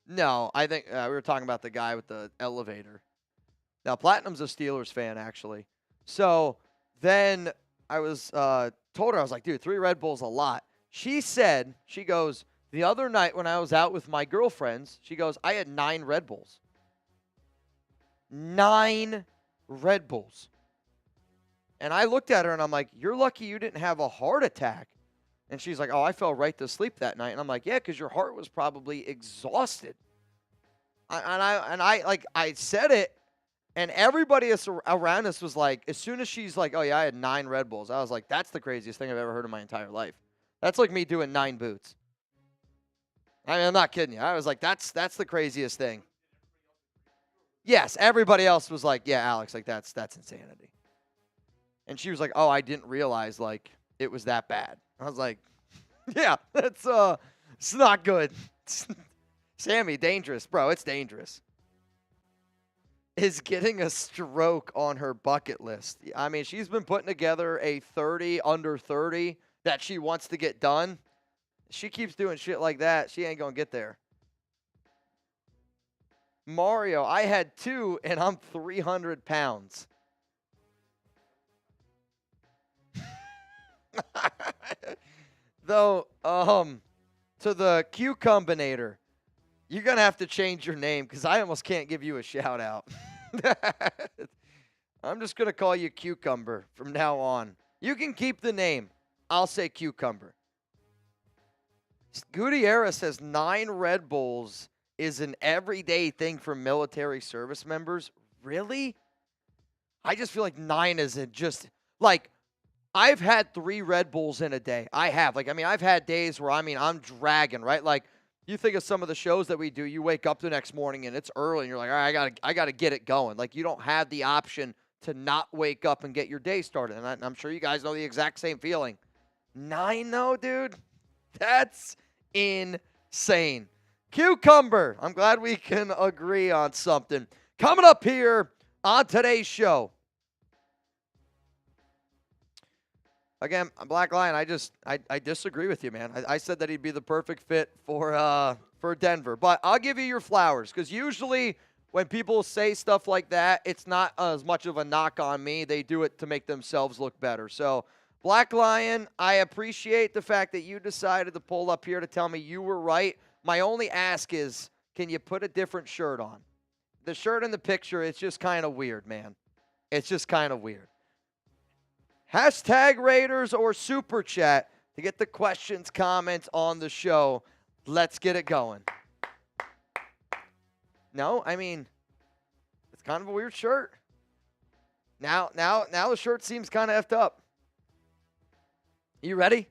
No, I think we were talking about the guy with the elevator. Now, Platinum's a Steelers fan, actually. So then I was told her, I was like, dude, 3 Red Bulls a lot. She said, she goes, the other night when I was out with my girlfriends, she goes, I had 9 Red Bulls. 9 Red Bulls. And I looked at her and I'm like, you're lucky you didn't have a heart attack. And she's like, oh, I fell right to sleep that night. And I'm like, yeah, because your heart was probably exhausted. I said it, and everybody around us was like, as soon as she's like, oh, yeah, I had 9 Red Bulls, I was like, that's the craziest thing I've ever heard in my entire life. That's like me doing 9 boots. I mean, I'm not kidding you. I was like, that's the craziest thing. Yes, everybody else was like, yeah, Alex, like, that's insanity. And she was like, oh, I didn't realize, like, it was that bad. I was like, yeah, it's not good. Sammy, dangerous. Bro, it's dangerous. Is getting a stroke on her bucket list. I mean, she's been putting together a 30 under 30 that she wants to get done. She keeps doing shit like that. She ain't going to get there. Mario, I had 2, and I'm 300 pounds. Though, to the Q-Combinator, you're going to have to change your name because I almost can't give you a shout-out. I'm just going to call you Cucumber from now on. You can keep the name. I'll say Cucumber. Gutierrez says 9 Red Bulls is an everyday thing for military service members. Really? I just feel like 9 isn't just, like, I've had 3 Red Bulls in a day. I have. Like, I mean, I've had days where, I mean, I'm dragging, right? Like, you think of some of the shows that we do, you wake up the next morning and it's early and you're like, all right, I got to get it going. Like, you don't have the option to not wake up and get your day started. And I'm sure you guys know the exact same feeling. 9, though, dude? That's insane. Cucumber, I'm glad we can agree on something. Coming up here on today's show. Again, Black Lion, I disagree with you, man. I said that he'd be the perfect fit for Denver. But I'll give you your flowers, because usually when people say stuff like that, it's not as much of a knock on me. They do it to make themselves look better. So, Black Lion, I appreciate the fact that you decided to pull up here to tell me you were right. My only ask is, can you put a different shirt on? The shirt in the picture, it's just kind of weird, man. It's just kind of weird. Hashtag Raiders or Super Chat to get the questions, comments on the show. Let's get it going. No, I mean, it's kind of a weird shirt. Now the shirt seems kind of effed up. You ready?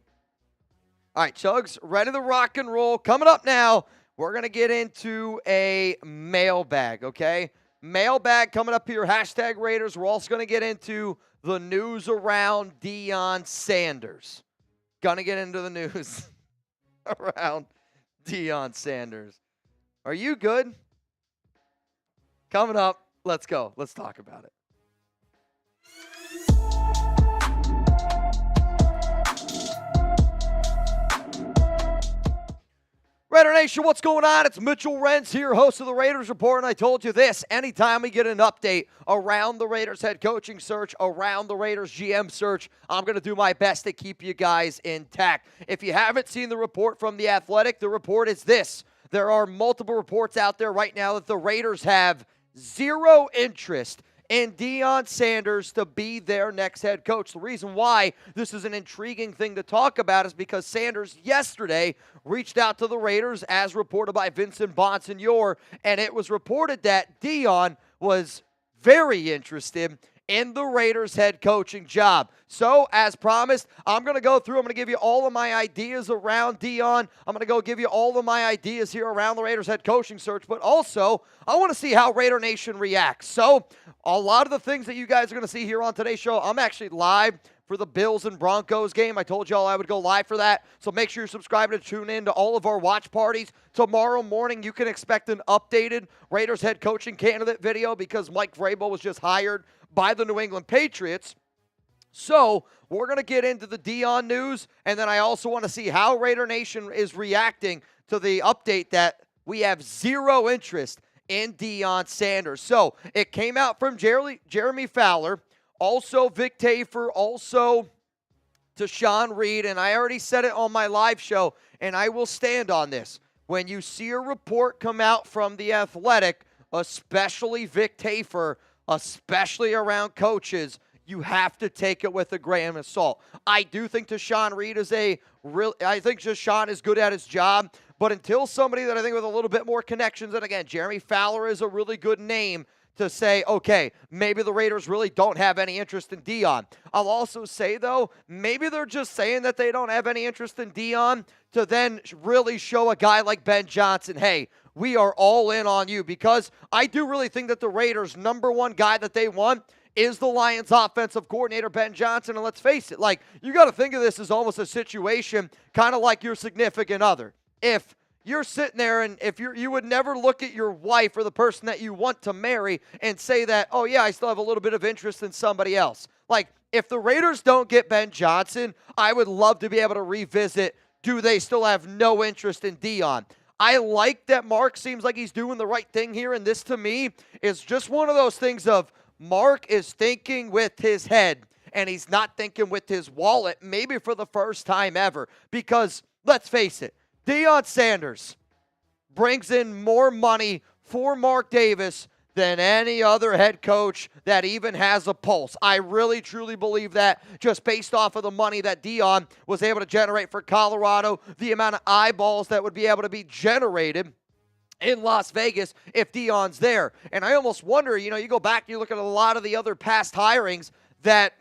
All right, Chugs, ready to rock and roll. Coming up now, we're going to get into a mailbag, okay? Mailbag coming up here, hashtag Raiders. We're also going to get into the news around Deion Sanders. Going to get into the news around Deion Sanders. Are you good? Coming up, let's go. Let's talk about it. Raider Nation, what's going on? It's Mitchell Renz here, host of the Raiders Report, and I told you this, anytime we get an update around the Raiders head coaching search, around the Raiders GM search, I'm going to do my best to keep you guys intact. If you haven't seen the report from The Athletic, the report is this. There are multiple reports out there right now that the Raiders have zero interest in Deion Sanders to be their next head coach. The reason why this is an intriguing thing to talk about is because Sanders yesterday reached out to the Raiders, as reported by Vincent Bonsignore, and it was reported that Deion was very interested in the Raiders head coaching job. So, as promised, I'm going to give you all of my ideas around Deion. I'm going to give you all of my ideas here around the Raiders head coaching search, but also, I want to see how Raider Nation reacts. So, a lot of the things that you guys are going to see here on today's show, I'm actually live for the Bills and Broncos game. I told y'all I would go live for that, so make sure you're subscribed to tune in to all of our watch parties. Tomorrow morning, you can expect an updated Raiders head coaching candidate video because Mike Vrabel was just hired by the New England Patriots. So, we're going to get into the Deion news, and then I also want to see how Raider Nation is reacting to the update that we have zero interest in Deion Sanders. So, it came out from Jeremy Fowler, also Vic Tafur, also to Sean Reed, and I already said it on my live show, and I will stand on this. When you see a report come out from The Athletic, especially Vic Tafur, especially around coaches, you have to take it with a grain of salt. I do think Tashawn Reed is I think Tashawn is good at his job, but until somebody that I think with a little bit more connections, and again, Jeremy Fowler is a really good name to say, okay, maybe the Raiders really don't have any interest in Deion. I'll also say, though, maybe they're just saying that they don't have any interest in Deion to then really show a guy like Ben Johnson, hey, we are all in on you, because I do really think that the Raiders' number one guy that they want is the Lions offensive coordinator, Ben Johnson. And let's face it, you got to think of this as almost a situation kind of like your significant other. If you're sitting there and if you would never look at your wife or the person that you want to marry and say that, oh yeah, I still have a little bit of interest in somebody else. If the Raiders don't get Ben Johnson, I would love to be able to revisit, do they still have no interest in Deion? I like that Mark seems like he's doing the right thing here, and this to me is just one of those things of Mark is thinking with his head, and he's not thinking with his wallet, maybe for the first time ever, because let's face it, Deion Sanders brings in more money for Mark Davis than any other head coach that even has a pulse. I really, truly believe that just based off of the money that Deion was able to generate for Colorado, the amount of eyeballs that would be able to be generated in Las Vegas if Deion's there. And I almost wonder, you go back and you look at a lot of the other past hirings that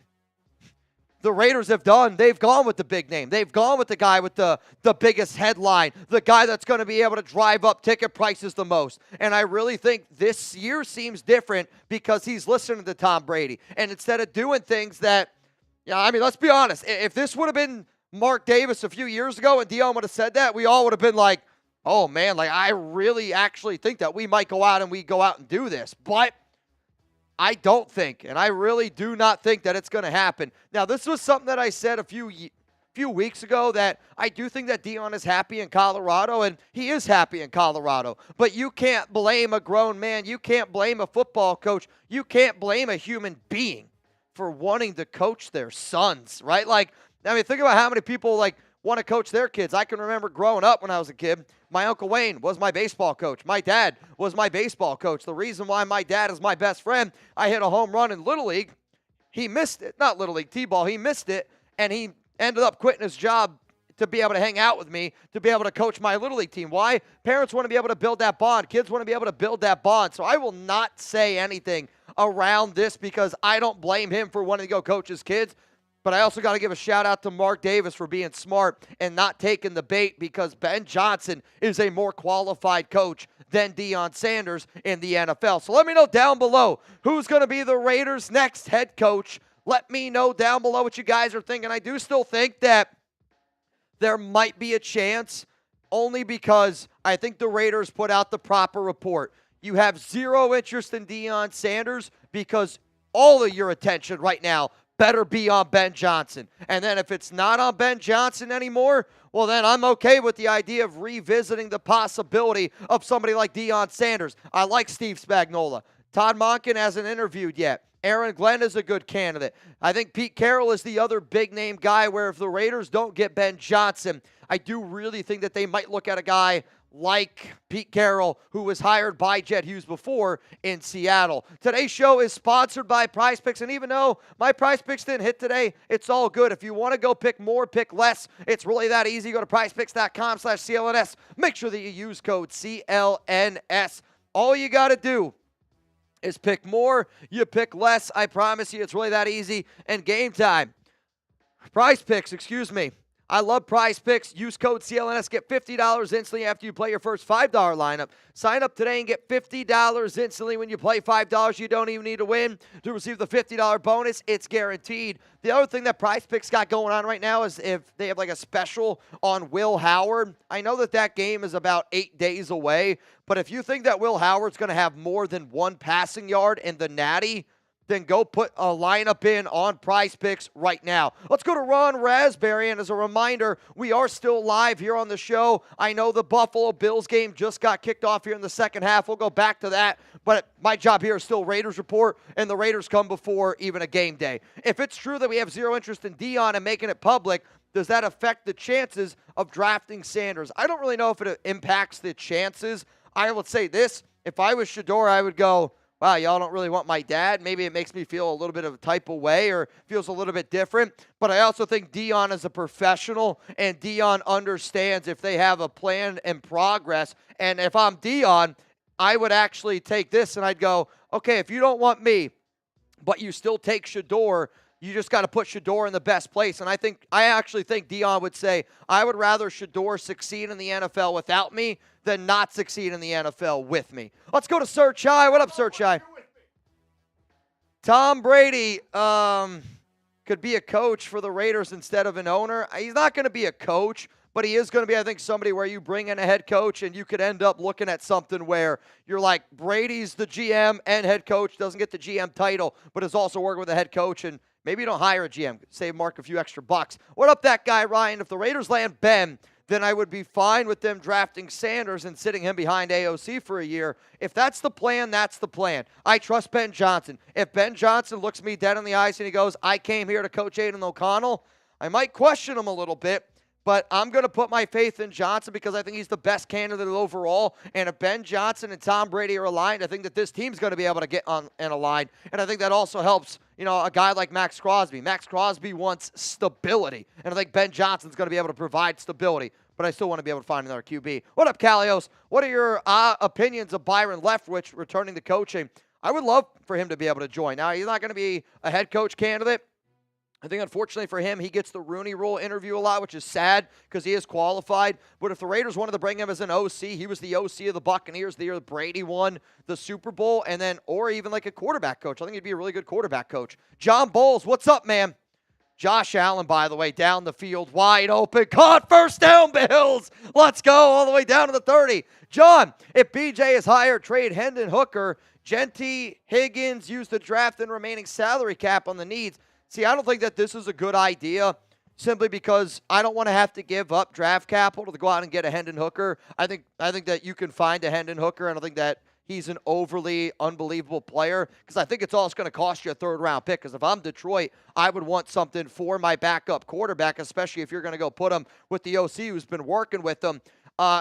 the Raiders have done. They've gone with the big name. They've gone with the guy with the biggest headline, the guy that's going to be able to drive up ticket prices the most. And I really think this year seems different because he's listening to Tom Brady. And instead of doing things that, let's be honest. If this would have been Mark Davis a few years ago and Deion would have said that, we all would have been like, oh man, I really actually think that we might go out and do this. But I don't think, and I really do not think that it's going to happen. Now, this was something that I said a few weeks ago, that I do think that Deion is happy in Colorado, and he is happy in Colorado. But you can't blame a grown man. You can't blame a football coach. You can't blame a human being for wanting to coach their sons, right? Think about how many people, want to coach their kids. I can remember growing up when I was a kid, my Uncle Wayne was my baseball coach. My dad was my baseball coach. The reason why my dad is my best friend, I hit a home run in Little League. He missed it. Not Little League, T-ball. He missed it, and he ended up quitting his job to be able to hang out with me, to be able to coach my Little League team. Why? Parents want to be able to build that bond. Kids want to be able to build that bond. So I will not say anything around this because I don't blame him for wanting to go coach his kids. But I also got to give a shout-out to Mark Davis for being smart and not taking the bait, because Ben Johnson is a more qualified coach than Deion Sanders in the NFL. So let me know down below who's going to be the Raiders' next head coach. Let me know down below what you guys are thinking. I do still think that there might be a chance, only because I think the Raiders put out the proper report. You have zero interest in Deion Sanders because all of your attention right now better be on Ben Johnson. And then if it's not on Ben Johnson anymore, well, then I'm okay with the idea of revisiting the possibility of somebody like Deion Sanders. I like Steve Spagnuolo. Todd Monken hasn't interviewed yet. Aaron Glenn is a good candidate. I think Pete Carroll is the other big-name guy where if the Raiders don't get Ben Johnson, I do really think that they might look at a guy like Pete Carroll, who was hired by Jet Hughes before in Seattle. Today's show is sponsored by Prize Picks, and even though my Prize Picks didn't hit today, it's all good. If you want to go pick more, pick less, it's really that easy. Go to prizepicks.com/CLNS. Make sure that you use code CLNS. All you got to do is pick more, you pick less. I promise you, it's really that easy. And game time. Prize Picks, excuse me. I love Prize Picks. Use code CLNS. Get $50 instantly after you play your first $5 lineup. Sign up today and get $50 instantly when you play $5. You don't even need to win to receive the $50 bonus. It's guaranteed. The other thing that Prize Picks got going on right now is if they have like a special on Will Howard. I know that that game is about 8 days away, but if you think that Will Howard's going to have more than one passing yard in the Natty, then go put a lineup in on Prize Picks right now. Let's go to Ron Raspberry, and as a reminder, we are still live here on the show. I know the Buffalo Bills game just got kicked off here in the second half. We'll go back to that, but my job here is still Raiders Report, and the Raiders come before even a game day. If it's true that we have zero interest in Deion and making it public, does that affect the chances of drafting Sanders? I don't really know if it impacts the chances. I would say this. If I was Shador, I would go, wow, y'all don't really want my dad. Maybe it makes me feel a little bit of a type of way or feels a little bit different. But I also think Deion is a professional, and Deion understands if they have a plan in progress. And if I'm Deion, I would actually take this and I'd go, okay, if you don't want me, but you still take Shador, you just got to put Shador in the best place. And I actually think Deion would say, I would rather Shador succeed in the NFL without me than not succeed in the NFL with me. Let's go to Sir Chai. What up, Sir Chai? Tom Brady could be a coach for the Raiders instead of an owner. He's not going to be a coach, but he is going to be, I think, somebody where you bring in a head coach and you could end up looking at something where you're like, Brady's the GM and head coach, doesn't get the GM title, but is also working with a head coach, and maybe you don't hire a GM, save Mark a few extra bucks. What up, that guy, Ryan? If the Raiders land Ben, then I would be fine with them drafting Sanders and sitting him behind AOC for a year. If that's the plan, that's the plan. I trust Ben Johnson. If Ben Johnson looks me dead in the eyes and he goes, I came here to coach Aiden O'Connell, I might question him a little bit, but I'm going to put my faith in Johnson because I think he's the best candidate overall. And if Ben Johnson and Tom Brady are aligned, I think that this team's going to be able to get on and aligned. And I think that also helps, a guy like Max Crosby. Max Crosby wants stability. And I think Ben Johnson's going to be able to provide stability. But I still want to be able to find another QB. What up, Calios? What are your opinions of Byron Leftwich returning to coaching? I would love for him to be able to join. Now, he's not going to be a head coach candidate. I think, unfortunately for him, he gets the Rooney Rule interview a lot, which is sad because he is qualified. But if the Raiders wanted to bring him as an OC, he was the OC of the Buccaneers the year Brady won the Super Bowl, and then, or even like a quarterback coach. I think he'd be a really good quarterback coach. John Bowles, what's up, man? Josh Allen, by the way, down the field, wide open. Caught, first down, Bills. Let's go all the way down to the 30. John, if BJ is hired, trade Hendon Hooker. Genty, Higgins, use the draft and remaining salary cap on the needs. See, I don't think that this is a good idea simply because I don't want to have to give up draft capital to go out and get a Hendon Hooker. I think that you can find a Hendon Hooker, and I think that he's an overly unbelievable player because I think it's all going to cost you a third-round pick because if I'm Detroit, I would want something for my backup quarterback, especially if you're going to go put him with the OC who's been working with them.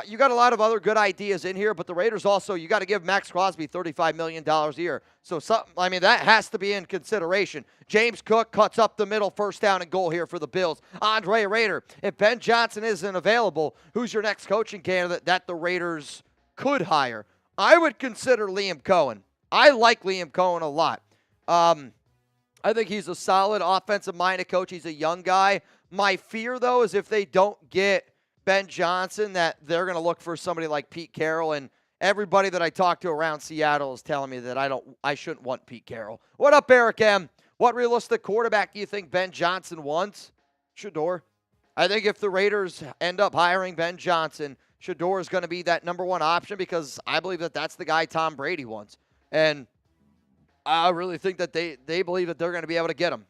You got a lot of other good ideas in here, but the Raiders also, you got to give Max Crosby $35 million a year. So, that has to be in consideration. James Cook cuts up the middle, first down and goal here for the Bills. Andre Rader, if Ben Johnson isn't available, who's your next coaching candidate that the Raiders could hire? I would consider Liam Cohen. I like Liam Cohen a lot. I think he's a solid offensive-minded coach. He's a young guy. My fear, though, is if they don't get Ben Johnson, that they're going to look for somebody like Pete Carroll, and everybody that I talk to around Seattle is telling me that I shouldn't want Pete Carroll. What up, Eric M? What realistic quarterback do you think Ben Johnson wants? Shador. I think if the Raiders end up hiring Ben Johnson, Shador is going to be that number one option because I believe that that's the guy Tom Brady wants. And I really think that they believe that they're going to be able to get him.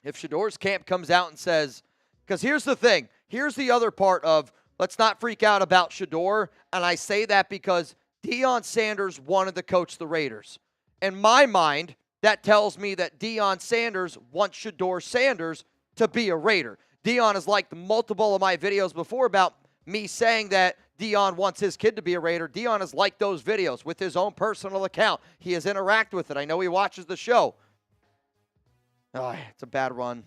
if Shador's camp comes out and says, because here's the thing. Here's the other part of let's not freak out about Shador. And I say that because Deion Sanders wanted to coach the Raiders. In my mind, that tells me that Deion Sanders wants Shador Sanders to be a Raider. Deion has liked multiple of my videos before about me saying that Deion wants his kid to be a Raider. Deion has liked those videos with his own personal account. He has interacted with it. I know he watches the show. Oh, it's a bad run.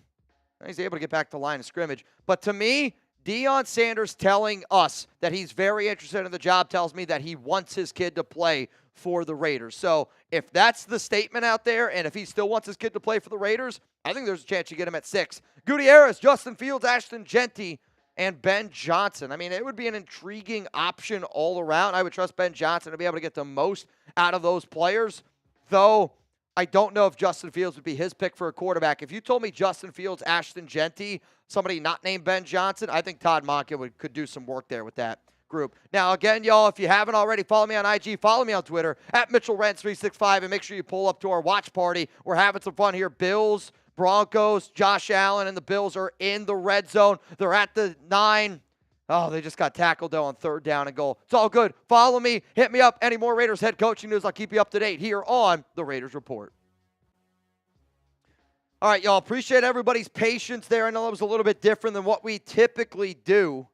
He's able to get back to the line of scrimmage. But to me, Deion Sanders telling us that he's very interested in the job tells me that he wants his kid to play for the Raiders. So if that's the statement out there, and if he still wants his kid to play for the Raiders, I think there's a chance you get him at 6. Gutierrez, Justin Fields, Ashton Genty, and Ben Johnson. I mean, it would be an intriguing option all around. I would trust Ben Johnson to be able to get the most out of those players, though I don't know if Justin Fields would be his pick for a quarterback. If you told me Justin Fields, Ashton Genty, somebody not named Ben Johnson, I think Todd Monken could do some work there with that group. Now, again, y'all, if you haven't already, follow me on IG, follow me on Twitter, at Mitchell Renz 365, and make sure you pull up to our watch party. We're having some fun here. Bills, Broncos, Josh Allen, and the Bills are in the red zone. They're at the 9. Oh, they just got tackled, though, on 3rd down and goal. It's all good. Follow me. Hit me up. Any more Raiders head coaching news, I'll keep you up to date here on the Raiders Report. All right, y'all, appreciate everybody's patience there. I know that was a little bit different than what we typically do.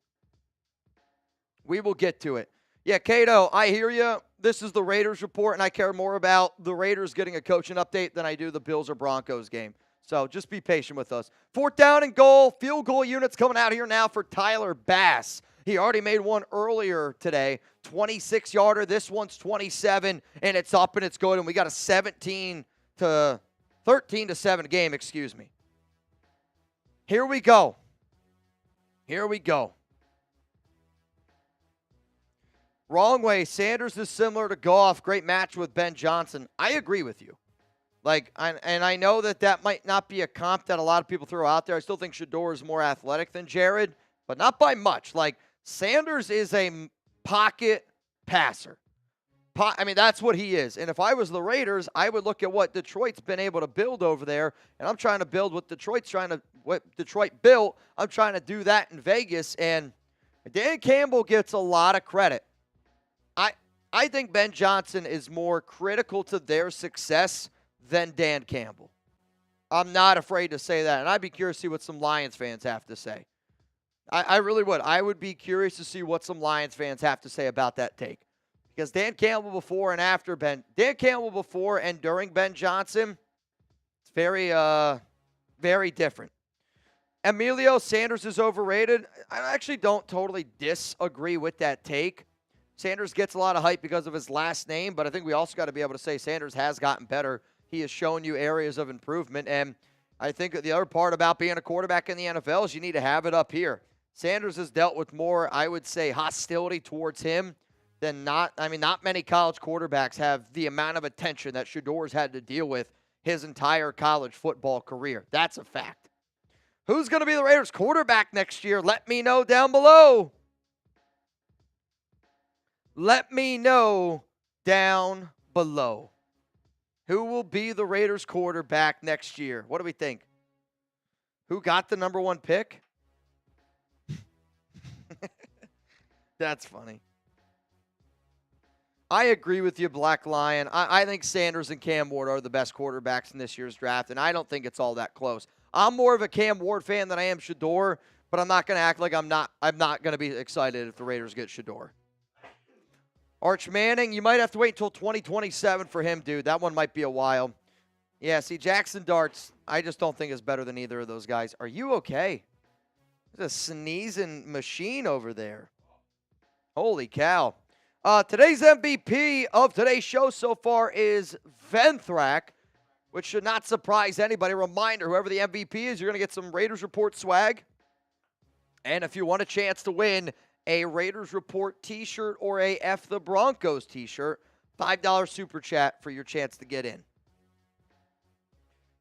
We will get to it. Yeah, Cato, I hear you. This is the Raiders Report, and I care more about the Raiders getting a coaching update than I do the Bills or Broncos game. So just be patient with us. 4th down and goal. Field goal units coming out here now for Tyler Bass. He already made one earlier today. 26-yarder. This one's 27, and it's up and it's good. And we got a 13 to 7 game, excuse me. Here we go. Here we go. Wrong way. Sanders is similar to Goff. Great match with Ben Johnson. I agree with you. I know that might not be a comp that a lot of people throw out there. I still think Shador is more athletic than Jared, but not by much. Sanders is a pocket passer. That's what he is. And if I was the Raiders, I would look at what Detroit's been able to build over there, and I'm trying to build what Detroit built. I'm trying to do that in Vegas, and Dan Campbell gets a lot of credit. I think Ben Johnson is more critical to their success than Dan Campbell. I'm not afraid to say that, and I'd be curious to see what some Lions fans have to say. I really would. I would be curious to see what some Lions fans have to say about that take. Because Dan Campbell before and during Ben Johnson, it's very, very different. Emilio Sanders is overrated. I actually don't totally disagree with that take. Sanders gets a lot of hype because of his last name, but I think we also got to be able to say Sanders has gotten better. He has shown you areas of improvement, and I think the other part about being a quarterback in the NFL is you need to have it up here. Sanders has dealt with more, I would say, hostility towards him than not many college quarterbacks have the amount of attention that Shador's had to deal with his entire college football career. That's a fact. Who's going to be the Raiders quarterback next year? Let me know down below. Let me know down below. Who will be the Raiders quarterback next year? What do we think? Who got the number 1 pick? That's funny. I agree with you, Black Lion. I think Sanders and Cam Ward are the best quarterbacks in this year's draft, and I don't think it's all that close. I'm more of a Cam Ward fan than I am Shador, but I'm not going to act like I'm not going to be excited if the Raiders get Shador. Arch Manning, you might have to wait until 2027 for him, dude. That one might be a while. Yeah, see, Jackson Darts, I just don't think is better than either of those guys. Are you okay? There's a sneezing machine over there. Holy cow. Today's MVP of today's show so far is Venthrak, which should not surprise anybody. Reminder, whoever the MVP is, you're going to get some Raiders Report swag. And if you want a chance to win a Raiders Report t-shirt or a F the Broncos t-shirt, $5 super chat for your chance to get in.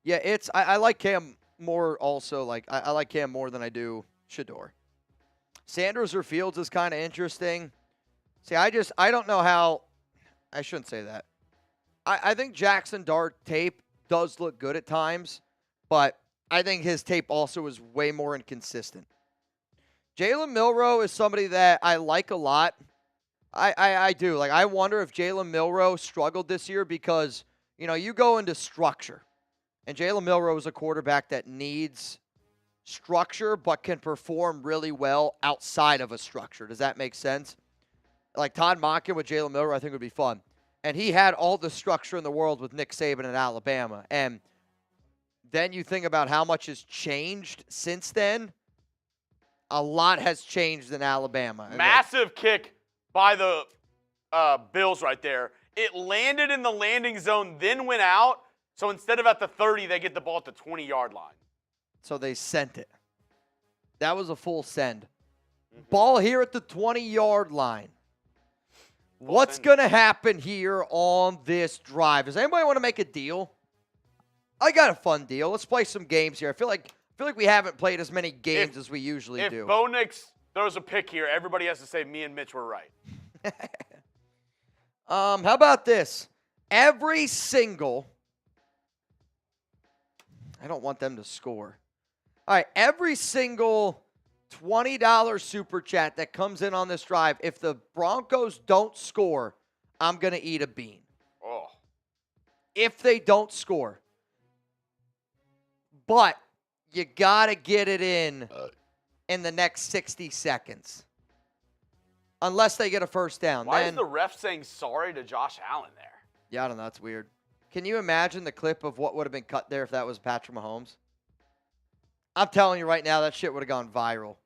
Yeah, I like Cam more also. I like Cam more than I do Shador. Sanders or Fields is kind of interesting. See, I don't know how. I shouldn't say that. I think Jackson Dart tape does look good at times, but I think his tape also is way more inconsistent. Jalen Milroe is somebody that I like a lot. I do. Like, I wonder if Jalen Milroe struggled this year because, you go into structure. And Jalen Milroe is a quarterback that needs structure but can perform really well outside of a structure. Does that make sense? Like, Todd Monken with Jalen Milroe, I think would be fun. And he had all the structure in the world with Nick Saban in Alabama. And then you think about how much has changed since then. A lot has changed in Alabama. Massive kick by the Bills right there. It landed in the landing zone, then went out. So instead of at the 30, they get the ball at the 20-yard line. So they sent it. That was a full send. Ball here at the 20-yard line. What's going to happen here on this drive? Does anybody want to make a deal? I got a fun deal. Let's play some games here. I feel like we haven't played as many games as we usually do. If Bo Nix throws a pick here, everybody has to say me and Mitch were right. How about this? Every single – I don't want them to score. All right, every single $20 super chat that comes in on this drive, if the Broncos don't score, I'm going to eat a bean. Oh. If they don't score. But you got to get it in the next 60 seconds. Unless they get a first down. Why is the ref saying sorry to Josh Allen there? Yeah, I don't know. That's weird. Can you imagine the clip of what would have been cut there if that was Patrick Mahomes? I'm telling you right now, that shit would have gone viral.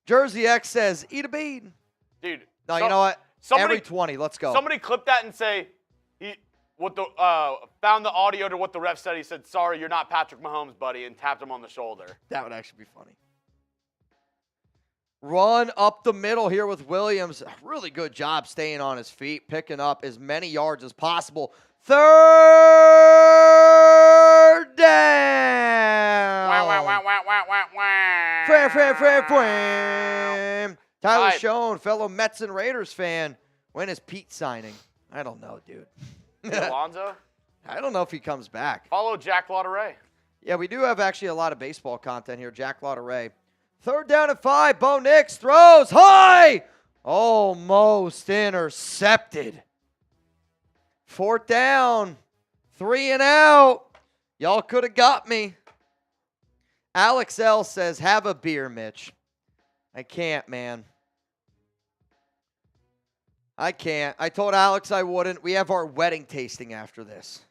Jersey X says, eat a bean. Dude. No, you know what? Somebody, Every 20. Let's go. Somebody clip that and say, found the audio to what the ref said. He said, sorry, you're not Patrick Mahomes, buddy, and tapped him on the shoulder. That would actually be funny. Run up the middle here with Williams. Really good job staying on his feet, picking up as many yards as possible. Third down. Tyler Schoen, fellow Mets and Raiders fan. When is Pete signing? I don't know, dude. Alonzo? I don't know if he comes back. Follow Jack Lotteray. Yeah, we do have actually a lot of baseball content here. Jack Lotteray. Third down and 5. Bo Nix throws high. Almost intercepted. Fourth down. 3 and out. Y'all could have got me. Alex L says, have a beer, Mitch. I can't, man. I can't. I told Alex I wouldn't. We have our wedding tasting after this.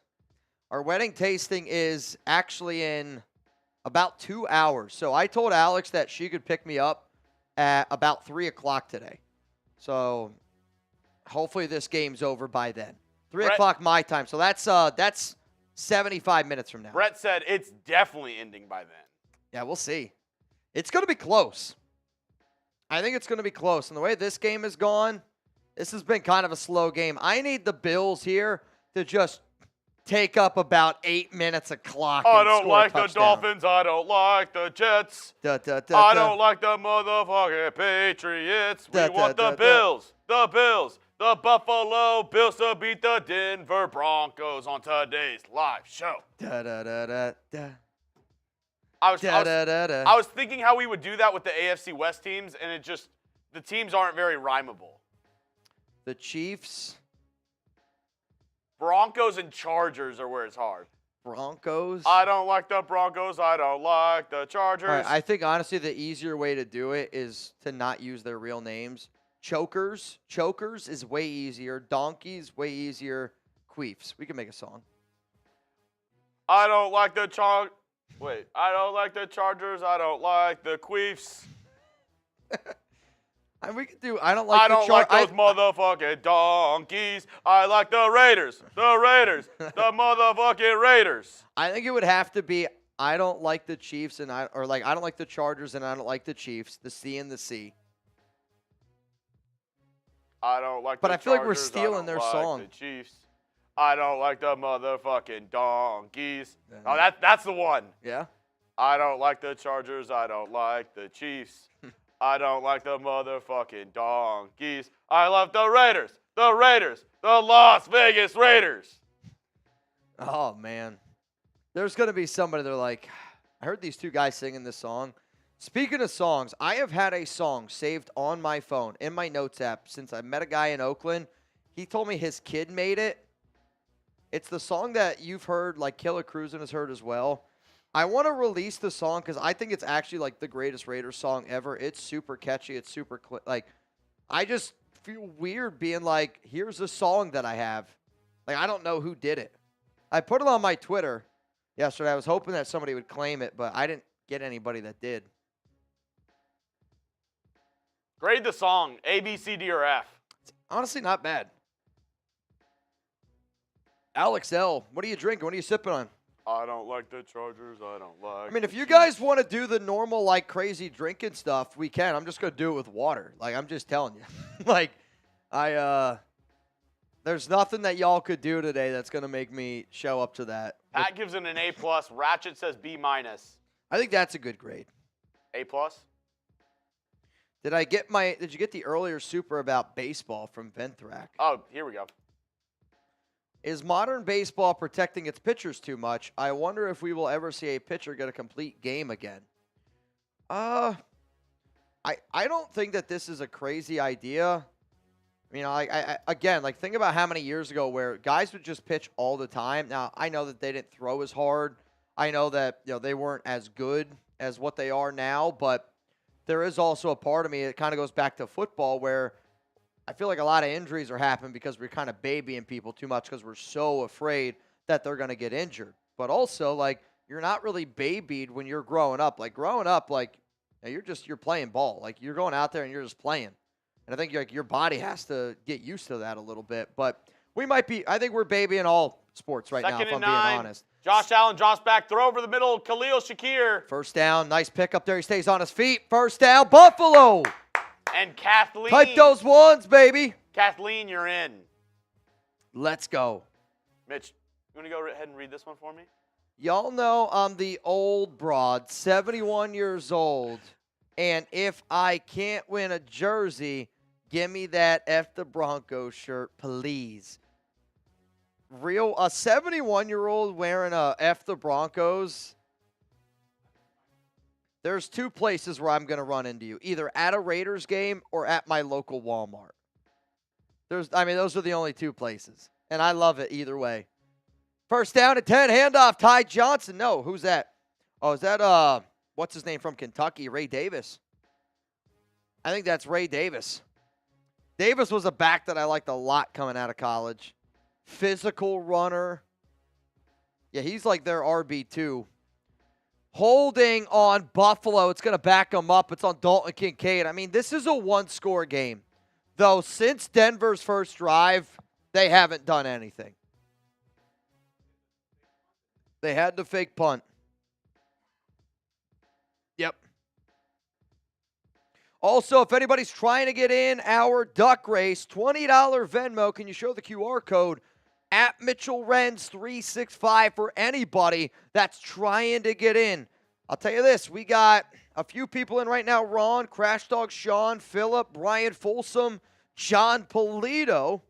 Our wedding tasting is actually in about 2 hours. So I told Alex that she could pick me up at about 3 o'clock today. So hopefully this game's over by then. 3 o'clock my time. So that's 75 minutes from now. Brett said it's definitely ending by then. Yeah, we'll see. It's going to be close. I think it's going to be close. And the way this game has gone, this has been kind of a slow game. I need the Bills here to just take up about 8 minutes of clock. I don't like the Dolphins. I don't like the Jets. I don't like the motherfucking Patriots. We want the Bills. The Bills. The Buffalo Bills to beat the Denver Broncos on today's live show. I was thinking how we would do that with the AFC West teams, and the teams aren't very rhymable. The Chiefs. Broncos and Chargers are where it's hard. Broncos. I don't like the Broncos. I don't like the Chargers. All right, I think, honestly, the easier way to do it is to not use their real names. Chokers is way easier. Donkeys, way easier. Queefs. We can make a song. I don't like the I don't like the Chargers. I don't like the Queefs. We could do. I don't like those motherfucking donkeys. I like the Raiders. The Raiders. The motherfucking Raiders. I think it would have to be. I don't like the Chiefs I don't like the Chargers and I don't like the Chiefs. The C and the C. I don't like. But the I feel Chargers. like we're stealing their song. The Chiefs. I don't like the motherfucking donkeys. Oh, that's the one. Yeah. I don't like the Chargers. I don't like the Chiefs. I don't like the motherfucking donkeys. I love the Raiders. The Raiders. The Las Vegas Raiders. Oh, man. There's going to be somebody they're like, I heard these two guys singing this song. Speaking of songs, I have had a song saved on my phone, in my notes app, since I met a guy in Oakland. He told me his kid made it. It's the song that you've heard, like Killer Cruisin' has heard as well. I want to release the song because I think it's actually like the greatest Raiders song ever. It's super catchy. It's super, I just feel weird being like, here's a song that I have. Like, I don't know who did it. I put it on my Twitter yesterday. I was hoping that somebody would claim it, but I didn't get anybody that did. Grade the song, A, B, C, D, or F. It's honestly not bad. Alex L., what are you drinking? What are you sipping on? I don't like the Chargers. I don't like. I mean, if you guys want to do the normal, like, crazy drinking stuff, we can. I'm just going to do it with water. Like, I'm just telling you. There's nothing that y'all could do today that's going to make me show up to that. Pat gives it an A+. Ratchet says B-. I think that's a good grade. A+? Did you get the earlier super about baseball from Venthrak? Oh, here we go. Is modern baseball protecting its pitchers too much? I wonder if we will ever see a pitcher get a complete game again. I don't think that this is a crazy idea. You know, I again, like, think about how many years ago where guys would just pitch all the time. Now, I know that they didn't throw as hard. I know that, you know, they weren't as good as what they are now, but there is also a part of me, it kind of goes back to football, where I feel like a lot of injuries are happening because we're kind of babying people too much because we're so afraid that they're going to get injured. But also, like, you're not really babied when you're growing up. Like, growing up, like, you're playing ball. Like, you're going out there and you're just playing. And I think, like, your body has to get used to that a little bit. But I think we're babying all sports right now, if I'm being honest. Josh Allen drops back, throw over the middle, Khalil Shakir. First down, nice pick up there. He stays on his feet. First down, Buffalo. And Kathleen. Type those ones, baby. Kathleen, you're in. Let's go. Mitch, you want to go ahead and read this one for me? Y'all know I'm the old broad, 71 years old. And if I can't win a jersey, give me that F the Broncos shirt, please. A 71-year-old wearing a F the Broncos. There's two places where I'm going to run into you, either at a Raiders game or at my local Walmart. Those are the only two places, and I love it either way. First down and 10, handoff, Ty Johnson. No, who's that? Oh, is that, what's his name from Kentucky, Ray Davis? I think that's Ray Davis. Davis was a back that I liked a lot coming out of college. Physical runner. Yeah, he's like their RB2. Holding on Buffalo. It's going to back them up. It's on Dalton Kincaid. I mean, this is a one-score game. Though, since Denver's first drive, they haven't done anything. They had the fake punt. Yep. Also, if anybody's trying to get in our duck race, $20 Venmo. Can you show the QR code? At Mitchell Renz 365 for anybody that's trying to get in. I'll tell you this, we got a few people in right now. Ron, Crash Dog, Sean, Phillip, Brian Folsom, John Polito.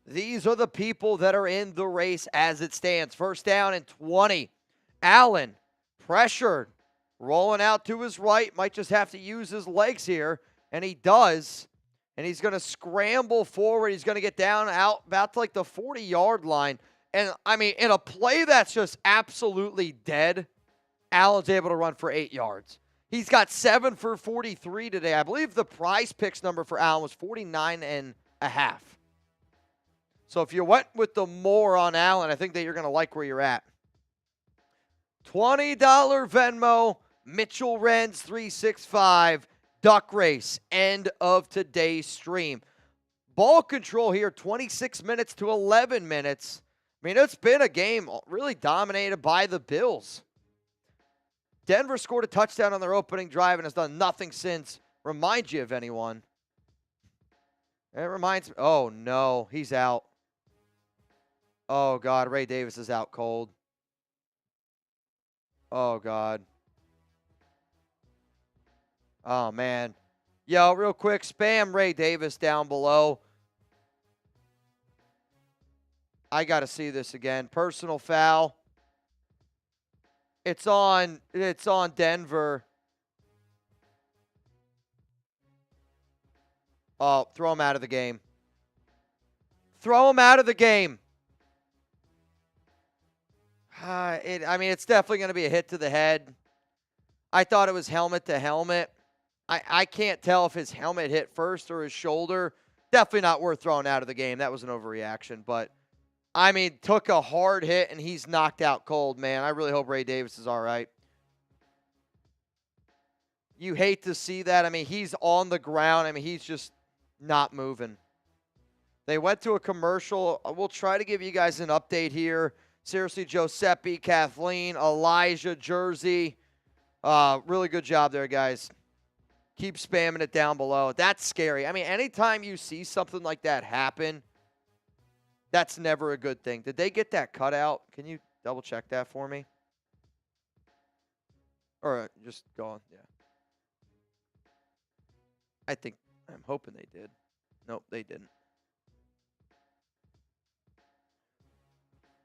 These are the people that are in the race as it stands. First down and 20. Allen, pressured, rolling out to his right. Might just have to use his legs here, and he does. And he's going to scramble forward. He's going to get down out about to like the 40-yard line. And, I mean, in a play that's just absolutely dead, Allen's able to run for 8 yards. He's got 7 for 43 today. I believe the prize picks number for Allen was 49.5. So if you went with the more on Allen, I think that you're going to like where you're at. $20 Venmo, Mitchell Renz 365. Duck race, end of today's stream. Ball control here, 26 minutes to 11 minutes. I mean, it's been a game really dominated by the Bills. Denver scored a touchdown on their opening drive and has done nothing since. Remind you of anyone? It reminds me. Oh, no, he's out. Oh, God, Ray Davis is out cold. Oh, God. Oh, man. Yo, real quick, spam Ray Davis down below. I got to see this again. Personal foul. It's on Denver. Oh, throw him out of the game. Throw him out of the game. It's definitely going to be a hit to the head. I thought it was helmet to helmet. I can't tell if his helmet hit first or his shoulder. Definitely not worth throwing out of the game. That was an overreaction. But, took a hard hit, and he's knocked out cold, man. I really hope Ray Davis is all right. You hate to see that. He's on the ground. He's just not moving. They went to a commercial. We'll try to give you guys an update here. Seriously, Giuseppe, Kathleen, Elijah, Jersey. Really good job there, guys. Keep spamming it down below. That's scary. Anytime you see something like that happen, that's never a good thing. Did they get that cut out? Can you double check that for me? Or just go on. Yeah. I'm hoping they did. Nope, they didn't.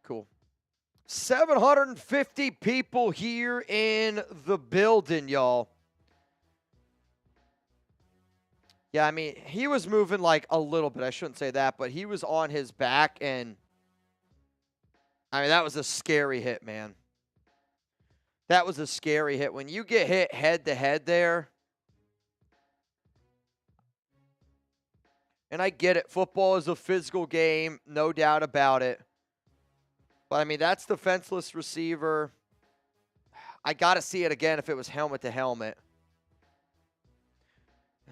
Cool. 750 people here in the building, y'all. Yeah, he was moving like a little bit. I shouldn't say that, but he was on his back, and that was a scary hit, man. That was a scary hit. When you get hit head to head there, and I get it, football is a physical game, no doubt about it. But, that's defenseless receiver. I got to see it again if it was helmet to helmet.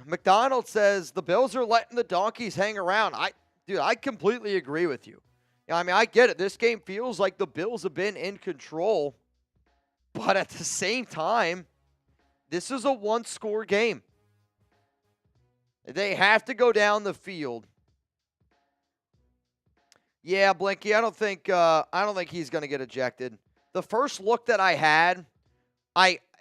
McDonald says the Bills are letting the donkeys hang around. I completely agree with you. I get it. This game feels like the Bills have been in control. But at the same time, this is a one-score game. They have to go down the field. Yeah, Blinky, I don't think he's going to get ejected. The first look that I had,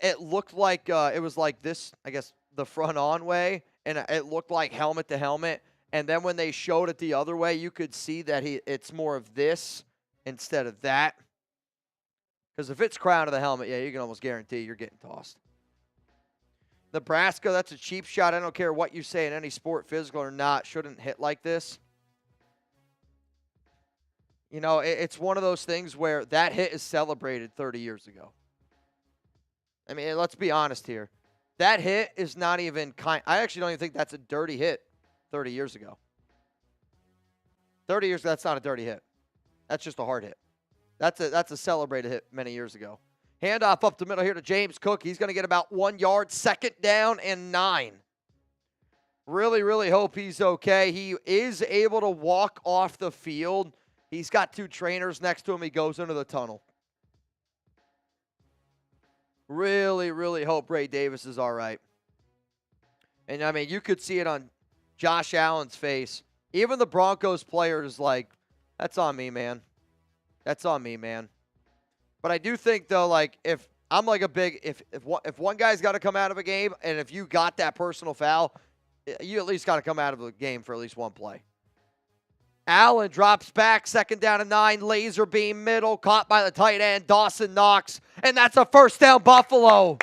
it looked like it was like this, I guess, the front on way, and it looked like helmet to helmet. And then when they showed it the other way, you could see that it's more of this instead of that. Because if it's crown to the helmet, yeah, you can almost guarantee you're getting tossed. Nebraska, that's a cheap shot. I don't care what you say in any sport, physical or not, shouldn't hit like this. It's one of those things where that hit is celebrated 30 years ago. Let's be honest here. That hit is not even I actually don't even think that's a dirty hit 30 years ago. 30 years ago, that's not a dirty hit. That's just a hard hit. That's a celebrated hit many years ago. Handoff up the middle here to James Cook. He's going to get about 1 yard, 2nd down and 9. Really, really hope he's okay. He is able to walk off the field. He's got 2 trainers next to him. He goes into the tunnel. Really, really hope Ray Davis is all right. And, you could see it on Josh Allen's face. Even the Broncos players that's on me, man. That's on me, man. But I do think, though, if I'm if one guy's got to come out of a game, and if you got that personal foul, you at least got to come out of the game for at least one play. Allen drops back, 2nd down and 9, laser beam middle, caught by the tight end, Dawson Knox, and that's a 1st down Buffalo.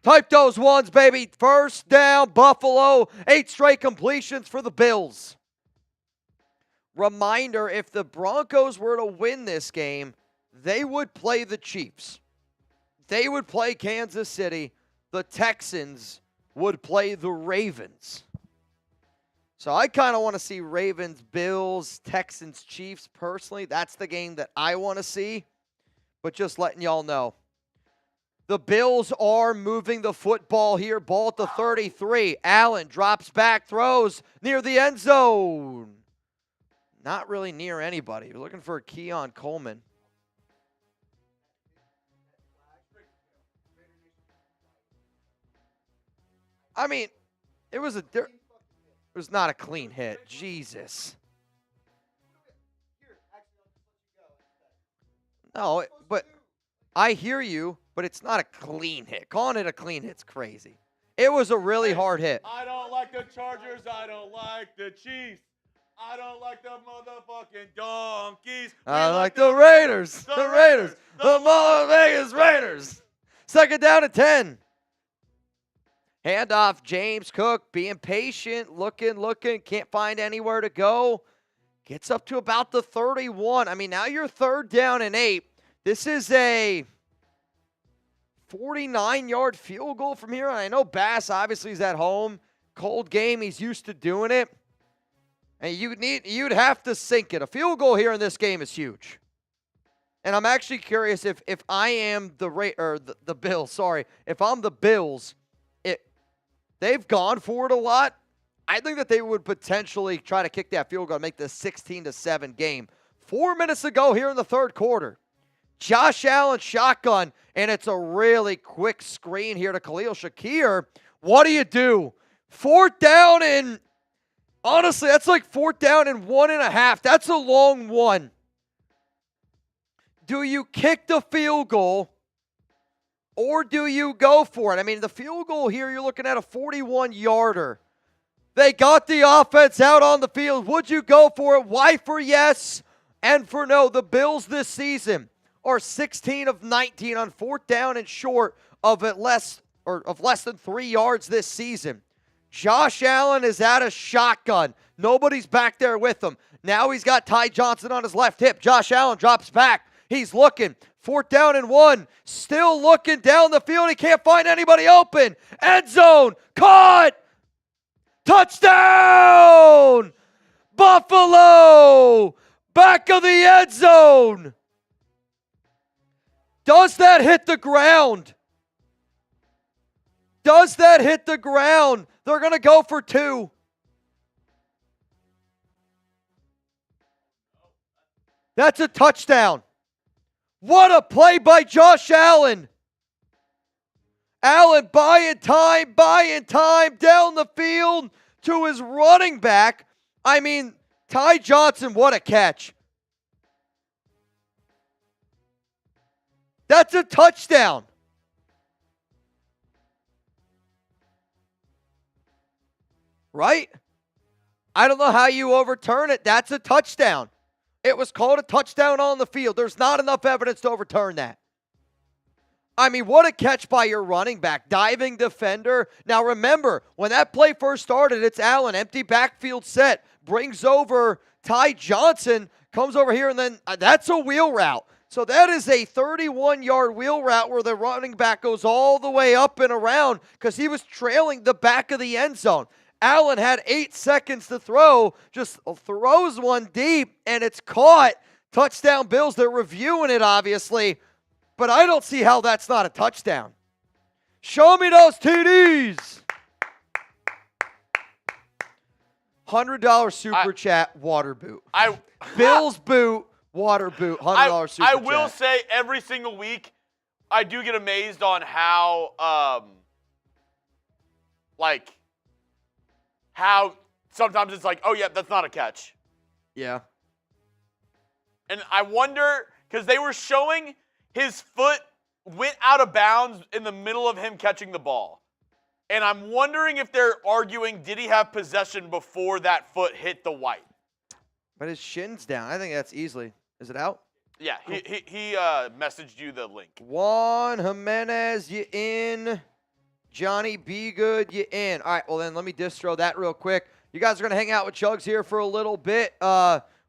Type those ones, baby. 1st down Buffalo, 8 straight completions for the Bills. Reminder, if the Broncos were to win this game, they would play the Chiefs. They would play Kansas City. The Texans would play the Ravens. So I kind of want to see Ravens, Bills, Texans, Chiefs personally. That's the game that I want to see. But just letting y'all know. The Bills are moving the football here. Ball at the 33. Allen drops back, throws near the end zone. Not really near anybody. We're looking for Keon Coleman. It was not a clean hit. Jesus. No, but I hear you, but it's not a clean hit. Calling it a clean hit's crazy. It was a really hard hit. I don't like the Chargers. I don't like the Chiefs. I don't like the motherfucking donkeys. I like the Raiders. The Raiders. The Las Vegas Raiders. Second down and 10. Handoff, James Cook being patient, looking, can't find anywhere to go. Gets up to about the 31. I mean, now you're third down and 8. This is a 49-yard field goal from here. I know Bass obviously is at home. Cold game, he's used to doing it. And you'd have to sink it. A field goal here in this game is huge. And I'm actually curious if I am the Bills, sorry. If I'm the Bills, they've gone for it a lot. I think that they would potentially try to kick that field goal and make this 16-7 game. 4 minutes to go here in the third quarter. Josh Allen shotgun, and it's a really quick screen here to Khalil Shakir. What do? Fourth down and, honestly, that's like fourth down and 1.5. That's a long one. Do you kick the field goal or do you go for it? I mean, the field goal here, you're looking at a 41-yarder. They got the offense out on the field. Would you go for it? Why for yes and for no? The Bills this season are 16 of 19 on fourth down and short of less than 3 yards this season. Josh Allen is at a shotgun. Nobody's back there with him. Now he's got Ty Johnson on his left hip. Josh Allen drops back. He's looking. Fourth down and 1. Still looking down the field. He can't find anybody open. End zone. Caught. Touchdown. Buffalo. Back of the end zone. Does that hit the ground? Does that hit the ground? They're going to go for 2. That's a touchdown. What a play by Josh Allen. Allen buying time down the field to his running back. I mean, Ty Johnson, what a catch. That's a touchdown. Right? I don't know how you overturn it. That's a touchdown. It was called a touchdown on the field. There's not enough evidence to overturn that. I mean, what a catch by your running back. Diving defender. Now remember, when that play first started, it's Allen. Empty backfield set. Brings over Ty Johnson. Comes over here, and then that's a wheel route. So that is a 31-yard wheel route where the running back goes all the way up and around because he was trailing the back of the end zone. Allen had 8 seconds to throw, just throws one deep, and it's caught. Touchdown Bills. They're reviewing it, obviously, but I don't see how that's not a touchdown. Show me those TDs. $100 super chat, water boot. Bills boot, water boot, $100 super chat. I will say every single week, I do get amazed on how, how sometimes it's like, oh, yeah, that's not a catch. Yeah. And I wonder, because they were showing his foot went out of bounds in the middle of him catching the ball. And I'm wondering if they're arguing, did he have possession before that foot hit the white? But his shin's down. I think that's easily. Is it out? Yeah, he messaged you the link. Juan Jimenez, you in. Johnny B. Good, you in. All right, well then let me distro that real quick. You guys are going to hang out with Chugs here for a little bit.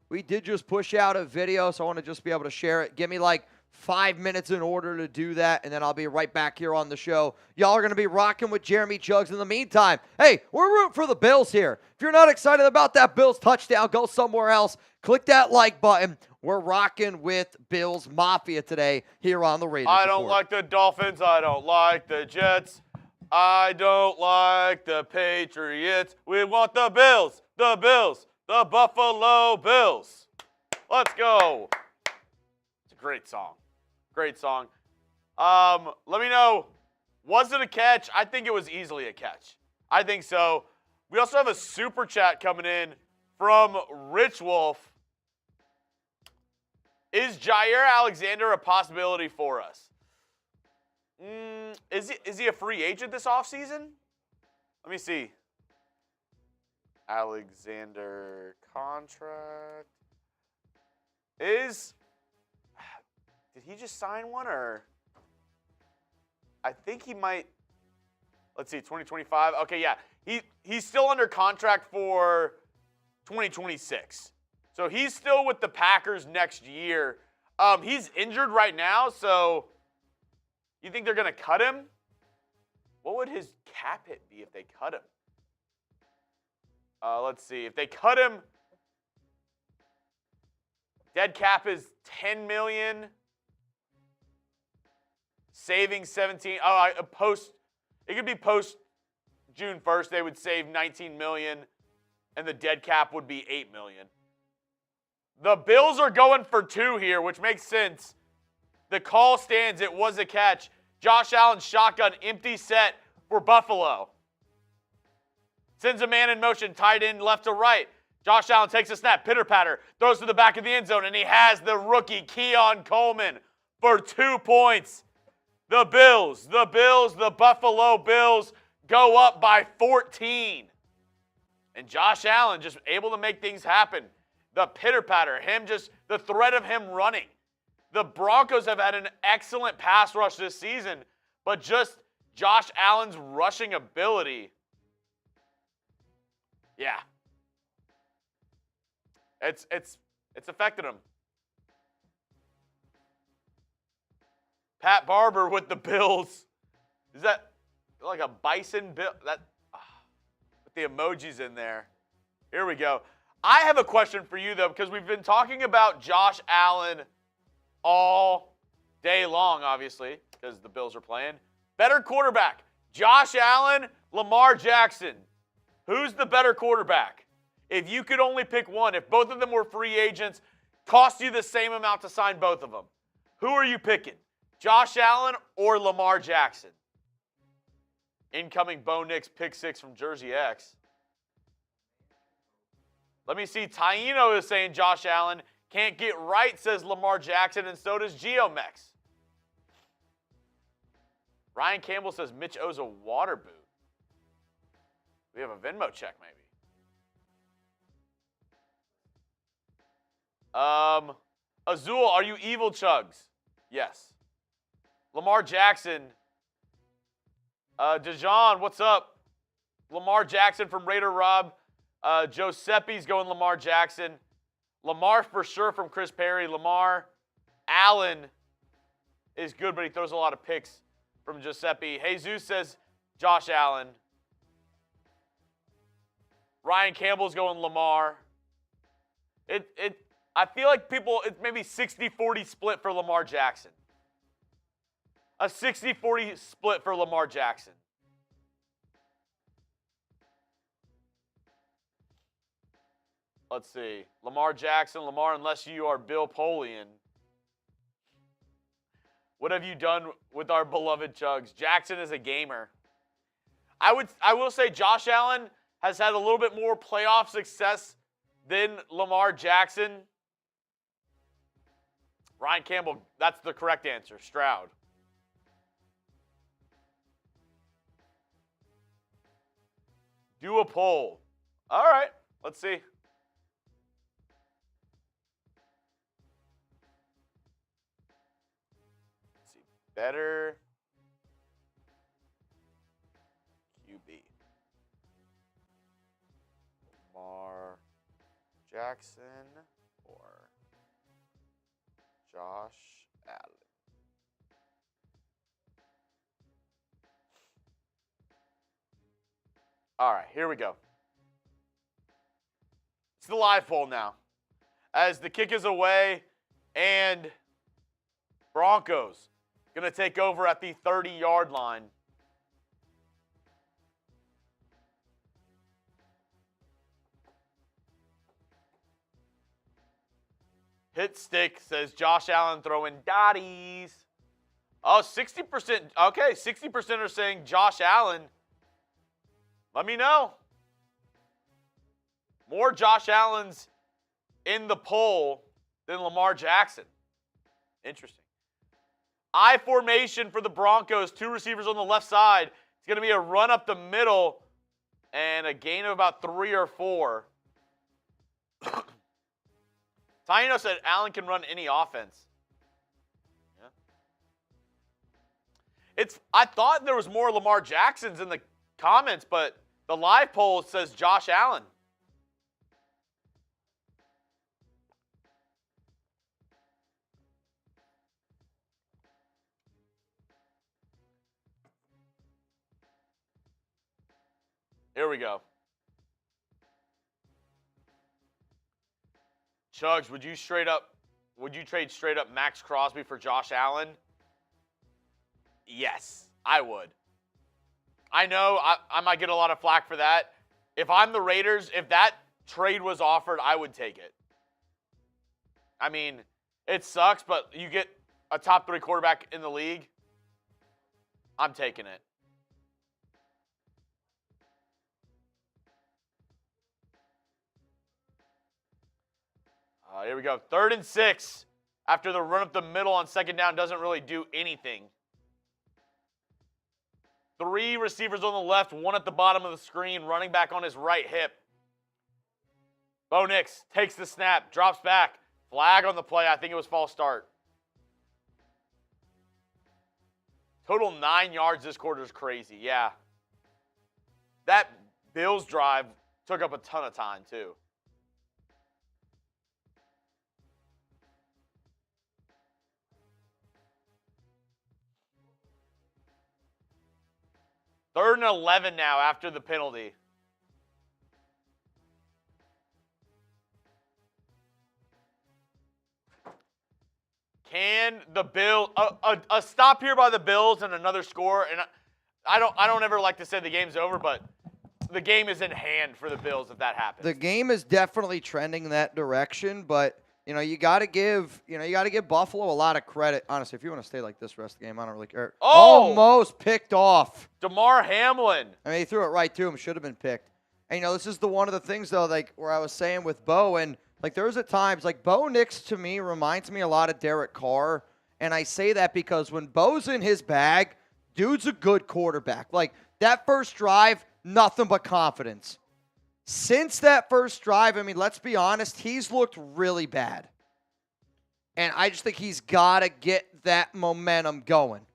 We did just push out a video, so I want to just be able to share it. Give me like 5 minutes in order to do that, and then I'll be right back here on the show. Y'all are going to be rocking with Jeremy Chugs. In the meantime, hey, we're rooting for the Bills here. If you're not excited about that Bills touchdown, go somewhere else. Click that like button. We're rocking with Bills Mafia today here on the Raiders I don't Report. like the Dolphins. I don't like the Jets. I don't like the Patriots. We want the Bills, the Buffalo Bills. Let's go. It's a great song. Great song. Let me know, was it a catch? I think it was easily a catch. I think so. We also have a super chat coming in from Rich Wolf. Is Jair Alexander a possibility for us? Is he a free agent this offseason? Let me see. Alexander contract did he just sign one or? I think he might. Let's see, 2025. Okay, yeah. He's still under contract for 2026. So he's still with the Packers next year. He's injured right now, so you think they're going to cut him? What would his cap hit be if they cut him? Let's see. If they cut him, dead cap is $10 million. Saving 17. It could be post June 1st. They would save $19 million, and the dead cap would be $8 million. The Bills are going for 2 here, which makes sense. The call stands. It was a catch. Josh Allen shotgun, empty set for Buffalo. Sends a man in motion, tight end left to right. Josh Allen takes a snap, pitter-patter, throws to the back of the end zone, and he has the rookie Keon Coleman for 2 points. The Buffalo Bills go up by 14. And Josh Allen just able to make things happen. The pitter-patter, the threat of him running. The Broncos have had an excellent pass rush this season, but just Josh Allen's rushing ability. Yeah. It's affected him. Pat Barber with the Bills. Is that like a bison bill? With the emojis in there. Here we go. I have a question for you, though, because we've been talking about Josh Allen all day long, obviously, because the Bills are playing. Better quarterback, Josh Allen, Lamar Jackson. Who's the better quarterback? If you could only pick one, if both of them were free agents, cost you the same amount to sign both of them, who are you picking? Josh Allen or Lamar Jackson? Incoming Bo Nix pick 6 from Jersey X. Let me see. Taino is saying Josh Allen. Can't get right, says Lamar Jackson, and so does Geomex. Ryan Campbell says Mitch owes a water boot. We have a Venmo check, maybe. Azul, are you evil, Chugs? Yes. Lamar Jackson. Dejan, what's up? Lamar Jackson from Raider Rob. Giuseppe's going Lamar Jackson. Lamar for sure from Chris Perry. Lamar. Allen is good, but he throws a lot of picks from Giuseppe. Jesus says Josh Allen. Ryan Campbell's going Lamar. I feel like it's maybe 60-40 split for Lamar Jackson. A 60-40 split for Lamar Jackson. Let's see. Lamar Jackson, Lamar, unless you are Bill Polian. What have you done with our beloved Chugs? Jackson is a gamer. I will say Josh Allen has had a little bit more playoff success than Lamar Jackson. Ryan Campbell, that's the correct answer. Stroud. Do a poll. All right, let's see. Let's see. Better QB. Lamar Jackson or Josh Allen? All right, here we go. It's the live poll now. As the kick is away and Broncos going to take over at the 30-yard line. Hit stick says Josh Allen throwing dotties. Oh, 60%. Okay, 60% are saying Josh Allen. Let me know. More Josh Allens in the poll than Lamar Jackson. Interesting. I formation for the Broncos. 2 receivers on the left side. It's going to be a run up the middle and a gain of about 3 or 4. Taino said Allen can run any offense. I thought there was more Lamar Jacksons in the comments, but the live poll says Josh Allen. Here we go. Chugs, would you trade straight up Max Crosby for Josh Allen? Yes, I would. I know I might get a lot of flack for that. If I'm the Raiders, if that trade was offered, I would take it. I mean, it sucks, but you get a top 3 quarterback in the league. I'm taking it. Here we go. 3rd and 6. After the run up the middle on 2nd down doesn't really do anything. 3 receivers on the left, 1 at the bottom of the screen, running back on his right hip. Bo Nix takes the snap, drops back. Flag on the play. I think it was false start. Total 9 yards this quarter is crazy. Yeah. That Bills drive took up a ton of time, too. Third and 11 now after the penalty. Can the Bills a stop here by the Bills and another score? And I don't ever like to say the game's over, but the game is in hand for the Bills if that happens. The game is definitely trending in that direction, but you got to give Buffalo a lot of credit. Honestly, if you want to stay like this rest of the game, I don't really care. Oh! Almost picked off. DeMar Hamlin. I mean, he threw it right to him. Should have been picked. And, this is one of the things, though, like where I was saying with Bo, and like there's at times, like Bo Nix to me reminds me a lot of Derek Carr. And I say that because when Bo's in his bag, dude's a good quarterback. Like that first drive, nothing but confidence. Since that first drive, I mean, let's be honest, he's looked really bad. And I just think he's got to get that momentum going.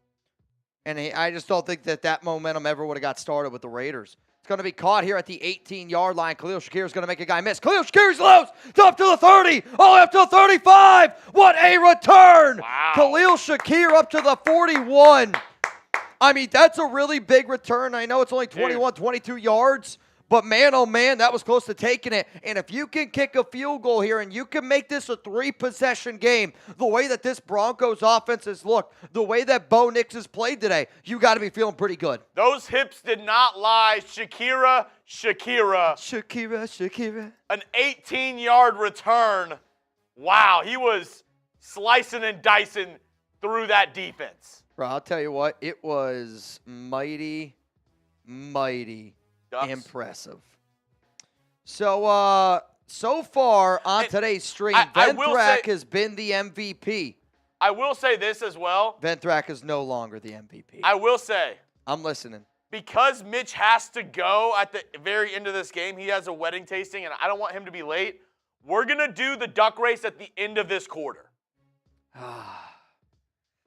And I just don't think that momentum ever would have got started with the Raiders. It's going to be caught here at the 18-yard line. Khalil Shakir is going to make a guy miss. Khalil Shakir's loose. It's up to the 30. All the way up to the 35. What a return. Wow. Khalil Shakir up to the 41. I mean, that's a really big return. I know it's only 21, 22 yards. But, man, oh, man, that was close to taking it. And if you can kick a field goal here and you can make this a 3-possession game, the way that this Broncos offense has looked, the way that Bo Nix has played today, you got to be feeling pretty good. Those hips did not lie. Shakira. An 18-yard return. Wow, he was slicing and dicing through that defense. Bro, I'll tell you what, it was mighty Ducks. impressive. So far on today's stream, Venthrak has been the MVP. I will say this as well. Venthrak is no longer the MVP. I will say. I'm listening. Because Mitch has to go at the very end of this game, he has a wedding tasting, and I don't want him to be late. We're going to do the duck race at the end of this quarter.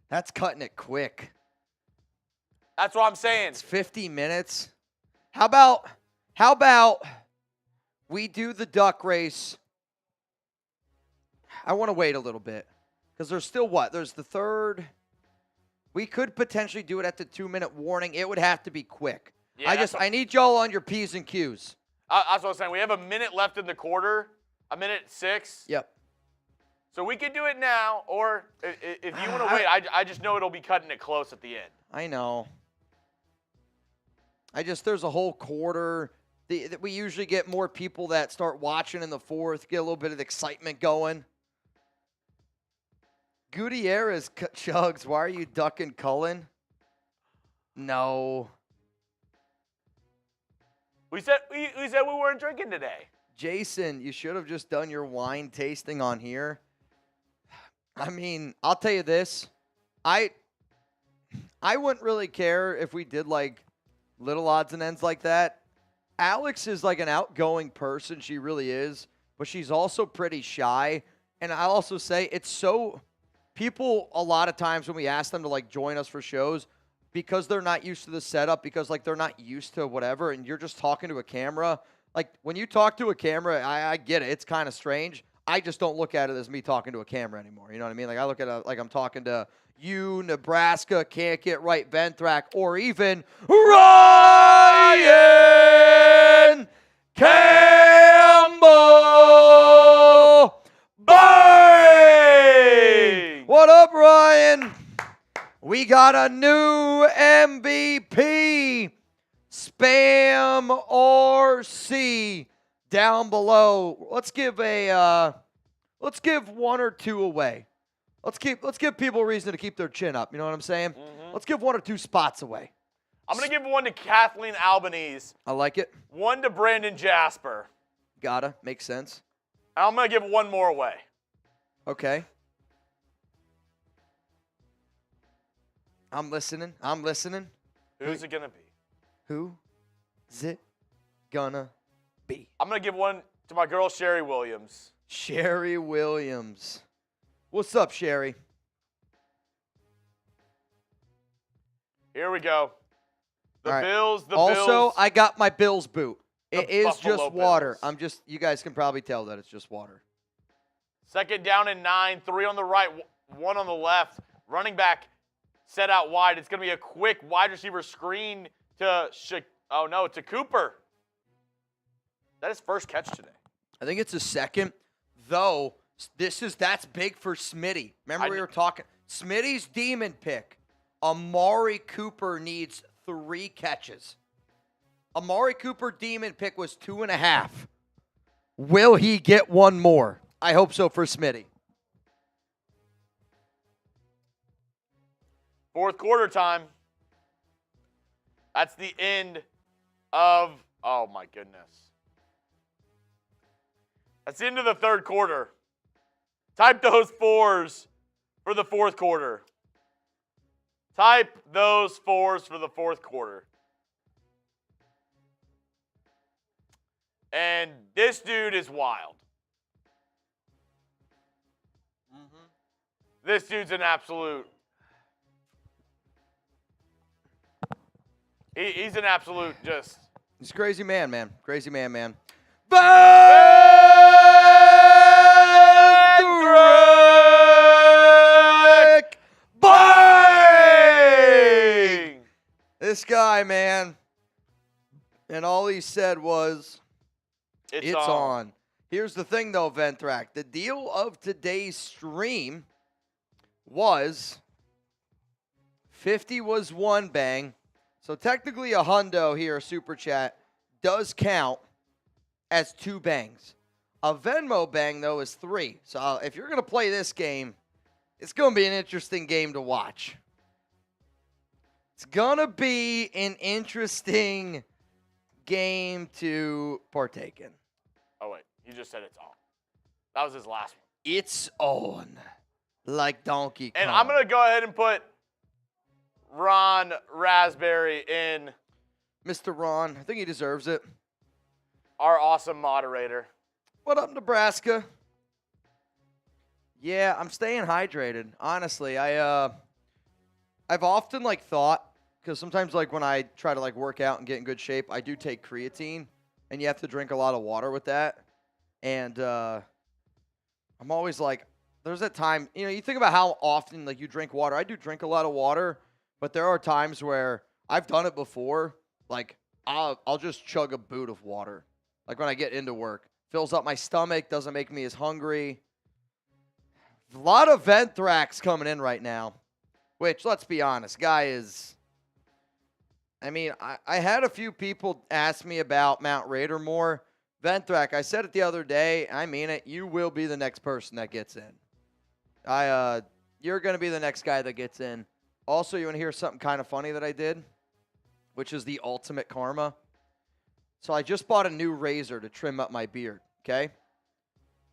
That's cutting it quick. That's what I'm saying. It's 50 minutes. How about we do the duck race? I want to wait a little bit because there's still what? There's the third. We could potentially do it at the 2-minute warning. It would have to be quick. Yeah, I need y'all on your P's and Q's. That's what I was saying. We have a minute left in the quarter, a minute 6. Yep. So we could do it now, or if you want to wait, I just know it'll be cutting it close at the end. I know. There's a whole quarter. We usually get more people that start watching in the fourth, get a little bit of excitement going. Gutierrez, Chugs, why are you ducking Cullen? No. We said we weren't drinking today. Jason, you should have just done your wine tasting on here. I mean, I'll tell you this. I wouldn't really care if we did like little odds and ends like that. Alex is like an outgoing person. She really is. But she's also pretty shy. And I also say it's so... People, a lot of times when we ask them to like join us for shows, because they're not used to the setup, because like they're not used to whatever, and you're just talking to a camera. Like when you talk to a camera, I get it. It's kind of strange. I just don't look at it as me talking to a camera anymore. You know what I mean? Like I look at it like I'm talking to you, Nebraska, can't get right, Ventrac, or even Ryan Campbell. Bang! What up, Ryan? We got a new MVP. Spam RC down below. Let's give one or two away. Let's give people a reason to keep their chin up. You know what I'm saying? Mm-hmm. Let's give one or two spots away. I'm going to give one to Kathleen Albanese. I like it. One to Brandon Jasper. Gotta. Makes sense. And I'm going to give one more away. Okay. I'm listening. Who's it going to be? Who's it gonna be? I'm going to give one to my girl, Sherry Williams. Sherry Williams. What's up, Sherry? Here we go. The right. Bills, the also, Bills. I got my Bills boot. It is Buffalo just water. Bills. You guys can probably tell that it's just water. Second down and 9, 3 on the right, 1 on the left. Running back set out wide. It's going to be a quick wide receiver screen to Cooper. That is first catch today. I think it's a second, though. That's big for Smitty. Remember we were talking Smitty's demon pick. Amari Cooper needs 3 catches. Amari Cooper demon pick was 2.5. Will he get one more? I hope so for Smitty. Fourth quarter time. That's the end of, oh my goodness. That's the end of the third quarter. Type those 4s for the fourth quarter. Type those 4s for the fourth quarter. And this dude is wild. Mm-hmm. This dude's an absolute. He's an absolute just. He's a crazy man. Crazy man. Bang! This guy, man. And all he said was, it's on. Here's the thing, though, Ventrac. The deal of today's stream was 50 was 1 bang. So technically a hundo here, a super chat, does count as 2 bangs. A Venmo bang, though, is 3. So if you're going to play this game, it's going to be an interesting game to watch. It's going to be an interesting game to partake in. Oh, wait. You just said it's on. That was his last one. It's on. Like Donkey Kong. And I'm going to go ahead and put Ron Raspberry in. Mr. Ron. I think he deserves it. Our awesome moderator. What up, Nebraska? Yeah, I'm staying hydrated. Honestly, I've often thought, because sometimes when I try to work out and get in good shape, I do take creatine, and you have to drink a lot of water with that. And I'm always there's that time, you think about how often you drink water. I do drink a lot of water, but there are times where I've done it before. I'll just chug a boot of water. When I get into work. Fills up my stomach, doesn't make me as hungry. A lot of Ventrax coming in right now, which, let's be honest, guy is... I had a few people ask me about Mount Raider more. Ventrac, I said it the other day, I mean it, you will be the next person that gets in. You're going to be the next guy that gets in. Also, you want to hear something kind of funny that I did, which is the ultimate karma? So I just bought a new razor to trim up my beard, okay?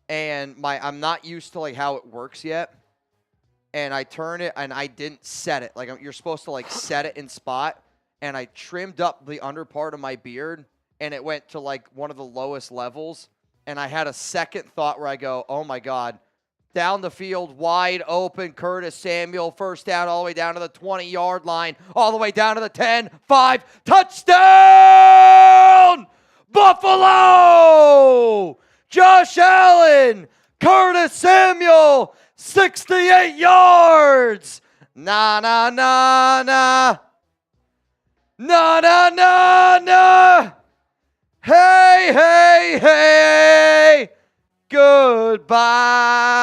And I'm not used to how it works yet. And I turn it and I didn't set it. You're supposed to set it in spot. And I trimmed up the under part of my beard and it went to one of the lowest levels. And I had a second thought where I go, oh my God, Down the field, wide open, Curtis Samuel, first down all the way down to the 20-yard line, all the way down to the 10, 5, touchdown! Buffalo! Josh Allen, Curtis Samuel, 68 yards! Na, na, na, na. Na, na, na, na. Hey, hey, hey. Goodbye.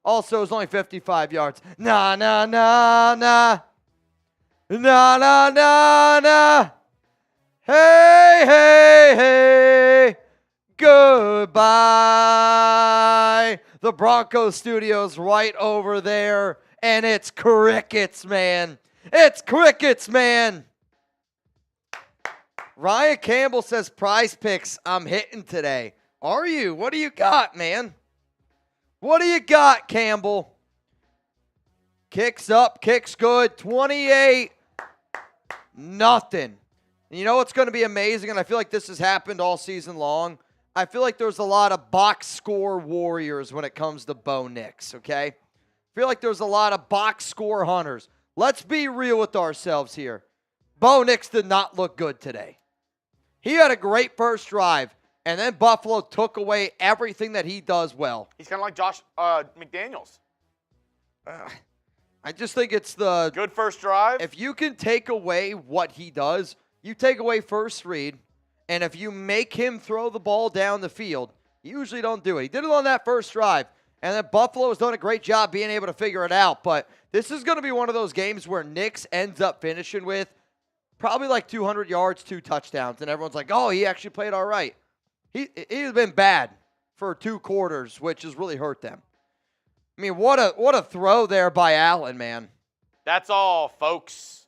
Also, it's only 55 yards. Na, na, na, na. Na, na, na, na. Hey, hey, hey. Goodbye. The Broncos studio's right over there, and it's crickets, man. It's crickets, man. Ryan Campbell says, Prize Picks, I'm hitting today. Are you? What do you got, man? What do you got, Campbell? Kicks up, kicks good, 28, nothing. And you know what's going to be amazing, and I feel like this has happened all season long? I feel like there's a lot of box score warriors when it comes to Bo Nix, okay? I feel like there's a lot of box score hunters. Let's be real with ourselves here. Bo Nix did not look good today. He had a great first drive, and then Buffalo took away everything that he does well. He's kind of like Josh McDaniels. I just think it's the... Good first drive. If you can take away what he does, you take away first read, and if you make him throw the ball down the field, you usually don't do it. He did it on that first drive, and then Buffalo has done a great job being able to figure it out, but this is going to be one of those games where Nix ends up finishing with probably like 200 yards, 2 touchdowns, and everyone's like, oh, he actually played all right. He's been bad for 2 quarters, which has really hurt them. I mean, what a throw there by Allen, man. That's all, folks.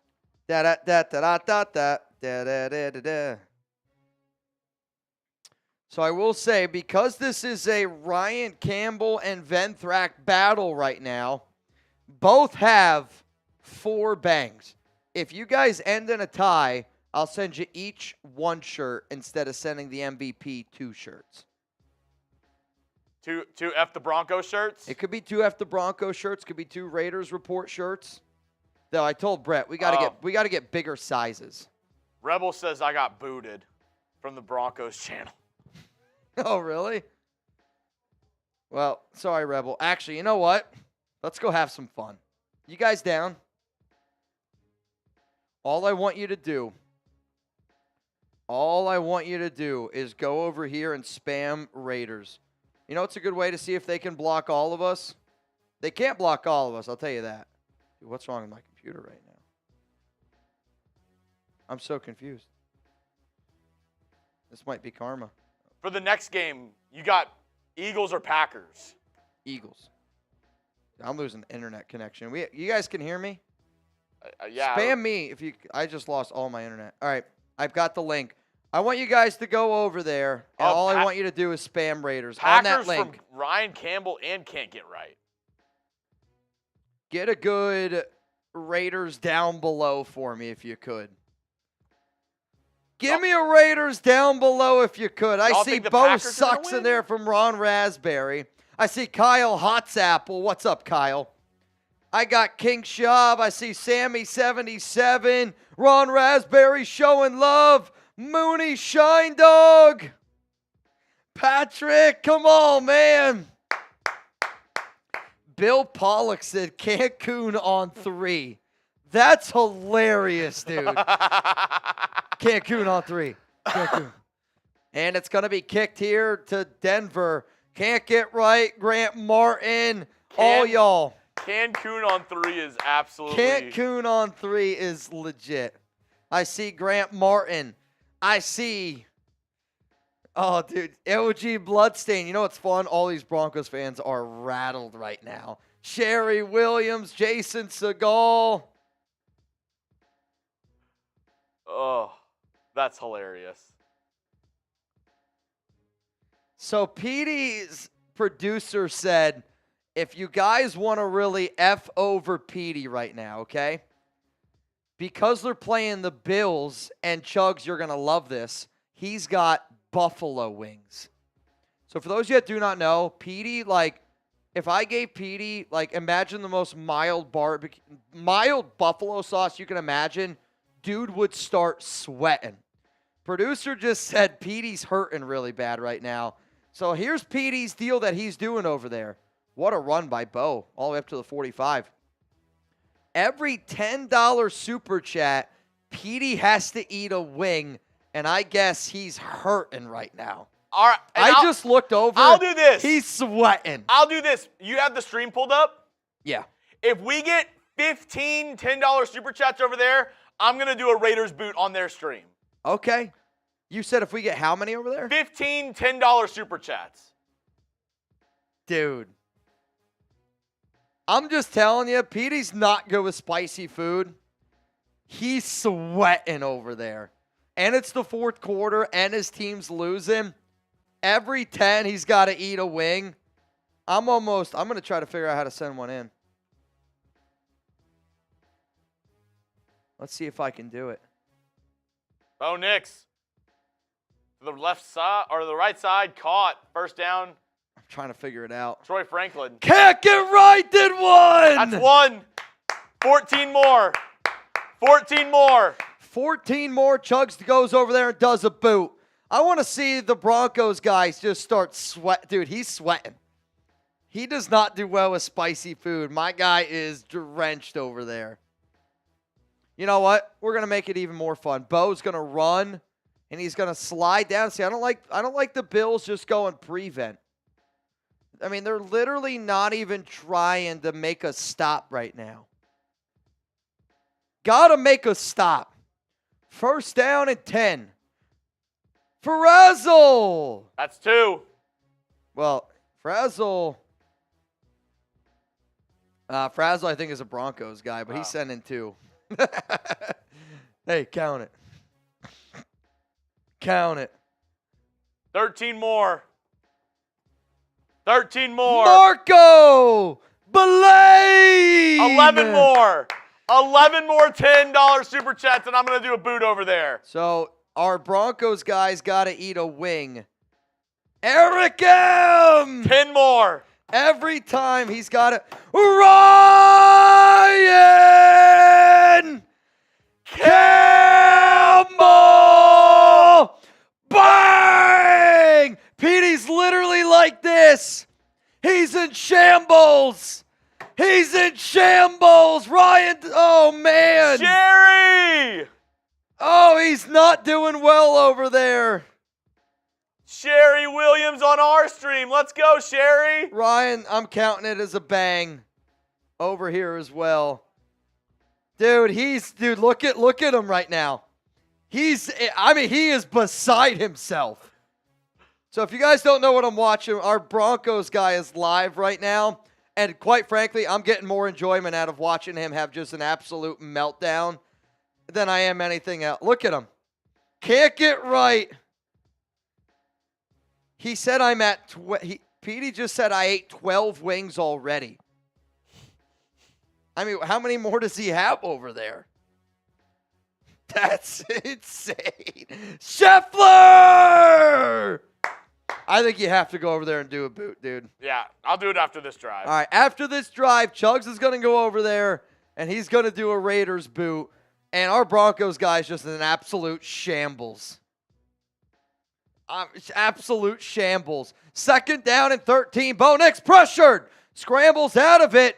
Da-da-da-da-da-da-da-da-da-da. So I will say, because this is a Ryan Campbell and Venthrak battle right now, both have 4 bangs. If you guys end in a tie, I'll send you each 1 shirt instead of sending the MVP 2 shirts. 2 F the Broncos shirts? It could be 2 F the Broncos shirts. Could be 2 Raiders Report shirts. Though I told Brett we got to get bigger sizes. Rebel says I got booted from the Broncos channel. Oh, really? Well, sorry, Rebel. Actually, you know what? Let's go have some fun. You guys down? All I want you to do is go over here and spam Raiders. You know, it's a good way to see if they can block all of us. They can't block all of us, I'll tell you that. Dude, what's wrong with my computer right now? I'm so confused. This might be karma. For the next game, you got Eagles or Packers? Eagles. I'm losing the internet connection. You guys can hear me? Yeah. Spam me if you. I just lost all my internet. All right, I've got the link. I want you guys to go over there, and all I want you to do is spam Raiders on that link. Packers from Ryan Campbell and can't get right. Get a good Raiders down below for me if you could. Give me a Raiders down below if you could. I see Bo Sucks in there from Ron Raspberry. I see Kyle Hotsapple. What's up, Kyle? I got King Shab. I see Sammy77. Ron Raspberry showing love. Mooney Shine Dog. Patrick, come on, man. Bill Pollock said Cancun on 3. That's hilarious, dude. Cancun on 3. Cancun. And it's going to be kicked here to Denver. Can't get right. Grant Martin. All y'all. Cancun on 3 is absolutely. Cancun on 3 is legit. I see Grant Martin. I see. Oh, dude. LG Bloodstain. You know what's fun? All these Broncos fans are rattled right now. Sherry Williams. Jason Segal. Oh, that's hilarious. So Petey's producer said, if you guys want to really F over Petey right now, okay? Because they're playing the Bills, and Chugs, you're going to love this, he's got buffalo wings. So for those of you that do not know, Petey, if I gave Petey, like, imagine the most mild buffalo sauce you can imagine, dude would start sweating. Producer just said Petey's hurting really bad right now. So here's Petey's deal that he's doing over there. What a run by Bo, all the way up to the 45. Every $10 super chat, Petey has to eat a wing, and I guess he's hurting right now. All right. I just looked over. I'll do this. He's sweating. I'll do this. You have the stream pulled up? Yeah. If we get 15 $10 super chats over there, I'm going to do a Raiders boot on their stream. Okay. You said if we get how many over there? 15 $10 super chats. Dude. I'm just telling you, Petey's not good with spicy food. He's sweating over there. And it's the fourth quarter, and his team's losing. Every 10, he's got to eat a wing. I'm going to try to figure out how to send one in. Let's see if I can do it. Bo Nix. To the left side, or the right side, caught. First down. I'm trying to figure it out. Troy Franklin. Can't get right, did one! That's one. 14 more. 14 more. 14 more. Chugs goes over there and does a boot. I want to see the Broncos guys just start sweat. Dude, he's sweating. He does not do well with spicy food. My guy is drenched over there. You know what? We're going to make it even more fun. Bo's going to run, and he's going to slide down. See, I don't like the Bills just going prevent. I mean, they're literally not even trying to make a stop right now. Got to make a stop. First down and 10. Frazzle. That's two. Well, Frazzle, I think, is a Broncos guy, but he's sending two. Hey, count it. Count it. 13 more. 13 more. Marco Belay. 11 more. 11 more $10 super chats, and I'm going to do a boot over there. So our Broncos guys got to eat a wing. Eric M. 10 more. Every time he's got it. Ryan Campbell. Bang! Petey's literally like this. He's in shambles. He's in shambles. Ryan, oh, man. Jerry! Oh, he's not doing well over there. Sherry Williams on our stream. Let's go, Sherry. Ryan, I'm counting it as a bang over here as well. Dude, look at him right now. He is beside himself. So if you guys don't know what I'm watching, our Broncos guy is live right now. And quite frankly, I'm getting more enjoyment out of watching him have just an absolute meltdown than I am anything else. Look at him. Can't get right. He said I'm at Petey just said I ate 12 wings already. I mean, how many more does he have over there? That's insane. Scheffler! I think you have to go over there and do a boot, dude. Yeah, I'll do it after this drive. All right, after this drive, Chugs is going to go over there, and he's going to do a Raiders boot. And our Broncos guy's just in an absolute shambles. Absolute shambles. Second down and 13. Bo Nix pressured. Scrambles out of it.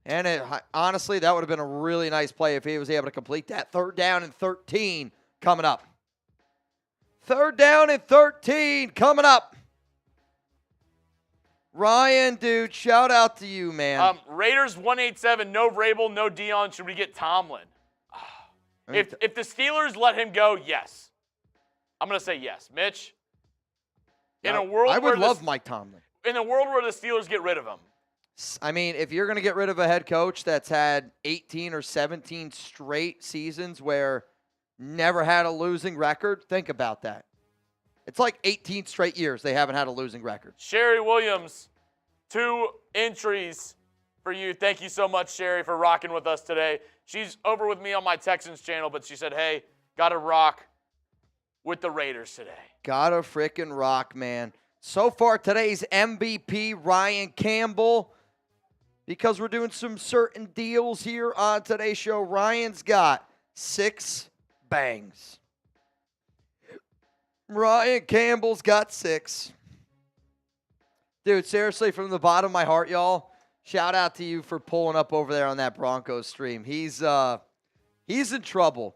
And honestly, that would have been a really nice play if he was able to complete that. Third down and 13 coming up. Third down and 13 coming up. Ryan, dude, shout out to you, man. Raiders 187, no Vrabel, no Deion. Should we get Tomlin? If the Steelers let him go, yes. I'm going to say yes. Mitch, in a world I would love Mike Tomlin. In a world where the Steelers get rid of him. I mean, if you're going to get rid of a head coach that's had 18 or 17 straight seasons where never had a losing record, think about that. It's like 18 straight years they haven't had a losing record. Sherry Williams, 2 entries for you. Thank you so much, Sherry, for rocking with us today. She's over with me on my Texans channel, but she said, hey, got to rock with the Raiders today. Gotta frickin' rock, man. So far, today's MVP, Ryan Campbell. Because we're doing some certain deals here on today's show, Ryan's got 6 bangs. Ryan Campbell's got 6. Dude, seriously, from the bottom of my heart, y'all, shout out to you for pulling up over there on that Broncos stream. He's in trouble.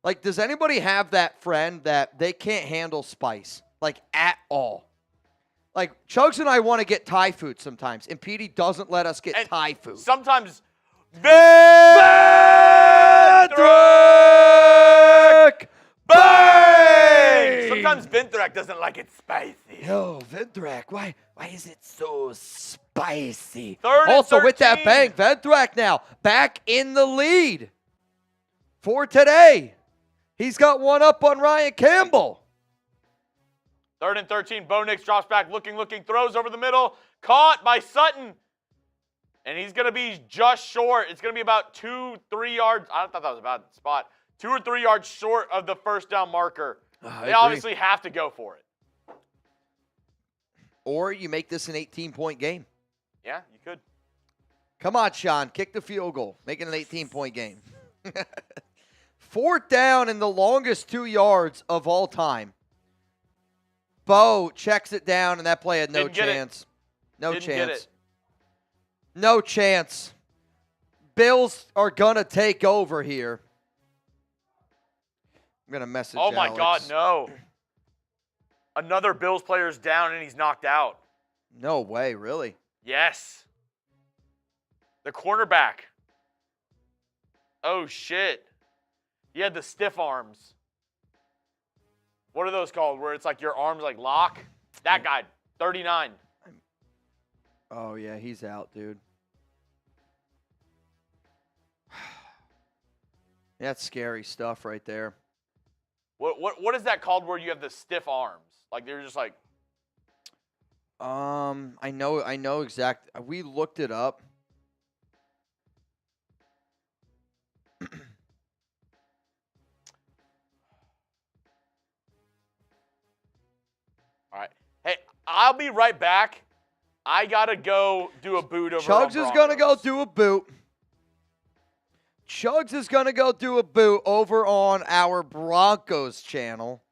Like, does anybody have that friend that they can't handle spice? Like, at all? Like, Chugs and I want to get Thai food sometimes, and Petey doesn't let us get Thai food. Sometimes Ventrek Bang! Sometimes Ventrek doesn't like it spicy. Yo, Ventrek, why is it so spicy? Third and Also, 13. with that bang, Ventrek now back in the lead for today. He's got one up on Ryan Campbell. 3rd and 13. Bo Nix drops back, looking, throws over the middle. Caught by Sutton. And he's going to be just short. It's going to be about 2-3 yards. I thought that was a bad spot. 2 or 3 yards short of the first down marker. They obviously have to go for it. Or you make this an 18-point game. Yeah, you could. Come on, Sean. Kick the field goal. Make it an 18-point game. 4th down and the longest 2 yards of all time. Bo checks it down, and that play had no chance. No chance. No chance. Bills are going to take over here. I'm going to message Oh, my Alex. God, no. Another Bills player's down, and he's knocked out. No way, really? Yes. The cornerback. Oh, shit. He had the stiff arms. What are those called? Where it's like your arms like lock? That guy, 39. Oh, yeah, he's out, dude. That's scary stuff right there. What is that called where you have the stiff arms? Like they're just like. I know exact. We looked it up. All right. Hey, I'll be right back. I gotta go do a boot over. Chugs is gonna go do a boot. Chugs is going to go do a boot over on our Broncos channel.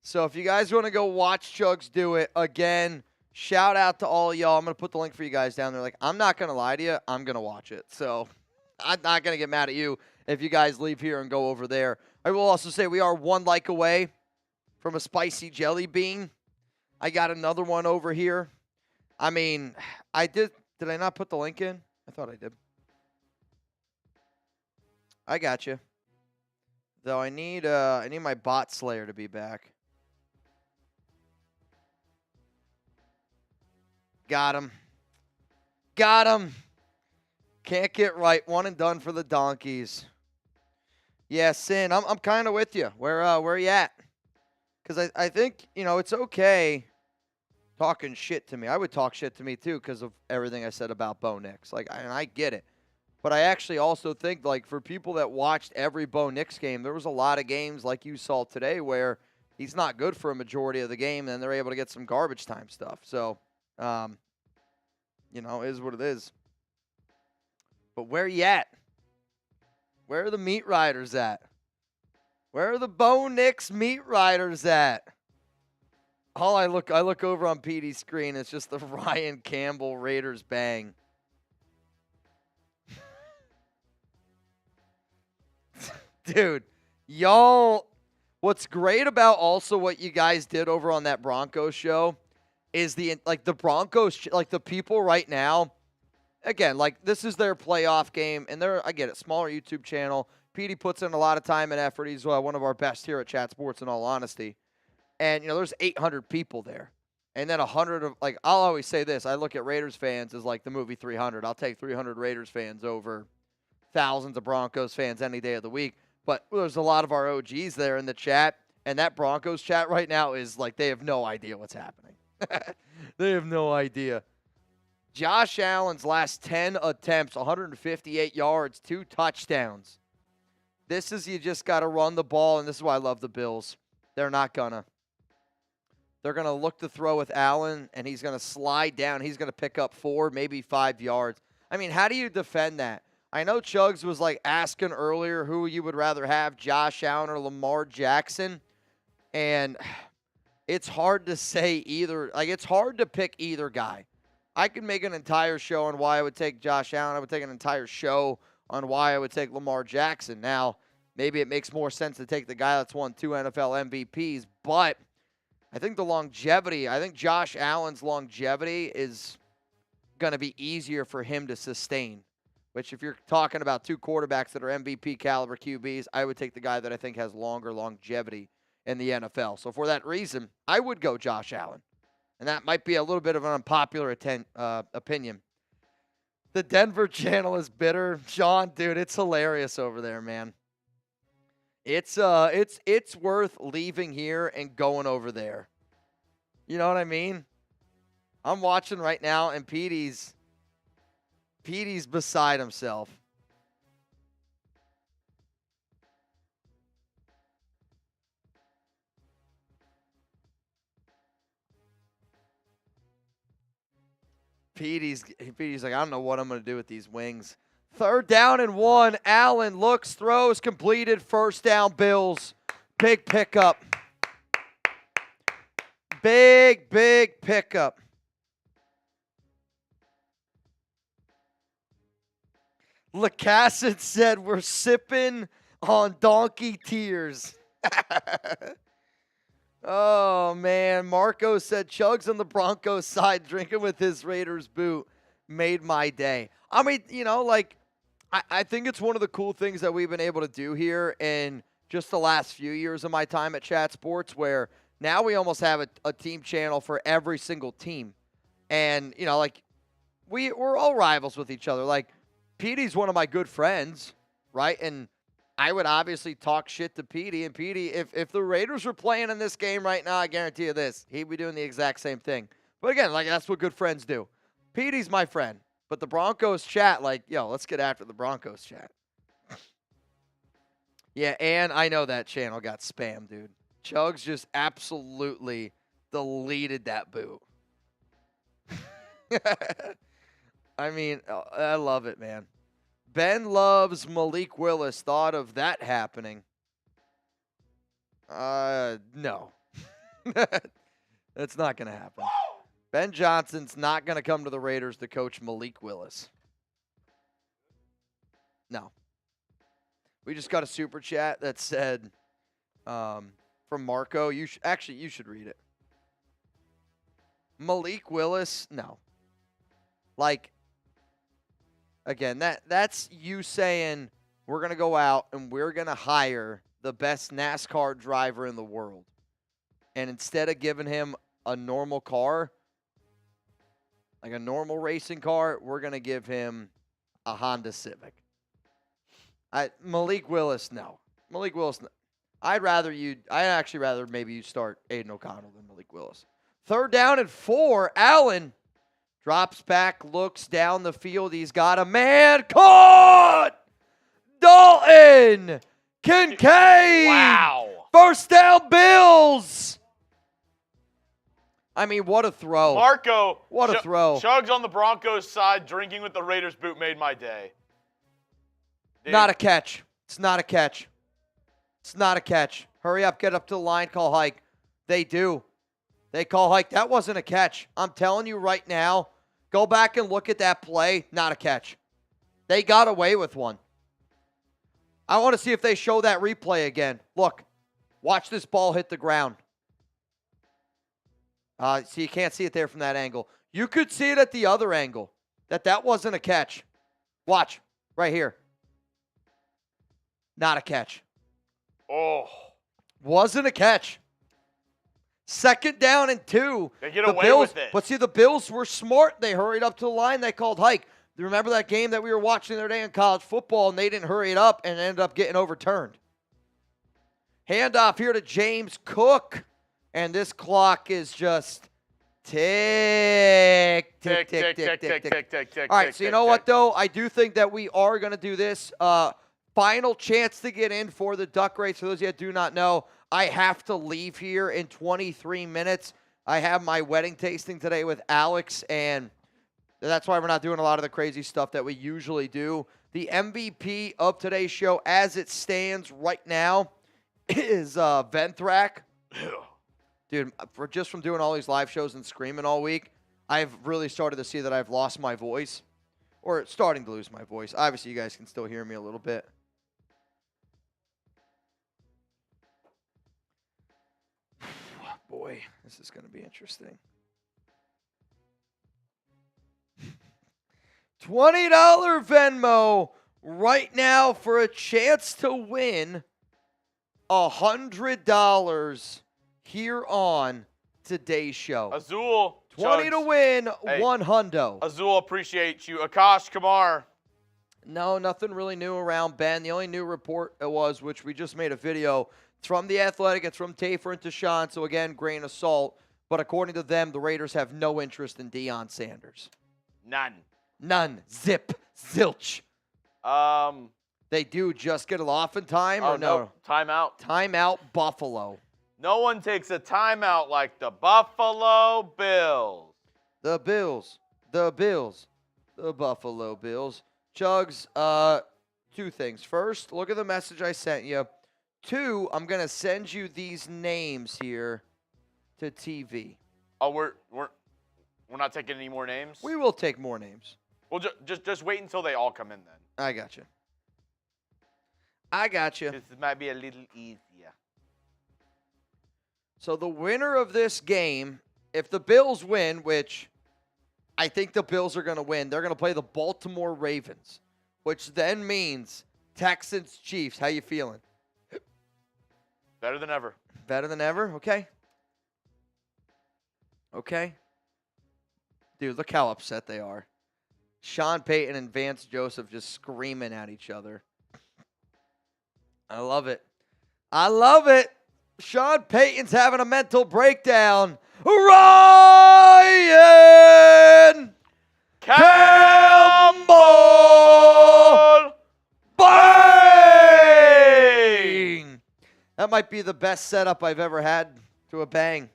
So if you guys want to go watch Chugs do it, again, shout out to all of y'all. I'm going to put the link for you guys down there. Like, I'm not going to lie to you. I'm going to watch it. So I'm not going to get mad at you if you guys leave here and go over there. I will also say we are 1 like away from a spicy jelly bean. I got another one over here. I mean, I did I not put the link in? I thought I did. I got you. Though I need my bot slayer to be back. Got him. Got him. Can't get right. 1 and done for the donkeys. Yeah, Sin, I'm kind of with you. Where are you at? Because I think, it's okay talking shit to me. I would talk shit to me too because of everything I said about Bo Nix. Like, and I get it. But I actually also think, like, for people that watched every Bo Nix game, there was a lot of games like you saw today where he's not good for a majority of the game, and they're able to get some garbage time stuff. So, is what it is. But where you at? Where are the meat riders at? Where are the Bo Nix meat riders at? I look over on Petey's screen. It's just the Ryan Campbell Raiders bang. Dude, y'all, what's great about also what you guys did over on that Broncos show is the Broncos, like the people right now, again, like this is their playoff game, and I get it, smaller YouTube channel. Petey puts in a lot of time and effort. He's one of our best here at Chat Sports, in all honesty. And, there's 800 people there. And then 100 of, like, I'll always say this. I look at Raiders fans as like the movie 300. I'll take 300 Raiders fans over thousands of Broncos fans any day of the week. But there's a lot of our OGs there in the chat, and that Broncos chat right now is like they have no idea what's happening. They have no idea. Josh Allen's last 10 attempts, 158 yards, 2 touchdowns. You just got to run the ball, and this is why I love the Bills. They're not gonna. They're going to look to throw with Allen, and he's going to slide down. He's going to pick up 4, maybe 5 yards. I mean, how do you defend that? I know Chugs was like asking earlier who you would rather have, Josh Allen or Lamar Jackson. And it's hard to say either. Like, it's hard to pick either guy. I could make an entire show on why I would take Josh Allen. I would take an entire show on why I would take Lamar Jackson. Now, maybe it makes more sense to take the guy that's won 2 NFL MVPs, but I think the longevity, I think Josh Allen's longevity is going to be easier for him to sustain, which if you're talking about 2 quarterbacks that are MVP caliber QBs, I would take the guy that I think has longer longevity in the NFL. So for that reason, I would go Josh Allen. And that might be a little bit of an unpopular opinion. The Denver channel is bitter. Sean, dude, it's hilarious over there, man. It's worth leaving here and going over there. You know what I mean? I'm watching right now, and Petey's beside himself. Petey's like, I don't know what I'm going to do with these wings. 3rd down and 1. Allen looks, throws, completed. 1st down, Bills. Big pickup. Big pickup. Lacassette said, we're sipping on donkey tears. Oh, man. Marco said, Chugs on the Broncos side drinking with his Raiders boot made my day. I mean, you know, like, I think it's one of the cool things that we've been able to do here in just the last few years of my time at Chat Sports, where now we almost have a team channel for every single team. And, you know, like, we're all rivals with each other. Like, Petey's one of my good friends, right? And I would obviously talk shit to Petey. And Petey, if the Raiders were playing in this game right now, I guarantee you this, he'd be doing the exact same thing. But again, like, that's what good friends do. Petey's my friend. But the Broncos chat, like, yo, let's get after the Broncos chat. Yeah, and I know that channel got spammed, dude. Chugs just absolutely deleted that boot. I mean, I love it, man. Ben loves Malik Willis. Thought of that happening. No. That's not going to happen. Ben Johnson's not going to come to the Raiders to coach Malik Willis. No. We just got a super chat that said, from Marco, you should read it. Malik Willis, no. Like, again, that's you saying we're going to go out and we're going to hire the best NASCAR driver in the world. And instead of giving him a normal car, like a normal racing car, we're going to give him a Honda Civic. Malik Willis, no. Malik Willis, no. I'd actually rather maybe you start Aiden O'Connell than Malik Willis. 3rd down and 4. Allen drops back, looks down the field. He's got a man caught. Dalton Kincaid. Wow. 1st down, Bills. I mean, what a throw. Marco. What a throw. Chugs on the Broncos side drinking with the Raiders boot made my day. Dude. Not a catch. It's not a catch. It's not a catch. Hurry up, get up to the line, call hike. They do. They call hike. That wasn't a catch. I'm telling you right now, go back and look at that play. Not a catch. They got away with one. I want to see if they show that replay again. Look. Watch this ball hit the ground. See, you can't see it there from that angle. You could see it at the other angle. That wasn't a catch. Watch. Right here. Not a catch. Oh. Wasn't a catch. 2nd down and 2. They get away with it. But see, the Bills were smart. They hurried up to the line. They called hike. Remember that game that we were watching the other day in college football, and they didn't hurry it up and ended up getting overturned. Handoff here to James Cook. And this clock is just tick, tick, tick, tick, tick, tick, tick. All right, so you know what, though? I do think that we are going to do this. Final chance to get in for the Duck Race. For those of you that do not know, I have to leave here in 23 minutes. I have my wedding tasting today with Alex, and that's why we're not doing a lot of the crazy stuff that we usually do. The MVP of today's show, as it stands right now, is Venthrak. Dude, just from doing all these live shows and screaming all week, I've really started to see that I've lost my voice, or starting to lose my voice. Obviously, you guys can still hear me a little bit. Boy, this is going to be interesting. $20 Venmo right now for a chance to win $100 here on today's show. Azul. 20 to win, hey, 1 hundo. Azul appreciates you. Akash Kumar. No, nothing really new around Ben. The only new report was, which we just made a video, it's from The Athletic. It's from Tafer and Tashawn. So, again, grain of salt. But according to them, the Raiders have no interest in Deion Sanders. None. Zip. Zilch. They do just get it off in time, or no? Timeout. Timeout, Buffalo. No one takes a timeout like the Buffalo Bills. The Bills. The Buffalo Bills. Chugs, 2 things. First, look at the message I sent you. 2, I'm going to send you these names here to TV. Oh, we're not taking any more names? We will take more names. Well, just wait until they all come in then. I got you. This might be a little easier. So the winner of this game, if the Bills win, which I think the Bills are going to win, they're going to play the Baltimore Ravens, which then means Texans, Chiefs. How you feeling? Better than ever. Better than ever? Okay. Dude, look how upset they are. Sean Payton and Vance Joseph just screaming at each other. I love it. Sean Payton's having a mental breakdown. Ryan Campbell! Bang! That might be the best setup I've ever had to a bang.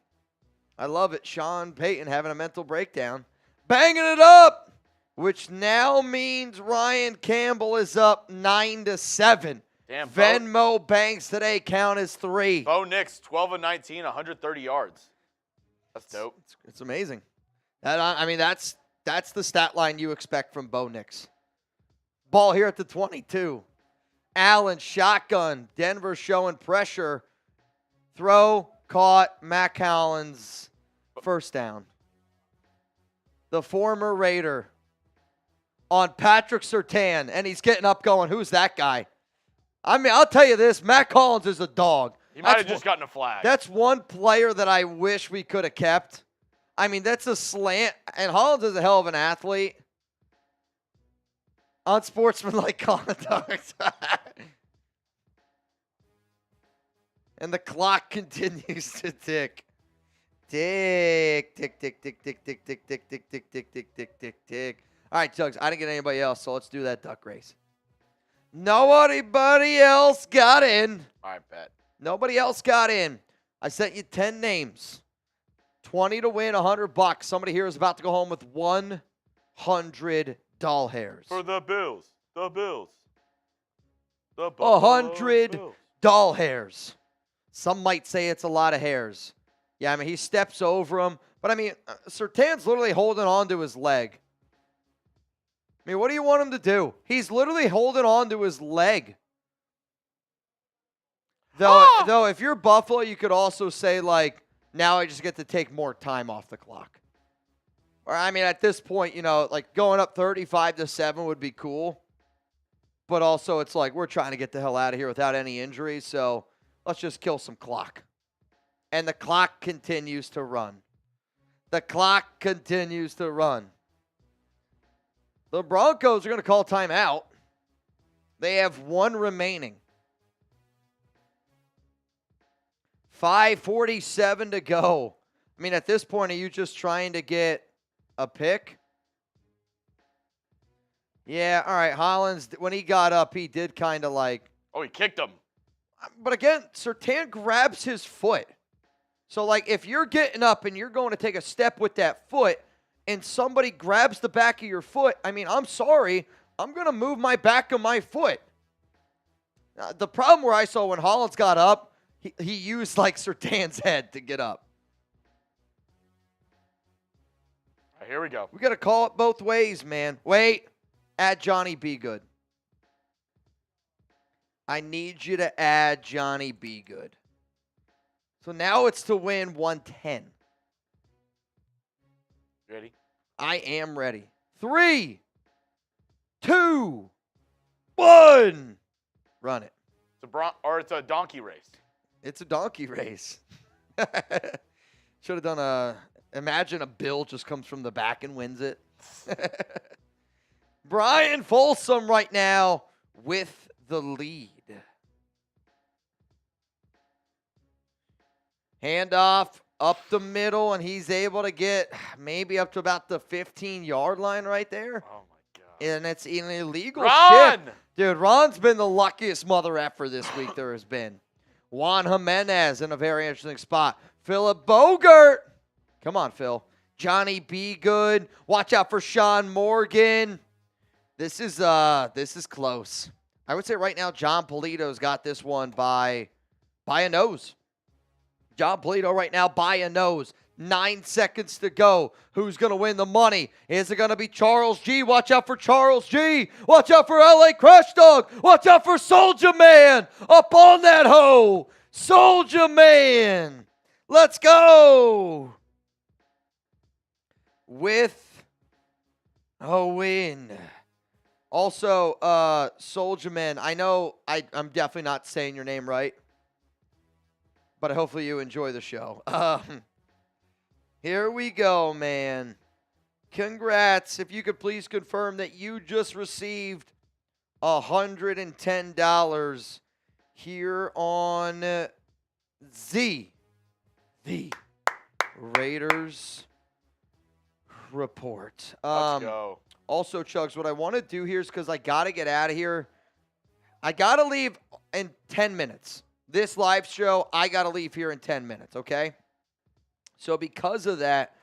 I love it. Sean Payton having a mental breakdown. Banging it up, which now means Ryan Campbell is up 9-7. Damn, Venmo banks today count as 3. Bo Nix, 12 of 19, 130 yards. That's dope. It's amazing. That's the stat line you expect from Bo Nix. Ball here at the 22. Allen, shotgun. Denver showing pressure. Throw, caught. Matt Collins, first down. The former Raider on Patrick Surtain, and he's getting up going, who's that guy? I'll tell you this, Matt Collins is a dog. He might have just gotten a flag. That's one player that I wish we could have kept. That's a slant, and Hollins is a hell of an athlete. Unsportsmanlike conduct. And the clock continues to tick. Tick, tick, tick, tick, tick, tick, tick, tick, tick, tick, tick, tick, tick, tick, tick. All right, Jugs, I didn't get anybody else, so let's do that duck race. Nobody else got in. All right, bet. Nobody else got in. I sent you 10 names. 20 to win, $100. Somebody here is about to go home with 100 doll hairs. For the Bills. The 100 Bills. doll hairs. Some might say it's a lot of hairs. Yeah, he steps over him. But, Surtain's literally holding on to his leg. What do you want him to do? He's literally holding on to his leg. Though, if you're Buffalo, you could also say, now I just get to take more time off the clock. Or, at this point, going up 35-7 would be cool. But also, it's we're trying to get the hell out of here without any injuries, so let's just kill some clock. And the clock continues to run. The Broncos are going to call timeout. They have 1 remaining. 5:47 to go. At this point, are you just trying to get a pick? Yeah, all right. Hollins, when he got up, he did kind of Oh, he kicked him. But again, Surtain grabs his foot. So, like, if you're getting up and you're going to take a step with that foot and somebody grabs the back of your foot, I mean, I'm sorry. I'm going to move my back of my foot. The problem where I saw when Hollins got up, he used, like, Surtain's head to get up. All right, here we go. We got to call it both ways, man. Wait. Add Johnny B. Good. I need you to add Johnny B. Good. So now it's to win 110. Ready? I am ready. 3, 2, 1. Run it. It's a donkey race. It's a donkey race. Should have done imagine a bill just comes from the back and wins it. Brian Folsom right now with the lead. Handoff up the middle, and he's able to get maybe up to about the 15-yard line right there. Oh, my God. And it's an illegal Ron! shift. Dude, Ron's been the luckiest mother effer this week there has been. Juan Jimenez in a very interesting spot. Philip Bogert. Come on, Phil. Johnny B. Good. Watch out for Sean Morgan. This is close. I would say right now John Polito's got this one by a nose. John Polito right now by a nose. 9 seconds to go. Who's going to win the money? Is it going to be Charles G? Watch out for Charles G. Watch out for LA Crush Dog. Watch out for Soldier Man. Up on that hoe. Soldier Man. Let's go. With a win. Also, Soldier Man, I know I'm definitely not saying your name right, but hopefully you enjoy the show. Here we go, man. Congrats. If you could please confirm that you just received $110 here on the Raiders Report. Let's go. Also, Chugs, what I want to do here is because I got to get out of here. I got to leave in 10 minutes. This live show, I got to leave here in 10 minutes, okay? So because of that,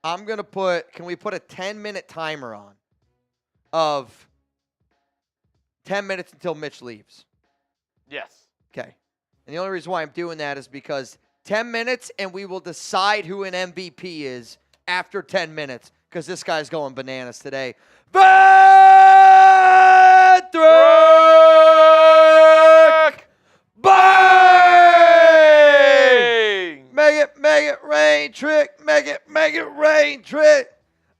I'm going to can we put a 10-minute timer on of 10 minutes until Mitch leaves? Yes. Okay. And the only reason why I'm doing that is because 10 minutes and we will decide who an MVP is after 10 minutes because this guy's going bananas today. Patrick! Bang! Make it rain, Trick. Make it rain, Trick.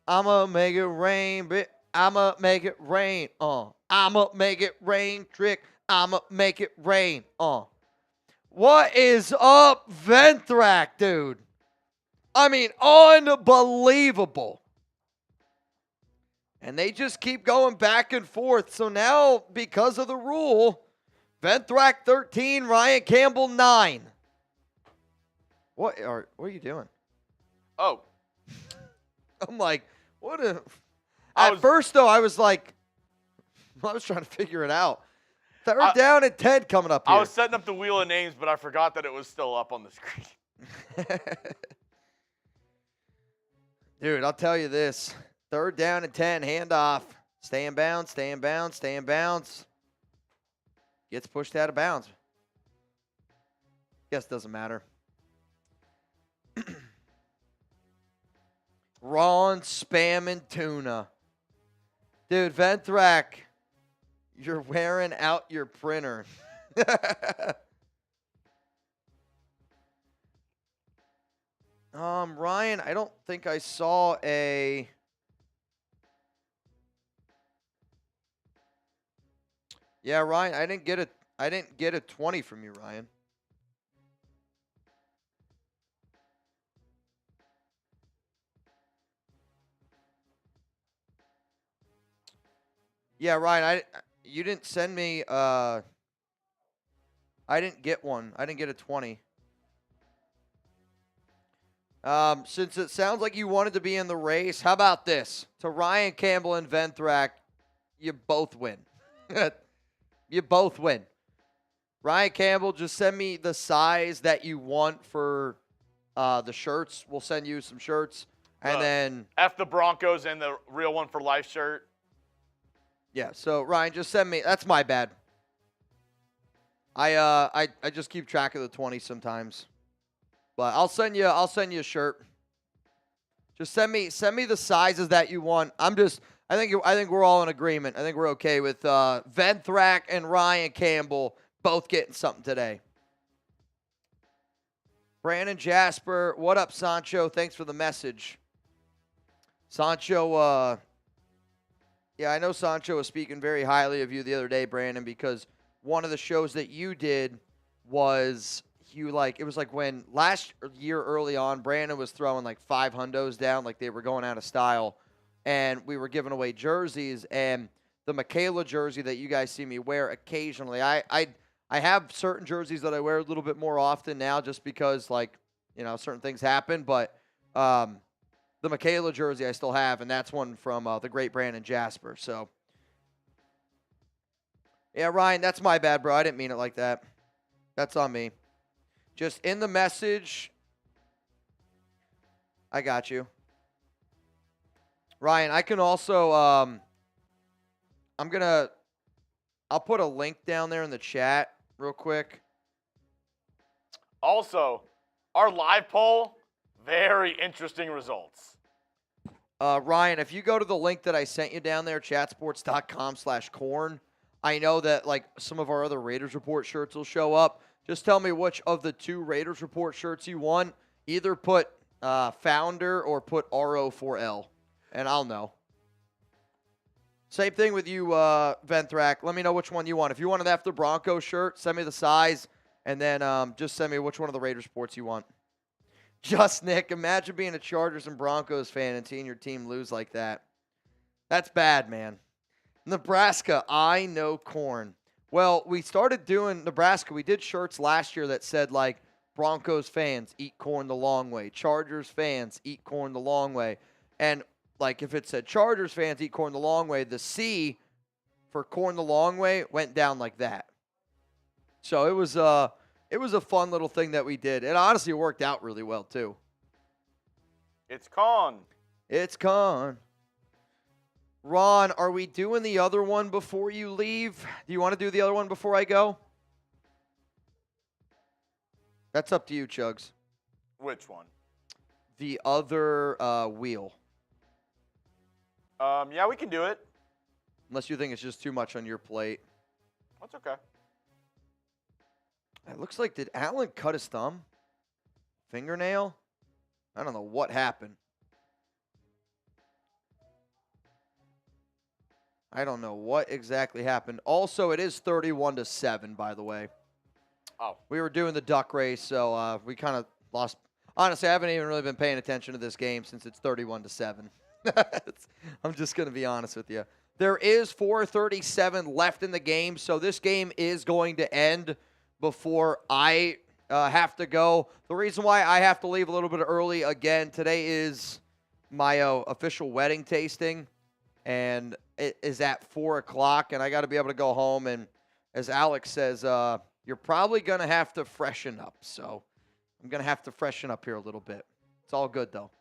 I'ma make it rain, bitch. I'ma make it rain, I'ma make it rain, Trick. I'ma make it rain, What is up, Venthrak, dude? I mean, unbelievable. And they just keep going back and forth. So now, because of the rule, Venthrak 13, Ryan Campbell 9. What are you doing? Oh. I'm like, what a... At first, though, I was like, I was trying to figure it out. Third down and 10 coming up here. I was setting up the wheel of names, but I forgot that it was still up on the screen. Dude, I'll tell you this. Third down and 10, handoff. Stay in bounds, stay in bounds, stay in bounds. Gets pushed out of bounds. Guess it doesn't matter. Ron spamming tuna. Dude, Venthrak, you're wearing out your printer. Ryan, I don't think I saw a... Yeah, Ryan, I didn't get a 20 from you, Ryan. Yeah, Ryan, you didn't send me I didn't get one. I didn't get a 20. Since it sounds like you wanted to be in the race, how about this? To Ryan Campbell and Venthrak, you both win. You both win. Ryan Campbell, just send me the size that you want for the shirts. We'll send you some shirts. And then F the Broncos and the real one for life shirt. yeah, so Ryan, just send me. That's my bad. I just keep track of the 20 sometimes. But I'll send you a shirt. Just send me the sizes that you want. I think we're all in agreement. I think we're okay with Venthrak and Ryan Campbell both getting something today. Brandon Jasper, what up, Sancho? Thanks for the message. Sancho, yeah, I know Sancho was speaking very highly of you the other day, Brandon, because one of the shows that you did was it was like when last year early on, Brandon was throwing like 5 hundos down, like they were going out of style, and we were giving away jerseys, and the Michaela jersey that you guys see me wear occasionally, I have certain jerseys that I wear a little bit more often now just because, like, you know, certain things happen, but the Michaela jersey I still have, and that's one from the great Brandon Jasper. So, yeah, Ryan, that's my bad, bro. I didn't mean it like that. That's on me. Just in the message, I got you. Ryan, I can also, I'll put a link down there in the chat real quick. Also, our live poll, very interesting results. Ryan, if you go to the link that I sent you down there, chatsports.com/corn, I know that like some of our other Raiders Report shirts will show up. Just tell me which of the 2 Raiders Report shirts you want. Either put founder or put RO4L, and I'll know. Same thing with you, Venthrak. Let me know which one you want. If you want an After Broncos shirt, send me the size, and then just send me which one of the Raiders Sports you want. Just Nick, imagine being a Chargers and Broncos fan and seeing your team lose like that. That's bad, man. Nebraska, I know corn. Well, we started doing Nebraska. We did shirts last year that said, like, Broncos fans, eat corn the long way. Chargers fans, eat corn the long way. And, like, if it said Chargers fans, eat corn the long way, the C for corn the long way went down like that. So it was a fun little thing that we did. It honestly worked out really well, too. It's con. It's con. Ron, are we doing the other one before you leave? Do you want to do the other one before I go? That's up to you, Chugs. Which one? The other wheel. Yeah, we can do it. Unless you think it's just too much on your plate. That's okay. It looks like, did Allen cut his thumb? Fingernail? I don't know what happened. I don't know what exactly happened. Also, it is 31-7, by the way. Oh. We were doing the duck race, so we kind of lost. Honestly, I haven't even really been paying attention to this game since it's 31-7. I'm just going to be honest with you. There is 4:37 left in the game, so this game is going to end before I have to go. The reason why I have to leave a little bit early, again, today is my official wedding tasting, and it is at 4 o'clock, and I got to be able to go home. And as Alex says, you're probably going to have to freshen up. So I'm going to have to freshen up here a little bit. It's all good, though.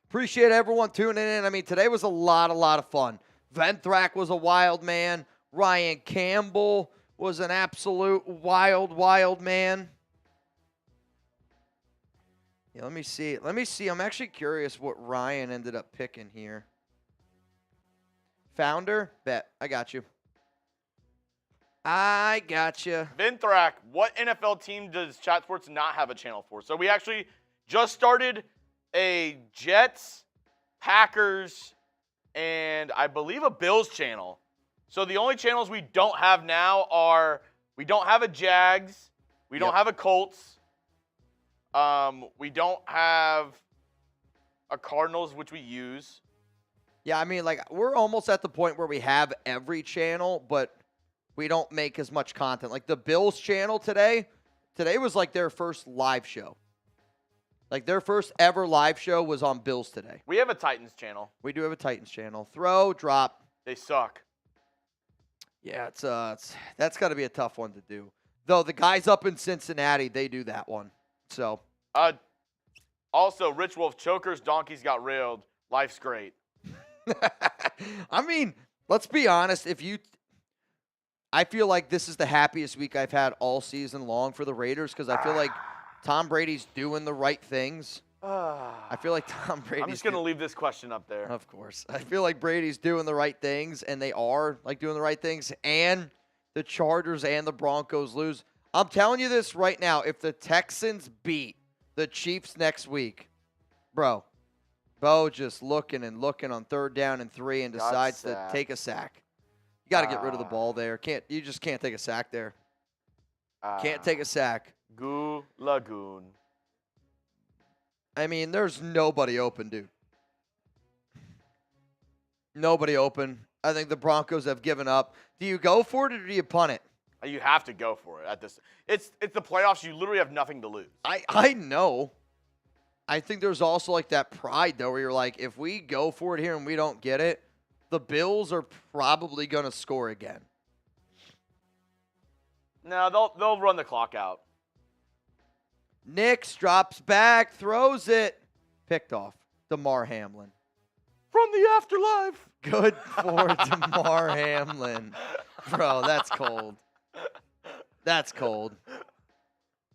Appreciate everyone tuning in. I mean, today was a lot of fun. Venthrak was a wild man. Ryan Campbell was an absolute wild man. Yeah, let me see. I'm actually curious what Ryan ended up picking here. Founder? Bet. I got you. Venthrak, what NFL team does Chat Sports not have a channel for? So we actually just started a Jets, Packers, and I believe a Bills channel. So the only channels we don't have now are, we don't have a Jags, we don't have a Colts, we don't have a Cardinals, which we use. Yeah, I mean, like, we're almost at the point where we have every channel, but we don't make as much content. Like, the Bills channel today was like their first live show. Like, their first ever live show was on Bills today. We have a Titans channel. We do have a Titans channel. Throw, drop. They suck. Yeah, that's got to be a tough one to do. Though the guys up in Cincinnati, they do that one. So Also, Rich Wolf, chokers, donkeys got railed. Life's great. I mean, let's be honest. I feel like this is the happiest week I've had all season long for the Raiders because I feel like Tom Brady's doing the right things. I feel like Tom Brady's... I'm just going to leave this question up there. Of course. I feel like Brady's doing the right things, and they are doing the right things, and the Chargers and the Broncos lose. I'm telling you this right now. If the Texans beat the Chiefs next week, bro, Bo just looking and looking on 3rd down and 3 and decides to take a sack. You got to get rid of the ball there. You just can't take a sack there. Can't take a sack. Goo Lagoon. I mean, there's nobody open, dude. Nobody open. I think the Broncos have given up. Do you go for it or do you punt it? You have to go for it at this. It's the playoffs. You literally have nothing to lose. I know. I think there's also like that pride, though, where you're like, if we go for it here and we don't get it, the Bills are probably going to score again. No, they'll run the clock out. Nix drops back, throws it. Picked off. DeMar Hamlin. From the afterlife. Good for DeMar Hamlin. Bro, that's cold. That's cold.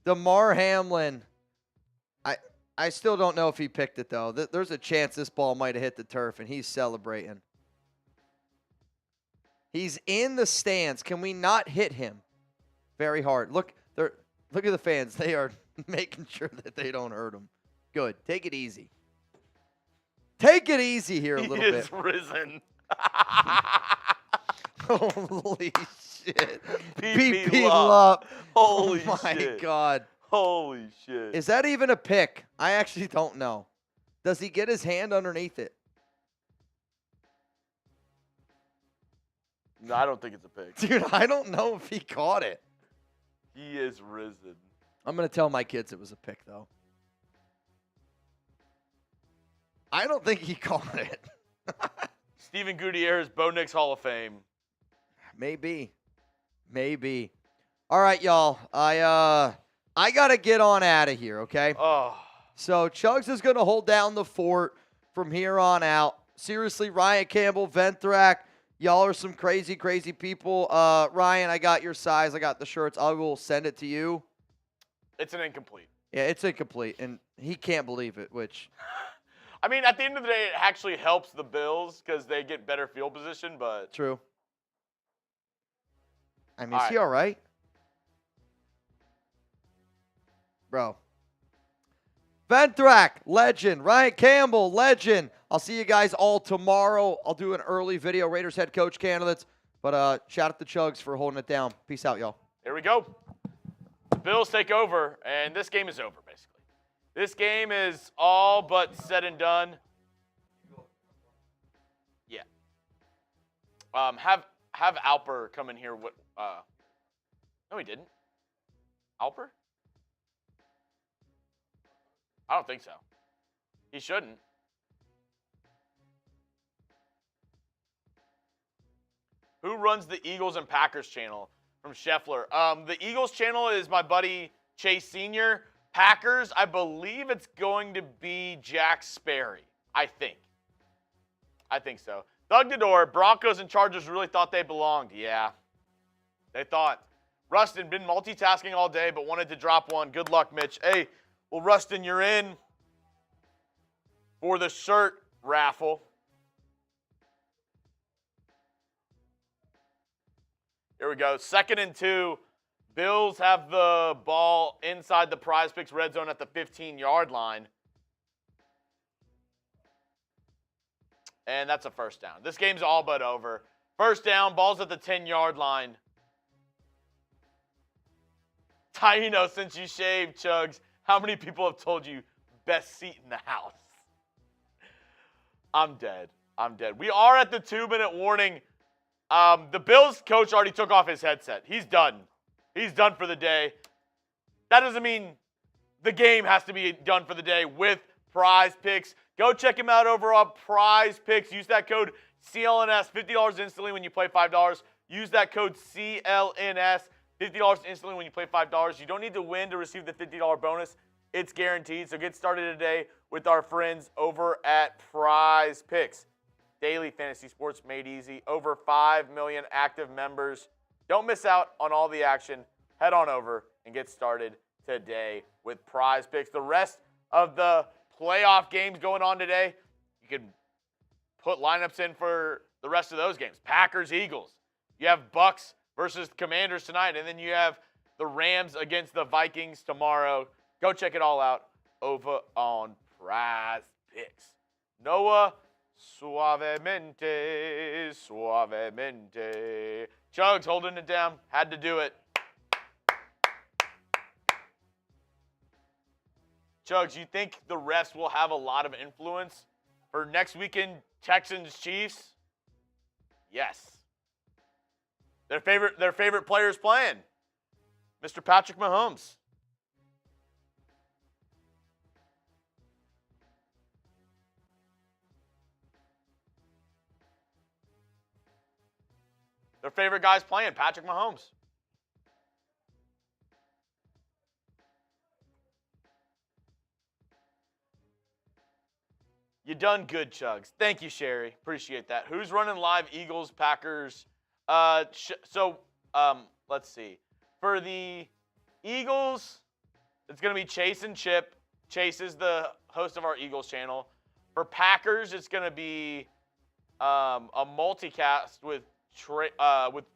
DeMar Hamlin. I still don't know if he picked it, though. There's a chance this ball might have hit the turf, and he's celebrating. He's in the stands. Can we not hit him? Very hard. Look at the fans. They are making sure that they don't hurt him. Good. Take it easy. Take it easy here a little bit. He is risen. Holy shit. PP Love. Holy oh my shit. God. Holy shit. Is that even a pick? I actually don't know. Does he get his hand underneath it? No, I don't think it's a pick. Dude, I don't know if he caught it. He is risen. I'm going to tell my kids it was a pick, though. I don't think he caught it. Steven Gutierrez, Bo Nix Hall of Fame. Maybe. All right, y'all. I got to get on out of here, okay? Oh. So Chugs is going to hold down the fort from here on out. Seriously, Ryan Campbell, Venthrak, y'all are some crazy, crazy people. Ryan, I got your size. I got the shirts. I will send it to you. It's an incomplete. Yeah, it's incomplete, and he can't believe it, which... I mean, at the end of the day, it actually helps the Bills because they get better field position, but... True. I mean, is he all right? Bro. Venthrak, legend. Ryan Campbell, legend. I'll see you guys all tomorrow. I'll do an early video, Raiders head coach candidates. But shout out to Chugs for holding it down. Peace out, y'all. Here we go. The Bills take over, and this game is over, basically. This game is all but said and done. Yeah. Have Alper come in here. No, he didn't. Alper? I don't think so. He shouldn't. Who runs the Eagles and Packers channel? From Scheffler. The Eagles channel is my buddy Chase Sr. Packers, I believe it's going to be Jack Sperry. I think so. Doug Dador, Broncos and Chargers really thought they belonged. Yeah, they thought. Rustin, been multitasking all day, but wanted to drop one. Good luck, Mitch. Hey, well, Rustin, you're in for the shirt raffle. Here we go. 2nd and 2. Bills have the ball inside the Prize Picks red zone at the 15-yard line. And that's a first down. This game's all but over. First down, ball's at the 10-yard line. Taino, since you shaved, Chugs, how many people have told you best seat in the house? I'm dead. We are at the 2-minute warning. The Bills coach already took off his headset. He's done. He's done for the day. That doesn't mean the game has to be done for the day with Prize Picks. Go check him out over on Prize Picks. Use that code CLNS, $50 instantly when you play $5. Use that code CLNS, $50 instantly when you play $5. You don't need to win to receive the $50 bonus. It's guaranteed. So get started today with our friends over at Prize Picks. Daily fantasy sports made easy. Over 5 million active members. Don't miss out on all the action. Head on over and get started today with Prize Picks. The rest of the playoff games going on today, you can put lineups in for the rest of those games. Packers, Eagles. You have Bucks versus Commanders tonight, and then you have the Rams against the Vikings tomorrow. Go check it all out over on Prize Picks. Noah, suavemente, suavemente. Chugs holding it down. Had to do it. Chugs, you think the refs will have a lot of influence for next weekend Texans-Chiefs? Yes. Their favorite players playing. Mr. Patrick Mahomes. Their favorite guys playing, Patrick Mahomes. You done good, Chugs. Thank you, Sherry. Appreciate that. Who's running live? Eagles, Packers. Let's see. For the Eagles, it's going to be Chase and Chip. Chase is the host of our Eagles channel. For Packers, it's going to be a multicast with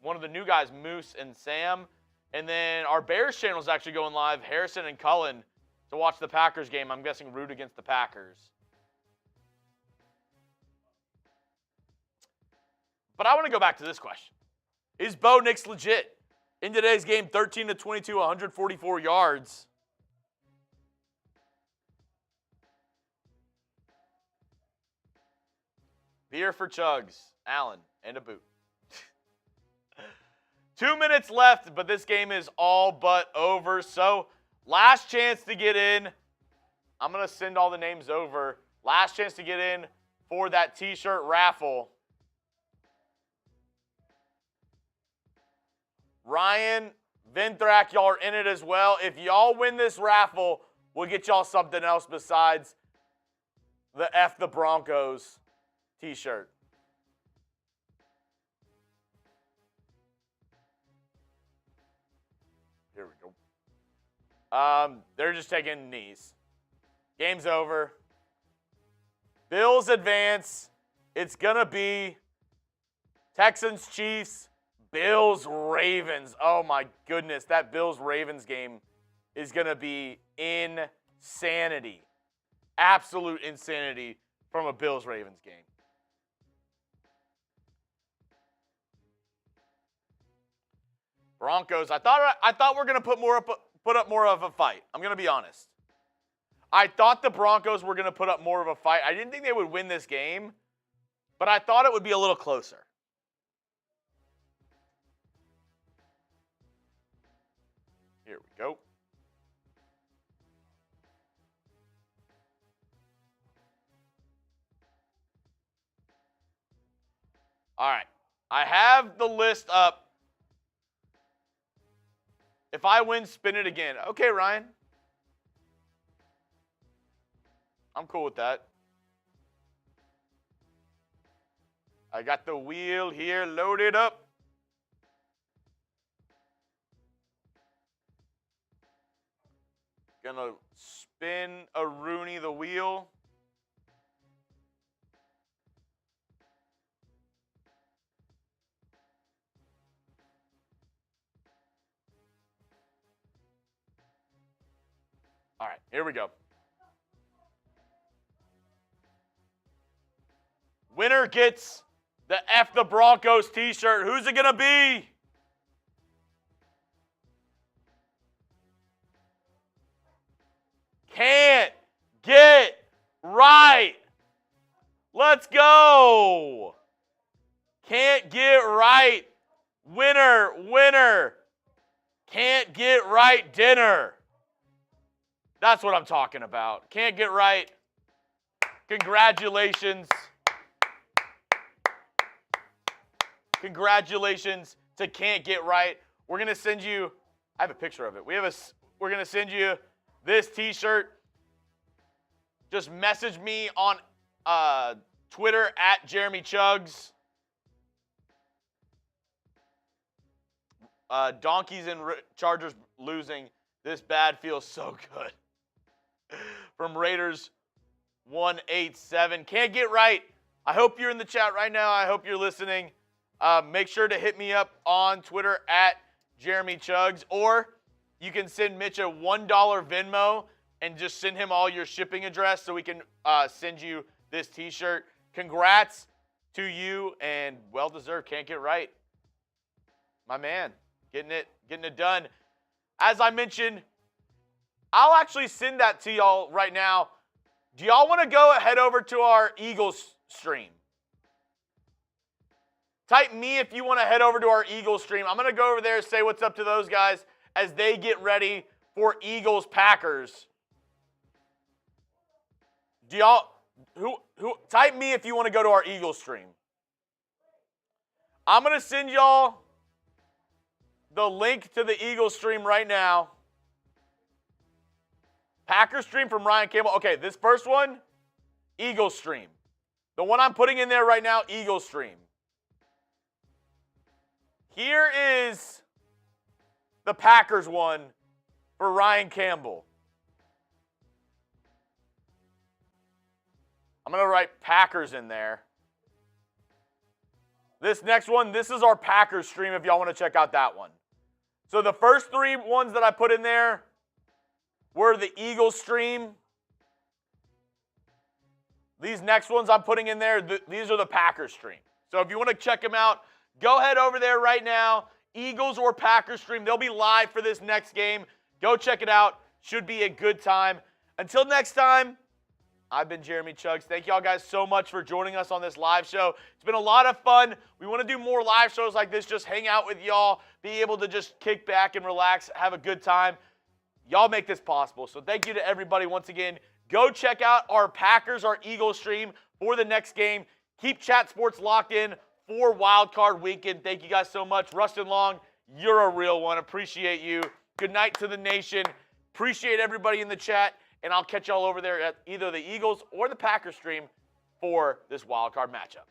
one of the new guys, Moose and Sam. And then our Bears channel is actually going live, Harrison and Cullen, to watch the Packers game. I'm guessing root against the Packers. But I want to go back to this question. Is Bo Nix legit? In today's game, 13 to 22, 144 yards. Beer for Chugs, Allen, and a boot. 2 minutes left, but this game is all but over. So, last chance to get in. I'm going to send all the names over. Last chance to get in for that t-shirt raffle. Ryan, Vinthrak, y'all are in it as well. If y'all win this raffle, we'll get y'all something else besides the F the Broncos t-shirt. Here we go. They're just taking knees. Game's over. Bills advance. It's going to be Texans, Chiefs, Bills, Ravens. Oh, my goodness. That Bills-Ravens game is going to be insanity. Absolute insanity from a Bills-Ravens game. Broncos, I thought we're going to put up more of a fight. I'm going to be honest. I thought the Broncos were going to put up more of a fight. I didn't think they would win this game, but I thought it would be a little closer. Here we go. All right. I have the list up. If I win, spin it again. Okay, Ryan. I'm cool with that. I got the wheel here loaded up. Gonna spin a Rooney the wheel. All right, here we go. Winner gets the F the Broncos t-shirt. Who's it gonna be? Can't get right. Let's go. Can't get right. Winner, winner. Can't get right dinner. That's what I'm talking about. Can't get right. Congratulations. Congratulations to Can't Get Right. We're going to send you, I have a picture of it. We're going to send you this t-shirt, just message me on Twitter at Jeremy Chugs. Donkeys and Chargers losing. This bad feels so good. From Raiders 187. Can't get right. I hope you're in the chat right now. I hope you're listening. Make sure to hit me up on Twitter at Jeremy Chugs, or you can send Mitch a $1 Venmo and just send him all your shipping address so we can send you this t-shirt. Congrats to you, and well-deserved. Can't get right. My man, getting it done. As I mentioned, I'll actually send that to y'all right now. Do y'all want to head over to our Eagles stream? Type me if you want to head over to our Eagles stream. I'm going to go over there and say what's up to those guys as they get ready for Eagles Packers. Do y'all who type me if you want to go to our Eagles stream. I'm going to send y'all the link to the Eagles stream right now. Packers stream from Ryan Campbell. Okay, this first one, Eagles stream. The one I'm putting in there right now, Eagles stream. Here is the Packers one for Ryan Campbell. I'm going to write Packers in there. This next one, this is our Packers stream if y'all want to check out that one. So the first three ones that I put in there were the Eagles stream. These next ones I'm putting in there, these are the Packers stream. So if you want to check them out, go head over there right now. Eagles or Packers stream. They'll be live for this next game. Go check it out. Should be a good time. Until next time, I've been Jeremy Chugs. Thank y'all guys so much for joining us on this live show. It's been a lot of fun. We want to do more live shows like this, just hang out with y'all, be able to just kick back and relax, have a good time. Y'all make this possible. So thank you to everybody once again. Go check out our Packers, our Eagles stream for the next game. Keep Chat Sports locked in for Wild Card Weekend. Thank you guys so much. Rustin Long, you're a real one. Appreciate you. Good night to the nation. Appreciate everybody in the chat. And I'll catch y'all over there at either the Eagles or the Packers stream for this Wild Card matchup.